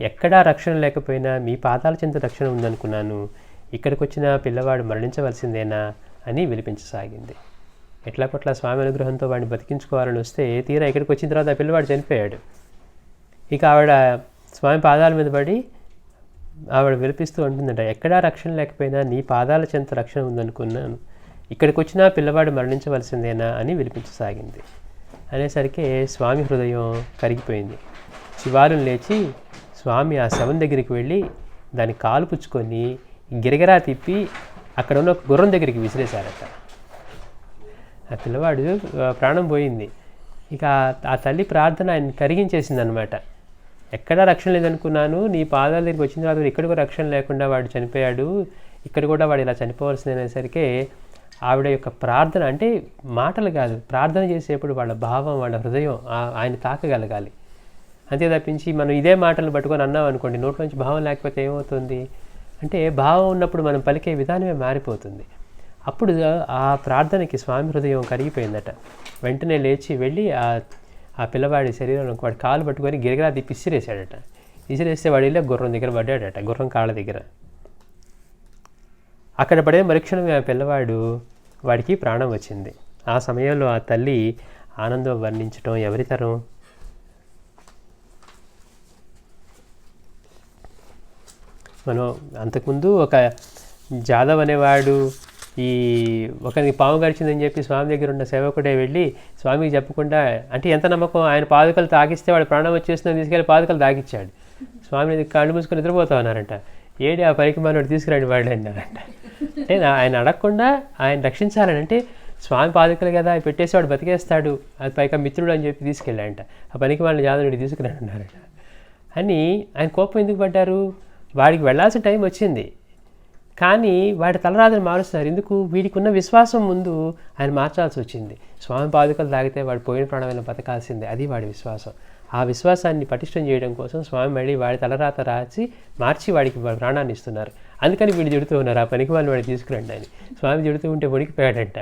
ఎక్కడా రక్షణ లేకపోయినా మీ పాదాల చెంత రక్షణ ఉందనుకున్నాను, ఇక్కడికి వచ్చిన పిల్లవాడు మరణించవలసిందేనా అని విలిపించసాగింది. ఎట్లా కొట్లా స్వామి అనుగ్రహంతో వాడిని బతికించుకోవాలని వస్తే తీరా ఇక్కడికి వచ్చిన తర్వాత ఆ పిల్లవాడు చనిపోయాడు. ఇక ఆవిడ స్వామి పాదాల మీద పడి ఆవిడ విలిపిస్తూ ఉంటుందంట, ఎక్కడా రక్షణ లేకపోయినా నీ పాదాల చెంత రక్షణ ఉందనుకున్నాను, ఇక్కడికి వచ్చినా పిల్లవాడు మరణించవలసిందేనా అని విలిపించసాగింది. అనేసరికి స్వామి హృదయం కరిగిపోయింది. శివాలను లేచి స్వామి ఆ శవం దగ్గరికి వెళ్ళి దాన్ని కాలు పుచ్చుకొని గిరగిరా తిప్పి అక్కడ ఉన్న గుర్రం దగ్గరికి విసిరేశారట. ఆ పిల్లవాడు ప్రాణం పోయింది. ఇక ఆ తల్లి ప్రార్థన ఆయన కరిగించేసింది అనమాట. ఎక్కడా రక్షణ లేదనుకున్నాను, నీ పాదాల దగ్గరికి వచ్చిన తర్వాత ఇక్కడ కూడా రక్షణ లేకుండా వాడు చనిపోయాడు, ఇక్కడ కూడా వాడు ఇలా చనిపోవాల్సింది అనేసరికి ఆవిడ యొక్క ప్రార్థన, అంటే మాటలు కాదు, ప్రార్థన చేసేప్పుడు వాళ్ళ భావం, వాళ్ళ హృదయం ఆయన తాకగలగాలి. అంతే తప్పించి మనం ఇదే మాటలు పట్టుకొని అన్నాం అనుకోండి, నోట్లోంచి భావం లేకపోతే ఏమవుతుంది అంటే భావం ఉన్నప్పుడు మనం పలికే విధానమే మారిపోతుంది. అప్పుడు ఆ ప్రార్థనకి స్వామి హృదయం కరిగిపోయిందట. వెంటనే లేచి వెళ్ళి ఆ పిల్లవాడి శరీరంలో వాడి కాలు పట్టుకొని గిరగిరా తిప్పి ఇసిరేసాడట. ఇసిరేస్తే వాడు వెళ్ళి గుర్రం దగ్గర పడ్డాడట, గుర్రం కాళ్ళ దగ్గర. అక్కడ పడే మరుక్షణమే ఆ పిల్లవాడు వాడికి ప్రాణం వచ్చింది. ఆ సమయంలో ఆ తల్లి ఆనందం వర్ణించటం ఎవరి తరం? మనం అంతకుముందు ఒక జాదవ్ అనేవాడు ఒకరికి పాము గడిచిందని చెప్పి స్వామి దగ్గర ఉన్న సేవకుడే వెళ్ళి స్వామికి చెప్పకుండా, అంటే ఎంత నమ్మకం, ఆయన పాదుకలు తాగిస్తే వాడు ప్రాణం వచ్చేస్తుందని తీసుకెళ్ళి పాదుకలు తాగిచ్చాడు. స్వామిని కళ్ళు మూసుకొని నిద్రపోతా ఉన్నారంట. ఏడి ఆ పరికి మనోడు తీసుకురండి వాడు అన్నారంట. అంటే ఆయన అడగకుండా ఆయన రక్షించాలని, అంటే స్వామి పాదుకలు కదా పెట్టేసి వాడు బతికేస్తాడు, అది పైగా మిత్రుడు అని చెప్పి తీసుకెళ్ళాడంట. ఆ పనికి వాళ్ళని జాదవుడి తీసుకురండి అన్నారట. అని ఆయన కోపం ఎందుకు పడ్డారు? వాడికి వెళ్ళాల్సిన టైం వచ్చింది, కానీ వాడి తలరాతను మారుస్తున్నారు. ఎందుకు? వీడికి ఉన్న విశ్వాసం ముందు ఆయన మార్చాల్సి వచ్చింది. స్వామి పాదుకలు తాగితే వాడు పోయిన ప్రాణమైన బతకాల్సిందే, అది వాడి విశ్వాసం. ఆ విశ్వాసాన్ని పటిష్టం చేయడం కోసం స్వామి మళ్ళీ వాడి తలరాత మార్చి వాడికి ప్రాణాన్ని ఇస్తున్నారు. అందుకని వీడు తిడుతూ ఉన్నారు, ఆ పనికి వాళ్ళు వాడిని తీసుకురండి అని. స్వామి తిడుతూ ఉంటే వణికిపోయాడంట,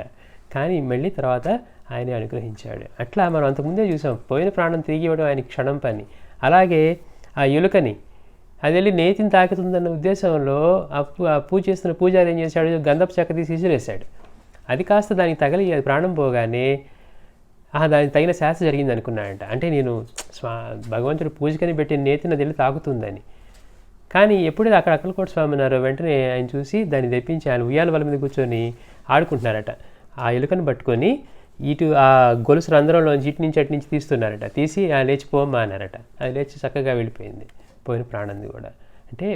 కానీ మళ్ళీ తర్వాత ఆయనే అనుగ్రహించాడు. అట్లా మనం అంతకుముందే చూసాం, పోయిన ప్రాణం తిరిగి ఇవ్వడం ఆయన క్షణం పని. అలాగే ఆ ఎలుకని అది వెళ్ళి నేతిని తాకుతుందన్న ఉద్దేశంలో ఆ పూజ చేస్తున్న పూజారి ఏం చేశాడు, గంధపు చెక్క తీసి విసిరేశాడు. అది కాస్త దానికి తగిలి అది ప్రాణం పోగానే దానికి తగిన శాస్త్ర జరిగింది అనుకున్నాడంట. అంటే నేను భగవంతుడు పూజకని పెట్టిన నేతిని అది వెళ్ళి తాకుతుందని. కానీ ఎప్పుడైతే అక్కడ అక్కలకోట స్వామి ఉన్నారో వెంటనే ఆయన చూసి దాన్ని తెప్పించి ఆయన ఉయ్యాల వల మీద కూర్చొని ఆడుకుంటున్నారట. ఆ ఎలుకను పట్టుకొని ఇటు ఆ గొలుసు రంధ్రంలోంచి ఇటు నుంచి అటు నుంచి తీస్తున్నారట. తీసి లేచిపోమ్మా అన్నారట. అది లేచి చక్కగా వెళ్ళిపోయింది, పోయిన ప్రాణంది కూడా. అంటే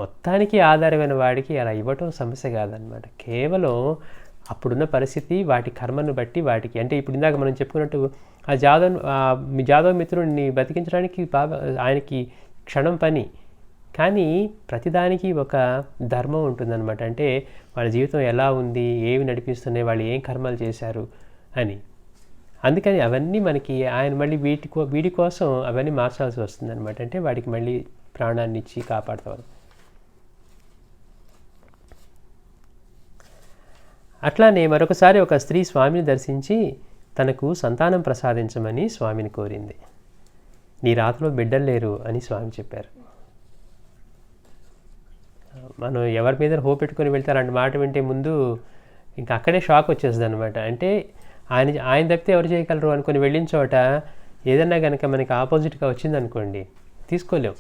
మొత్తానికి ఆధారమైన వాడికి అలా ఇవ్వటం సమస్య కాదనమాట. కేవలం అప్పుడున్న పరిస్థితి, వాటి కర్మను బట్టి వాటికి, అంటే ఇప్పుడు ఇందాక మనం చెప్పుకున్నట్టు ఆ జాదవ్ మిత్రుడిని బతికించడానికి ఆయనకి క్షణం పని, కానీ ప్రతిదానికి ఒక ధర్మం ఉంటుందన్నమాట. అంటే వాళ్ళ జీవితం ఎలా ఉంది, ఏవి నడిపిస్తున్నాయి, వాళ్ళు ఏం కర్మలు చేశారు అని. అందుకని అవన్నీ మనకి ఆయన మళ్ళీ వీడి కోసం అవన్నీ మార్చాల్సి వస్తుంది అనమాట. అంటే వాడికి మళ్ళీ ప్రాణాన్ని ఇచ్చి కాపాడుతాం. అట్లానే మరొకసారి ఒక స్త్రీ స్వామిని దర్శించి తనకు సంతానం ప్రసాదించమని స్వామిని కోరింది. నీ రాతలో బిడ్డలు లేరు అని స్వామి చెప్పారు. మనం ఎవరి మీద హోప్ పెట్టుకొని వెళ్తే అలాంటి మాట వింటే ముందు ఇంకా అక్కడే షాక్ వచ్చేస్తుంది అనమాట. అంటే ఆయన తప్పితే ఎవరు చేయగలరు అనుకుని వెళ్ళిన చోట ఏదన్నా కనుక మనకి ఆపోజిట్గా వచ్చిందనుకోండి, తీసుకోలేం.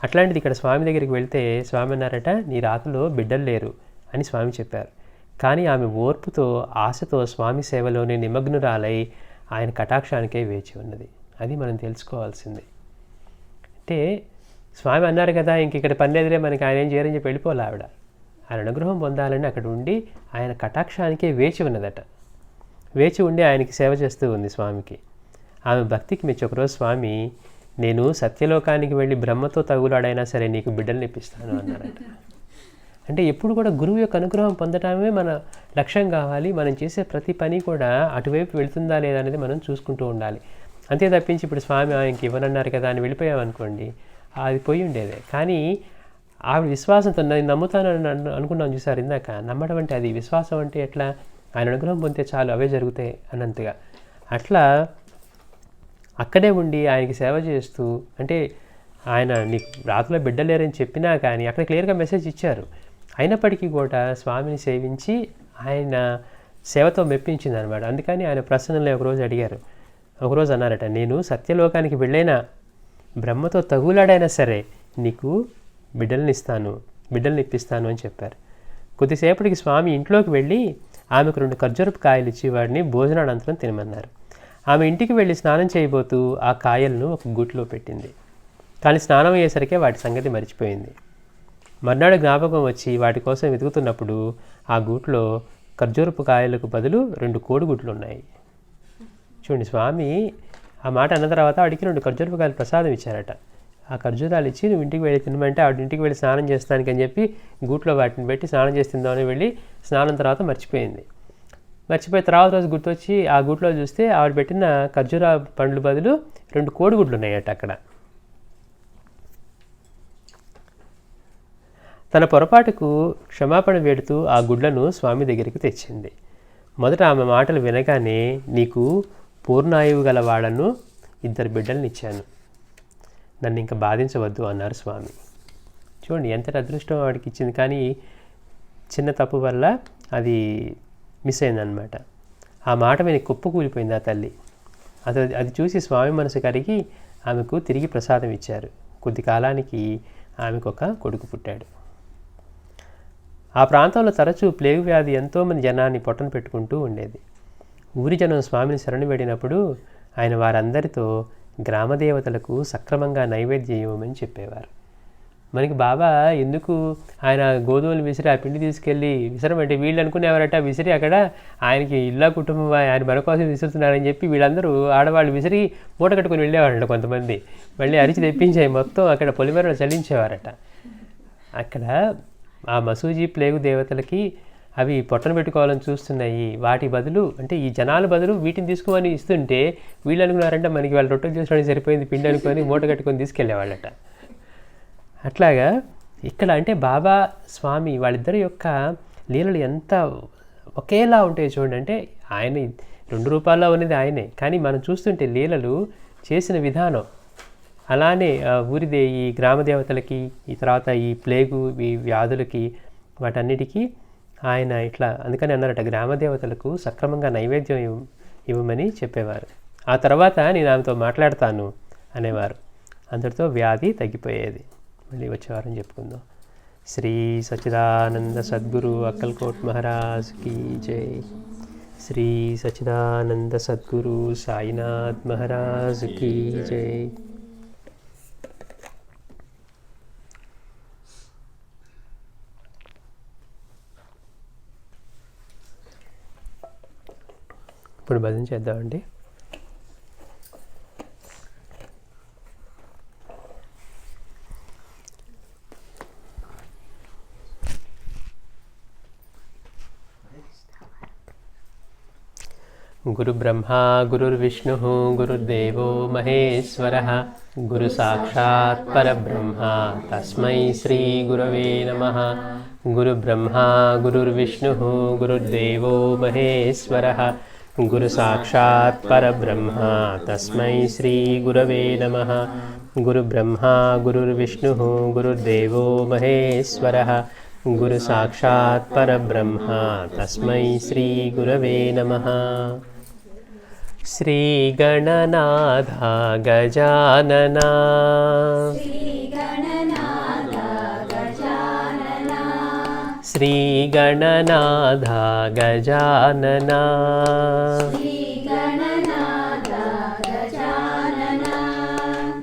అట్లాంటిది ఇక్కడ స్వామి దగ్గరికి వెళ్తే స్వామి అన్నారట, నీ రాతలో బిడ్డలు లేరు అని స్వామి చెప్పారు. కానీ ఆమె ఓర్పుతో ఆశతో స్వామి సేవలోనే నిమగ్నురాలై ఆయన కటాక్షానికే వేచి ఉన్నది. అది మనం తెలుసుకోవాల్సింది. అంటే స్వామి అన్నారు కదా, ఇంక ఇక్కడ పని లేదులే మనకి, ఆయన ఏం చేయరని చెప్పి వెళ్ళిపోలే ఆవిడ. ఆయన అనుగ్రహం పొందాలని అక్కడ ఉండి ఆయన కటాక్షానికే వేచి ఉన్నదట. వేచి ఉండి ఆయనకి సేవ చేస్తూ ఉంది స్వామికి. ఆమె భక్తికి మెచ్చి ఒకరోజు స్వామి, నేను సత్యలోకానికి వెళ్ళి బ్రహ్మతో తగులాడైనా సరే నీకు బిడ్డల్ని ఇప్పిస్తాను అన్నారట. అంటే ఎప్పుడు కూడా గురువు యొక్క అనుగ్రహం పొందటమే మన లక్ష్యం కావాలి. మనం చేసే ప్రతి పని కూడా అటువైపు వెళుతుందా లేదా అనేది మనం చూసుకుంటూ ఉండాలి. అంతే తప్పించి ఇప్పుడు స్వామి ఆయనకి ఇవ్వనన్నారు కదా అని వెళ్ళిపోయామనుకోండి, అది పోయి ఉండేదే. కానీ ఆవిడ విశ్వాసంతో నేను నమ్ముతానని అనుకున్నాను చూసారు ఇందాక. నమ్మడం అంటే అది విశ్వాసం అంటే ఎట్లా, ఆయన అనుగ్రహం పొందితే చాలు అవే జరుగుతాయి అన్నంతగా. అట్లా అక్కడే ఉండి ఆయనకి సేవ చేస్తూ, అంటే ఆయన నీకు రాత్రిలో బిడ్డ లేరని చెప్పినా కానీ అక్కడ క్లియర్గా మెసేజ్ ఇచ్చారు. అయినప్పటికీ కూడా స్వామిని సేవించి ఆయన సేవతో మెప్పించింది అనమాట. అందుకని ఆయన ప్రసన్నంలో ఒకరోజు అడిగారు. ఒకరోజు అన్నారట, నేను సత్యలోకానికి వెళ్ళైనా బ్రహ్మతో తగులాడైనా సరే నీకు బిడ్డల్ని ఇప్పిస్తాను అని చెప్పారు. కొద్దిసేపటికి స్వామి ఇంట్లోకి వెళ్ళి ఆమెకు 2 ఖర్జూరపు కాయలు ఇచ్చి వాడిని భోజనానంతరం తినమన్నారు. ఆమె ఇంటికి వెళ్ళి స్నానం చేయబోతూ ఆ కాయలను ఒక గూట్లో పెట్టింది. కానీ స్నానం అయ్యేసరికి వాటి సంగతి మర్చిపోయింది. మర్నాడు జ్ఞాపకం వచ్చి వాటి కోసం వెతుకుతున్నప్పుడు ఆ గూట్లో ఖర్జూరపు కాయలకు బదులు 2 కోడిగుడ్లు ఉన్నాయి. చూడండి, స్వామి ఆ మాట అన్న తర్వాత వాడికి 2 ఖర్జూరపు కాయలు ప్రసాదం ఇచ్చారట. ఆ ఖర్జూరాలు ఇచ్చి నువ్వు ఇంటికి వెళ్ళి తినమంటే ఆవిడ ఇంటికి వెళ్ళి స్నానం చేస్తానికి అని చెప్పి గూట్లో వాటిని పెట్టి స్నానం చేస్తుందామని వెళ్ళి స్నానం తర్వాత మర్చిపోయింది. మర్చిపోయి తర్వాత రోజు గుర్తొచ్చి ఆ గూట్లో చూస్తే ఆవిడ పెట్టిన ఖర్జూర పండ్లు బదులు 2 కోడిగుడ్లు ఉన్నాయట అక్కడ. తన పొరపాటుకు క్షమాపణ వేడుతూ ఆ గుడ్లను స్వామి దగ్గరికి తెచ్చింది. మొదట ఆమె మాటలు వినగానే, నీకు పూర్ణాయువు గల వాళ్ళను 2 బిడ్డలను ఇచ్చాను, నన్ను ఇంకా బాధించవద్దు అన్నారు స్వామి. చూడండి ఎంత అదృష్టం వాడికి ఇచ్చింది, కానీ చిన్న తప్పు వల్ల అది మిస్ అయిందనమాట. ఆ మాట విని కుప్పకూలిపోయింది ఆ తల్లి. అది చూసి స్వామి మనసు కరిగి ఆమెకు తిరిగి ప్రసాదం ఇచ్చారు. కొద్ది కాలానికి ఆమెకు ఒక కొడుకు పుట్టాడు. ఆ ప్రాంతంలో తరచూ ప్లేగు వ్యాధి ఎంతోమంది జనాన్ని పొట్టను పెట్టుకుంటూ ఉండేది. ఊరి జనం స్వామిని శరణు వేడినప్పుడు ఆయన వారందరితో గ్రామదేవతలకు సక్రమంగా నైవేద్యం ఇవ్వమని చెప్పేవారు. మనకి బాబా ఎందుకు ఆయన గోధుమలు విసిరి ఆ పిండి తీసుకెళ్ళి విసరమంటే వీళ్ళు అనుకునేవారట విసిరి అక్కడ ఆయనకి ఇల్లా కుటుంబం ఆయన మన కోసం విసురుతున్నారని చెప్పి వీళ్ళందరూ ఆడవాళ్ళు విసిరి మూట కట్టుకుని వెళ్ళేవారట. కొంతమంది మళ్ళీ అరిచి తెప్పించాయి మొత్తం అక్కడ పొలిమేరలో చలించేవారట. అక్కడ ఆ మసూజీ ప్లేగు దేవతలకి అవి పొట్టను పెట్టుకోవాలని చూస్తున్నాయి. వాటి బదులు అంటే ఈ జనాల బదులు వీటిని తీసుకోమని ఇస్తుంటే వీళ్ళు అనుకున్నారంటే మనకి వాళ్ళు రొట్టెలు చేసుకోవడానికి సరిపోయింది పిండి అనుకొని మూట కట్టుకొని తీసుకెళ్ళేవాళ్ళట. అట్లాగా ఇక్కడ అంటే బాబా స్వామి వాళ్ళిద్దరి యొక్క లీలలు ఎంత ఒకేలా ఉంటాయి చూడండి. అంటే ఆయన 2 రూపాల్లో ఉన్నది ఆయనే, కానీ మనం చూస్తుంటే లీలలు చేసిన విధానం అలానే ఊరిదే ఈ గ్రామ దేవతలకి, ఈ తర్వాత ఈ ప్లేగు, ఈ వ్యాధులకి, వాటన్నిటికీ ఆయన ఇట్లా అందుకని అన్నారట గ్రామ దేవతలకు సక్రమంగా నైవేద్యం ఇవ్వమని చెప్పేవారు. ఆ తర్వాత నేను ఆమెతో మాట్లాడతాను అనేవారు. అందరితో వ్యాధి తగ్గిపోయేది. మళ్ళీ వచ్చే వారం చెప్పుకుందాం. శ్రీ సచ్చిదానంద సద్గురు అక్కల్కోట్ మహారాజ్ కీ జై. శ్రీ సచ్చిదానంద సద్గురు సాయినాథ్ మహారాజ్ కీ జై. ఇప్పుడు భజన చేద్దామండి. గురు బ్రహ్మా గురుర్విష్ణుః గురుర్దేవో మహేశ్వరః గురు సాక్షాత్ పరబ్రహ్మ తస్మై శ్రీ గురవే నమః. గురు బ్రహ్మా గురుర్విష్ణుః గురుర్దేవో మహేశ్వరః గురు సాక్షాత్ పరబ్రహ్మ తస్మై శ్రీ గురవే నమః. గురు బ్రహ్మా గురుర్విష్ణుః గురుర్దేవో మహేశ్వరః గురు సాక్షాత్ పరబ్రహ్మ తస్మై శ్రీ గురవే నమః. శ్రీ గణనాథ గజానన శ్రీ గణనాథ గజానన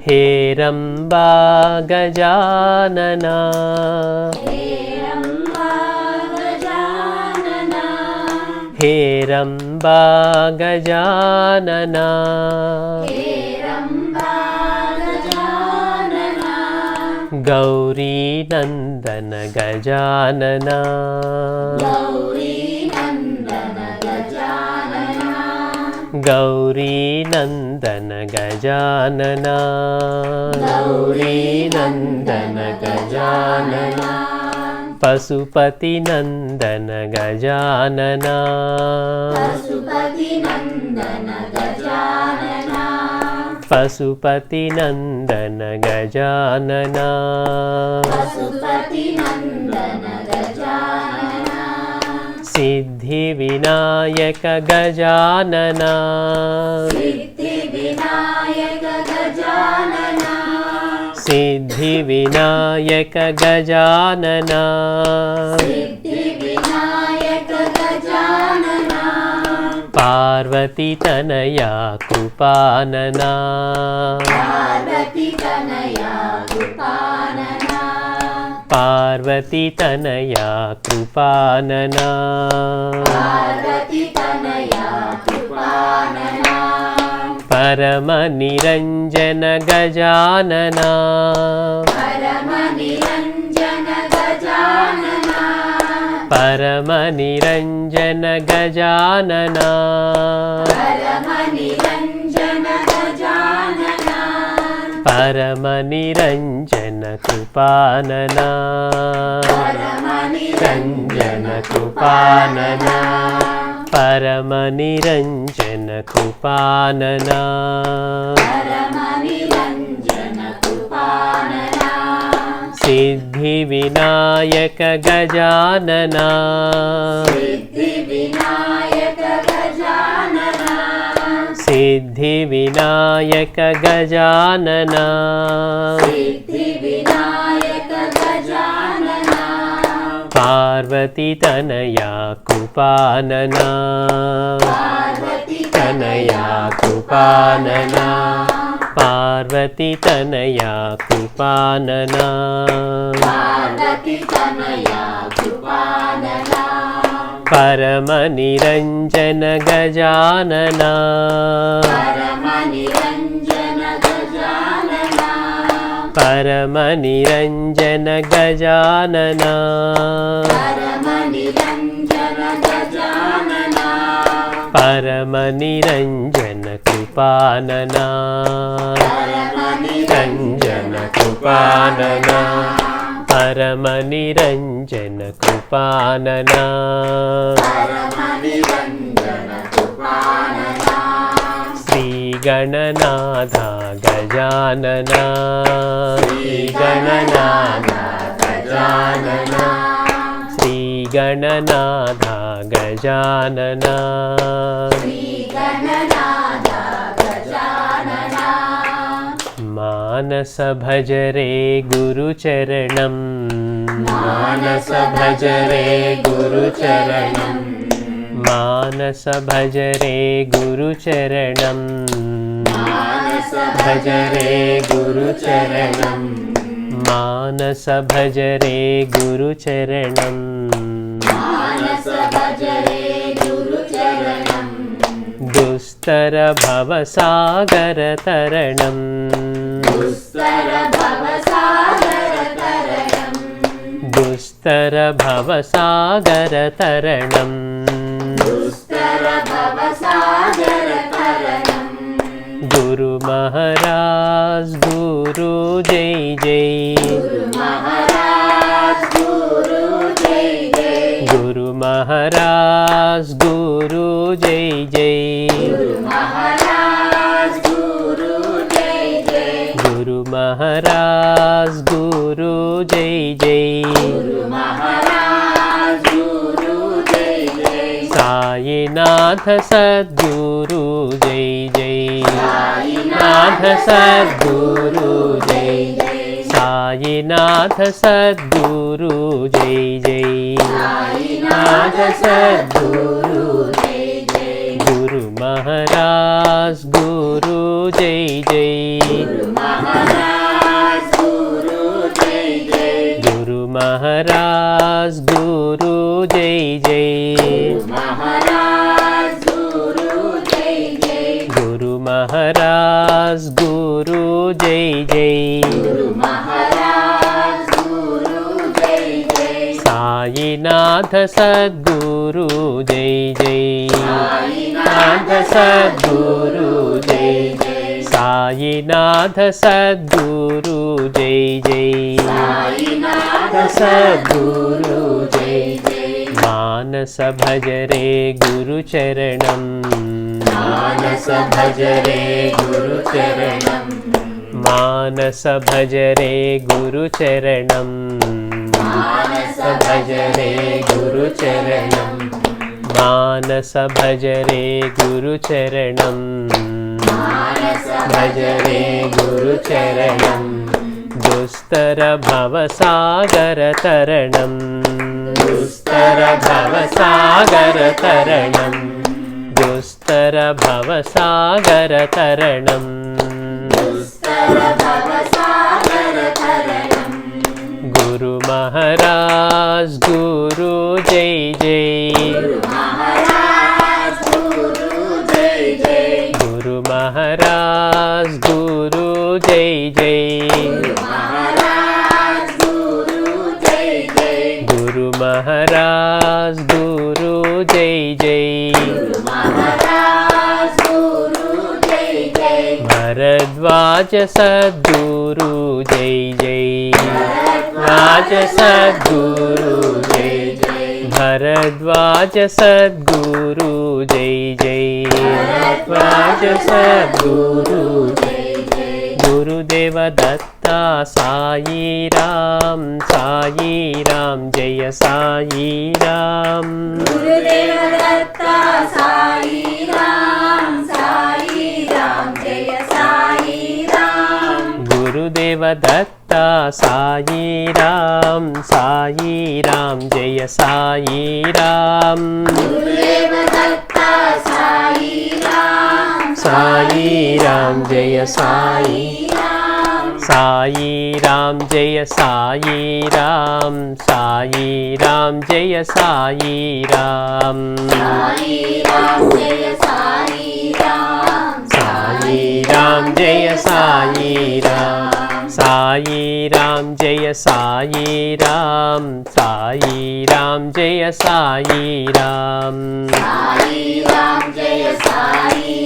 హేరంబా గజానన హేరంబా గజానన గౌరీ నందన గజానన గౌరీ నందన గజానన గౌరీ నందన గజానన పశుపతి నందన पशुपति नंदन गजानना पशुपति नंदन गजानना सिद्धि विनायक गजानना सिद्धि विनायक गजानना सिद्धि विनायक गजानना सिद्धि विनायक गजानना पार्वती तनया कृपानना पार्वती तनया कृपानना पार्वती तनया कृपानना पार्वती तनया कृपानना परम निरंजन गजानना परम निरंजन गजानना परम निरंजन गजानना परम निरंजन गजानना परम निरंजन कृपानना परम रंजन कृपानना परम निरंजन कृपानना परम निरंजन कृपानना सिद्धि विनायक गजानना सिद्धि विनायक गजानना सिद्धि विनायक गजानना सिद्धि विनायक गजानना पार्वती तनया कृपानना पार्वती तनया कृपानना पार्वती तनया कृपानना पार्वती तनया कृपानना परम निरंजन गजानना परम निरंजन गजानना परम निरंजन गजानना परम निरंजन गजानना परम निरंजन कृपानना परम रंजन कृपानना परम निरंजन कृपानना परम निरंजन कृपानना श्री गणनाथ गजानना श्री गणनाथ गजानना श्री गणनाथ गजानना श्री गणनाथ गजानना मानस भज रे गुरुचरणं मानस भज रे गुरुचरणं मानस भज रे गुरुचरणं मानस भज रे गुरुचरणं मानस भज रे गुरुचरणं मानस भज रे गुरुचरणं दुस्तर भवसागर तरणं दुस्तर भवसागर तरणं दुस्तर भवसागर तरणं दुस्तर भवसागर तरणं गुरु महाराज गुरु जय जय गुरु महाराज गुरु जय जय गुरु महाराज गुरु जय जय गुरु महाराज गुरु जय जय गुरु महाराज गुरु जय जय गुरु महाराज गुरु जय जय साईनाथ सद्गुरु जय जय साईनाथ सद्गुरु जय जय साईनाथ सद्गुरु जय जय साईनाथ सद्गुरु जय जय गुरु महाराज गुरु जय जय गुरु महाराज गुरु जय जय गुरु महाराज गुरु जय जय महाराज गुरु जय जय गुरु महाराज गुरु जय जय गुरु महाराज गुरु जय जय साईनाथ सद्गुरु जय जय साईनाथ सद्गुरु जय जय साईनाथ सद्गुरु जय जय साईनाथ सद्गुरु जय जय जय मानस भज रे गुरुचरणं मानस भज रे गुरु चरणम मानस भज रे गुरु चरणम मानस भज रे गुरु चरणम मानस भज रे गुरु चरणम मानस भज रे गुरु चरणम दुस्तर भव सागर तरणम दुस्तर भव सागर तरणम दुस्तर भव सागर तरणम दुस्तर भव सागर तरणम गुरु महाराज गुरु जय जय गुरु महाराज गुरु जय जय गुरु महाराज गुरु जय जय गुरु महाराज गुरु जय जय गुरु महाराज गुरु जय जय गुरु महाराज गुरु जय जय भरद्वाज सद्गुरु जय जय भरद्वाज सद्गुरु जय जय भरद्वाज सद्गुरु जय जय भरद्वाज सद्गुरु जय जय गुरुदेव दत्ता साई राम जय साई राम गुरुदेव दत्ता साई राम जय साई राम गुरुदेव दत्ता साई राम जय साई राम गुरुदेव दत्ता साई राम जय साई राम साई राम जय साई राम जय साई राम साई राम जय साई राम जय साई राम साई राम जय साई राम जय साई राम साई राम जय साई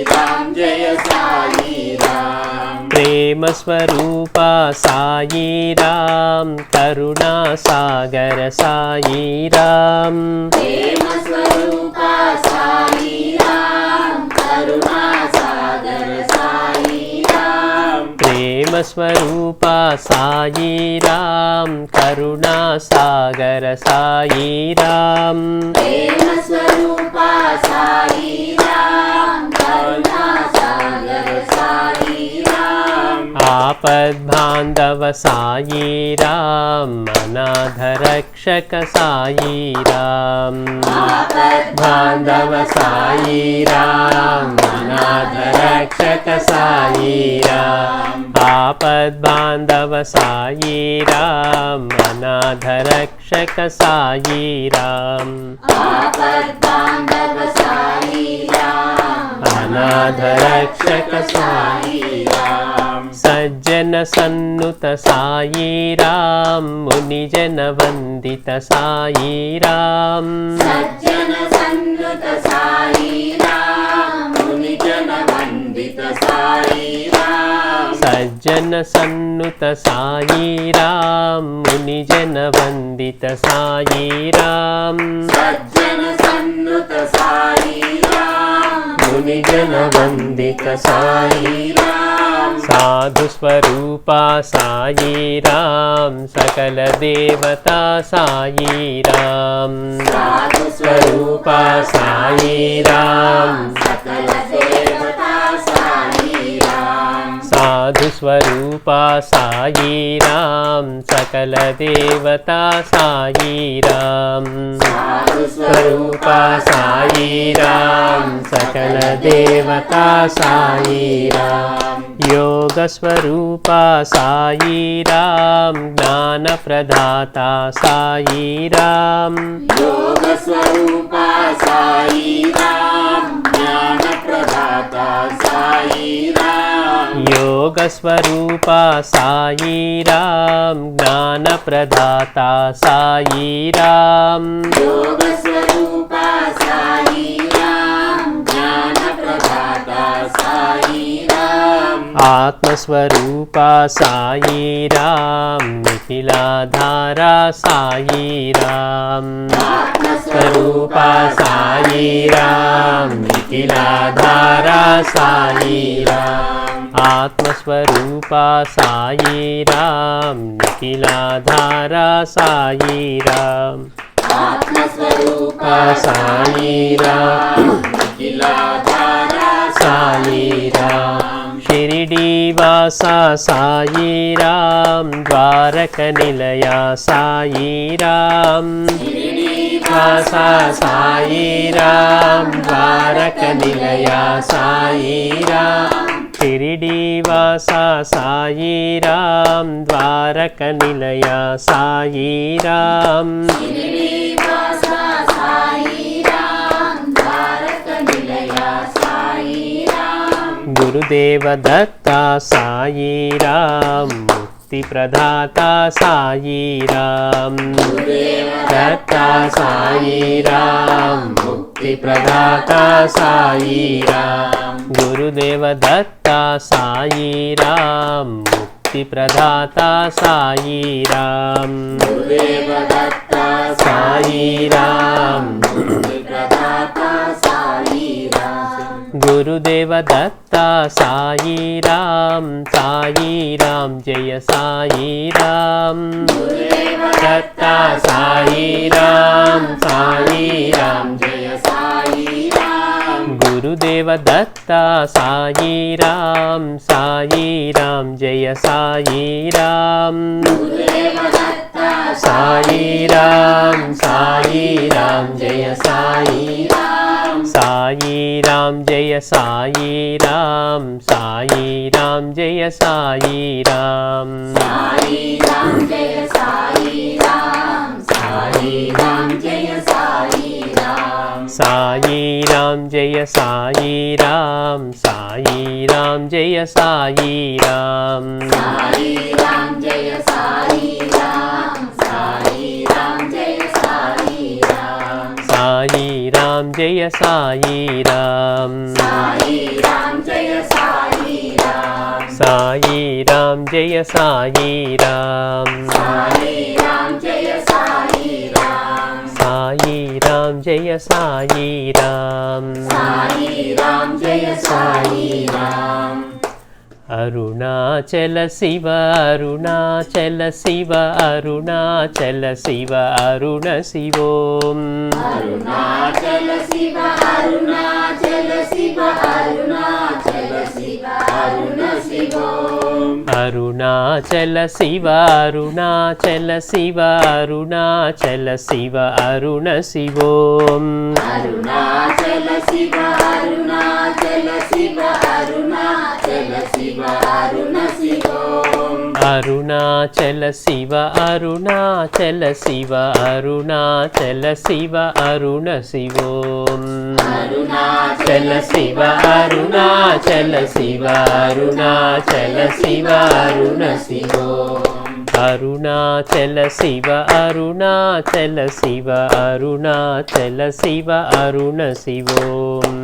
राम जय साई राम प्रेम स्वरूपा साई राम करुणा सागर साई राम प्रेम स्वरूपा साई राम करुणा सागर साई राम प्रेम स्वरूपा साई राम करुणा सागर साई राम प्रेम स्वरूपा साई राम करुणा सागर साई राम आपद बांधव साई राम अनाथ रक्षक साई राम आपद बांधव साई राम अनाथ रक्षक साई राम आपद बांधव साई राम अनाथ रक्षक साई राम आपद बांधव साई राम अनाथ रक्षक साई राम सज्जन सन्नुत साई राम मुनिजन वंदित साई राम सज्जन सन्नुत साई राम मुनिजन वंदित साई राम सज्जन सन्नुत साई राम मुनिजन वंदित साई राम सज्जन सन्नुत साई राम मुनिजन वंदित साई राम साधु स्वरूपा साई राम सकल देवता साई राम साधु स्वरूपा साई राम सकल देवता साई राम साधु स्वरूपा साई राम सकल देवता साई राम साधु स्वरूपा साई राम सकल देवता साई राम योग स्वरूपा साई राम ज्ञान प्रदाता साई राम योग स्वरूपा साई राम ज्ञान प्रदाता साई राम योग स्वरूपा साई राम ज्ञान प्रदाता साई राम योग स्वरूपा साई राम ज्ञान प्रदाता साई राम ఆత్మస్వరూపా సాయి రామ్ నిఖిలాధారా సాయి రామ్ ఆత్మస్వరూపా సాయి రామ్ నిఖిలాధారా సాయి రామ్ ఆత్మస్వరూపా సాయి రామ్ నిఖిలాధారా సాయి రామ్ ఆత్మస్వరూపా సాయి రామ్ నిఖిలాధారా సాయి రామ్ షిరిడి వాసా సాయి రామ్ ద్వారక నిలయా సాయి రామ్ షిరిడి వాసా సాయి రామ్ ద్వారక నిలయా సాయి రామ్ షిరిడి వాసా సాయి రామ్ ద్వారక నిలయా సాయి రామ్ షిరిడి వాసా సాయి రామ్ ద్వారక నిలయా సాయి రామ్ గురుదేవ దత్తా సాయి రామ్ ముక్తి ప్రదాతా సాయి రామ్ గురుదేవ దత్తా సాయి రామ్ ముక్తి ప్రదాతా సాయి రామ్ గురుదేవ దత్తా సాయి రామ్ ముక్తి ప్రదాతా సాయి రామ్ గురుదేవ దత్తా సాయి రామ్ ముక్తి ప్రదాతా సాయి రామ్ గురుదేవ దత్తా సాయి రామ్ సాయి రామ్ జయ సాయి రామ్ గురుదేవ దత్తా సాయి రామ్ సాయి రామ్ జయ సాయి రామ్ గురుదేవ దత్తా సాయి రామ్ సాయి రామ్ జయ సాయి రామ్ గురుదేవ దత్తా సాయి రామ్ సాయి రామ్ జయ సాయి రామ్ సాయి రామ్ జయ సాయి రామ్ సాయి రామ్ జయ సాయి రామ్ సాయి రామ్ జయ సాయి రామ్ సాయి రామ్ జయ సాయి రామ్ సాయి రామ్ జయ సాయి రామ్ సాయి రామ్ జయ సాయి రామ్ సాయి రామ్ జయ సాయి రామ్ సాయి రామ్ జయ సాయి రామ్ సాయి రామ్ జయ సాయి రామ్ సాయి రామ్ జయ సాయి రామ్ సాయి రామ్ జయ సాయి రామ్ సాయి రామ్ జయ సాయి రామ్ సాయి రామ్ జయ సాయి రామ్ సాయి రామ్ జయ సాయి రామ్ అరుణాచల శివ అరుణాచల శివ అరుణాచల శివ అరుణ శివోం అరుణాచల శివ అరుణాచల శివ అరుణాచల శివ అరుణ శివోం అరుణాచల శివ అరుణాచల శివ అరుణాచల శివ అరుణ శివోం అరుణాచల శివ అరుణాచల శివ అరుణాచల శివ అరుణ శివోం అరుణాచల శివ అరుణాచల శివ అరుణాచల శివ అరుణ శివోం అరుణాచల శివ అరుణాచల శివ అరుణాచల శివ అరుణ శివోం అరుణాచల శివ అరుణాచల శివ అరుణాచల శివ అరుణ శివోం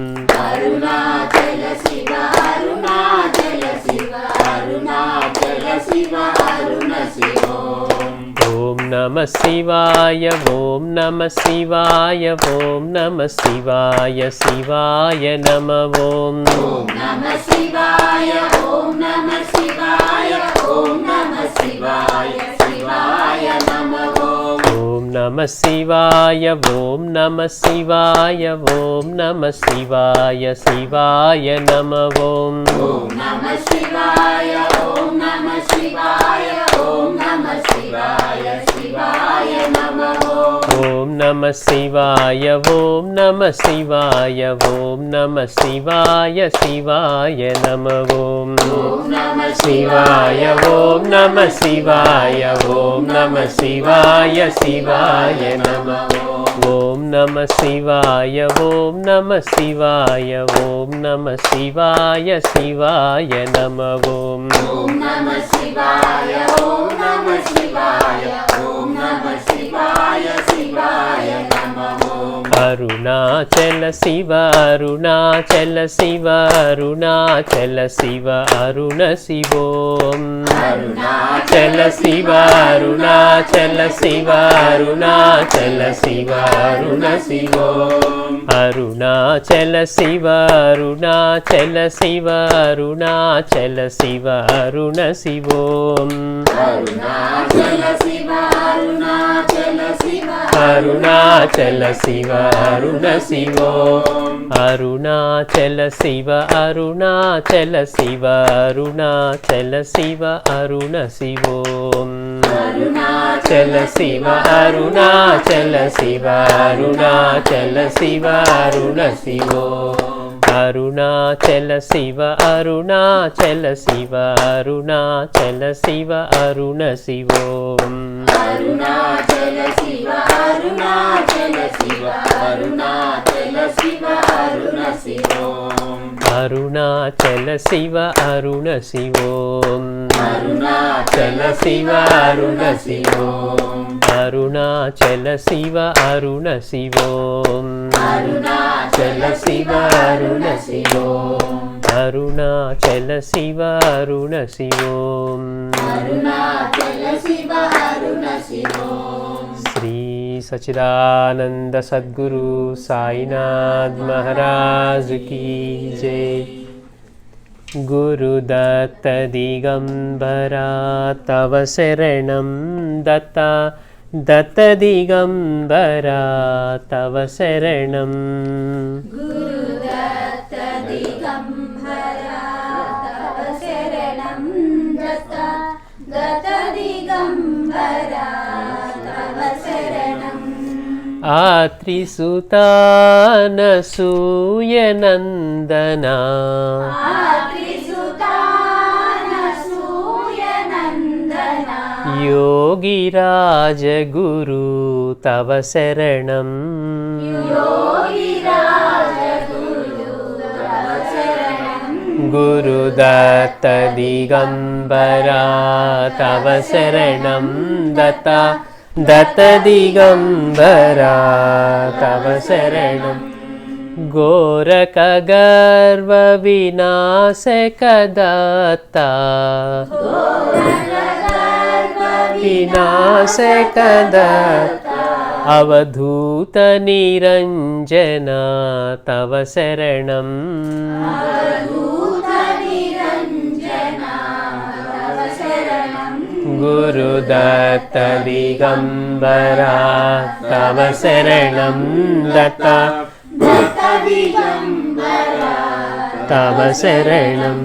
అరుణాచల శివ అరుణాచల శివ అరుణాచల శివ అరుణ శివోం ఓం నమః శివాయ ఓం నమః శివాయ ఓం నమః శివాయ శివాయ నమః ఓం నమః శివాయ ఓం నమః శివాయ ఓం నమః శివాయ శివాయ నమః ఓం నమః శివాయ ఓం నమః శివాయ ఓం నమః శివాయ శివాయ నమః ఓం నమః శివాయ ఓం నమః శివాయ ఓం నమః శివాయ శివాయ నమః ఓం నమః శివాయ ఓం నమః శివాయ ఓం నమః శివాయ శివాయ నమః ఓం నమః శివాయ ఓం నమః శివాయ ఓం నమః శివాయ శివాయ నమః ఓం నమః శివాయ ఓం నమః శివాయ ఓం నమః శివాయ శివాయ నమః ఓం నమః శివాయ ఓం నమః శివాయ ఓం నమః శివాయ శివాయ నమః అరుణాచల శివ అరుణాచల శివ అరుణాచల శివ అరుణ శివోం అరుణాచల శివ అరుణాచల శివ అరుణాచల శివ అరుణ శివోం అరుణాచల శివ అరుణాచల శివ అరుణాచల శివ అరుణ శివోం అరుణాచల శివ అరుణాచల శివ అరుణాచల శివ అరుణ శివోం అరుణాచల శివ అరుణాచల శివ అరుణాచల శివ అరుణ శివోం అరుణాచల శివ అరుణాచల శివ అరుణాచల శివ అరుణ శివోం అరుణాచల శివ అరుణాచల శివ అరుణాచల శివ అరుణ శివోం అరుణాచల శివ అరుణాచల శివ అరుణాచల శివ అరుణ శివోం అరుణాచల శివ అరుణ శివోం అరుణాచల శివ అరుణ శివోం అరుణాచల శివ అరుణ శివోం అరుణాచల శివ అరుణ శివోం అరుణాచల శివ అరుణ శివోం అరుణాచల శివ అరుణ శివోం శ్రీ సచిదానంద సద్గురు సాయినాథ్ మహారాజ్ की जय गुरुदत्त दिगंबरा तव शरणं दत्ता दत्त दिगंबरा तव शरणं गुरुदत्त दिगंबरा तव शरणं दत्ता दत्त दिगंबरा तव शरणम् आत्रिसुतानसूयनन्दना आत्रिसुतानसूयनन्दना योगिराज गुरु तव शरणं योगिराज गुरु तव शरणम् गुरुदत्त दिगंबरा तव शरणं दत्ता दत्त दिगंबरा तव शरणं गोरखगर्व विनाशकदत्ता विनाशकदत्ता अवधूत निरंजना तव शरणं गुरुदत्त दिगंबरा तव शरणं दत्ता दत्त दिगंबरा तव शरणं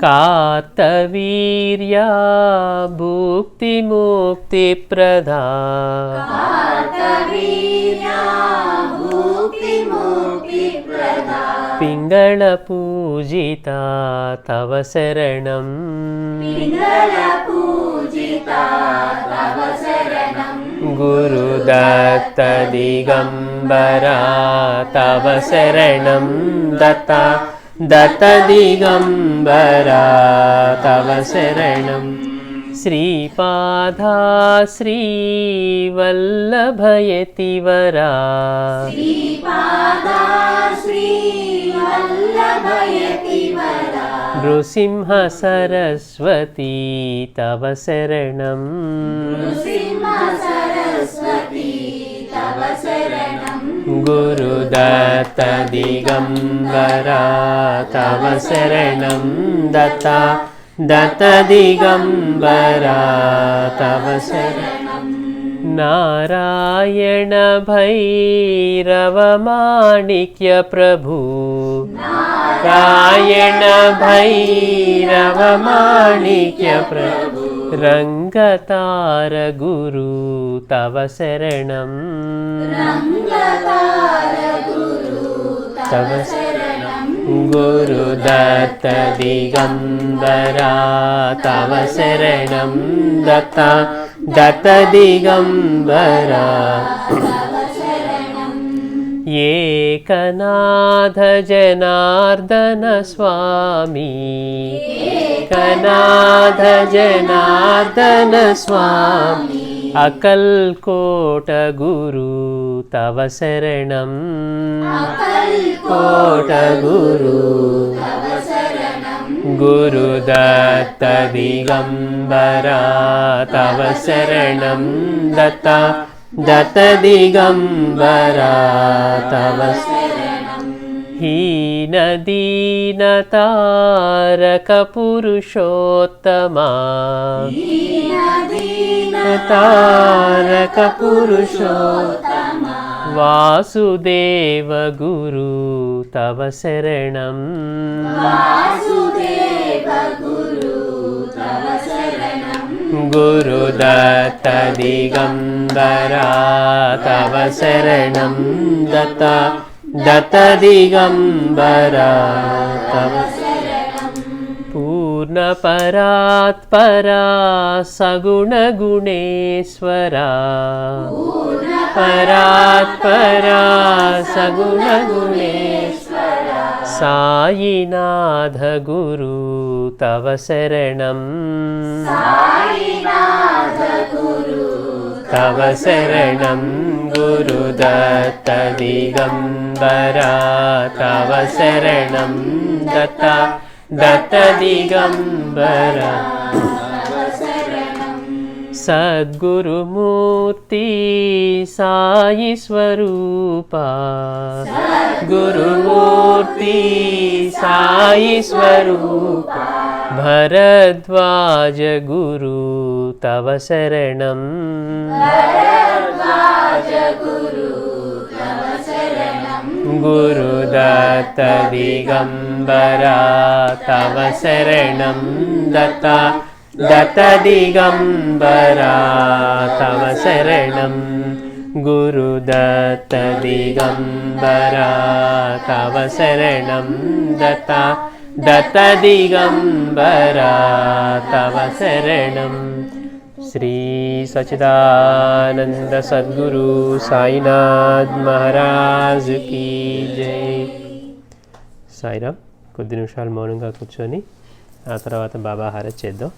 कार्तवीर्या भुक्तिमुक्तिप्रदा कार्तवीर्या भुक्तिमुक्तिप्रदा पिङ्गळपूजिता तव शरणं पिङ्गळपूजिता तव शरणं गुरुदत्त दिगंबरा तव शरणं दत्ता दत्त दिगंबरा तव शरणं श्रीपादा श्रीवल्लभयतिवरा श्रीपादा श्रीवल्लभयतिवरा नृसिंह सरस्वती तव शरणं नृसिंह सरस्वती तव शरणं गुरुदत्त दिगंबरा तव शरणं दत्ता दत्त दिगंबरा तव शरणं नारायण भैरव माणिक्य प्रभु नारायण भैरव माणिक्य प्रभु रंगतार गुरु तव शरणं रंगतार गुरु तव शरणं गुरुदत्त दिगंबरा तव शरणं दत्ता दत्त दिगंबरा तव शरणं एकनाथ जनार्दन स्वामी एकनाथ जनार्दन स्वामी అకల్కోట గురు తవ శరణం కోట గురు గురుదత్త దిగంబరా తవ శరణం దత్త దత్త దిగంబరా తవ హీనదీనతారక పురుషోత్తమా తారక పురుషోత్తమా వాసుదేవ గురు తవ శరణం గురుదత్త దిగంబరా తవ శరణం దత్త దత్త దిగంబరా తవ పూర్ణ పరాత్పరా సగుణ గుణేశ్వరా పరాత్పరా సగుణ గుణేశ్వరా సాయినాథ గురు తవ శరణం తవ శరణం గురుదత్త దిగంబరా తవ శరణం దత్త దత్త దిగంబరా సద్గురుమూర్తి సాయి స్వరూపా గురుమూర్తి సాయి స్వరూపా భరద్వాజ గురు తవ శరణం గురుదత్త దిగంబరా తవ శరణం దత్త దత్త దిగంబరా తవ శరణం గురుదత్త దిగంబరా తవ శరణం దత్త దత్త దిగంబరా తవ శరణం శ్రీ సచిదానంద సద్గురు సాయినాథ్ మహారాజ్ కీ జై. సాయిరామ్. కొద్ది నిమిషాలు మౌనంగా కూర్చొని ఆ తర్వాత బాబా హారతి చేద్దాం.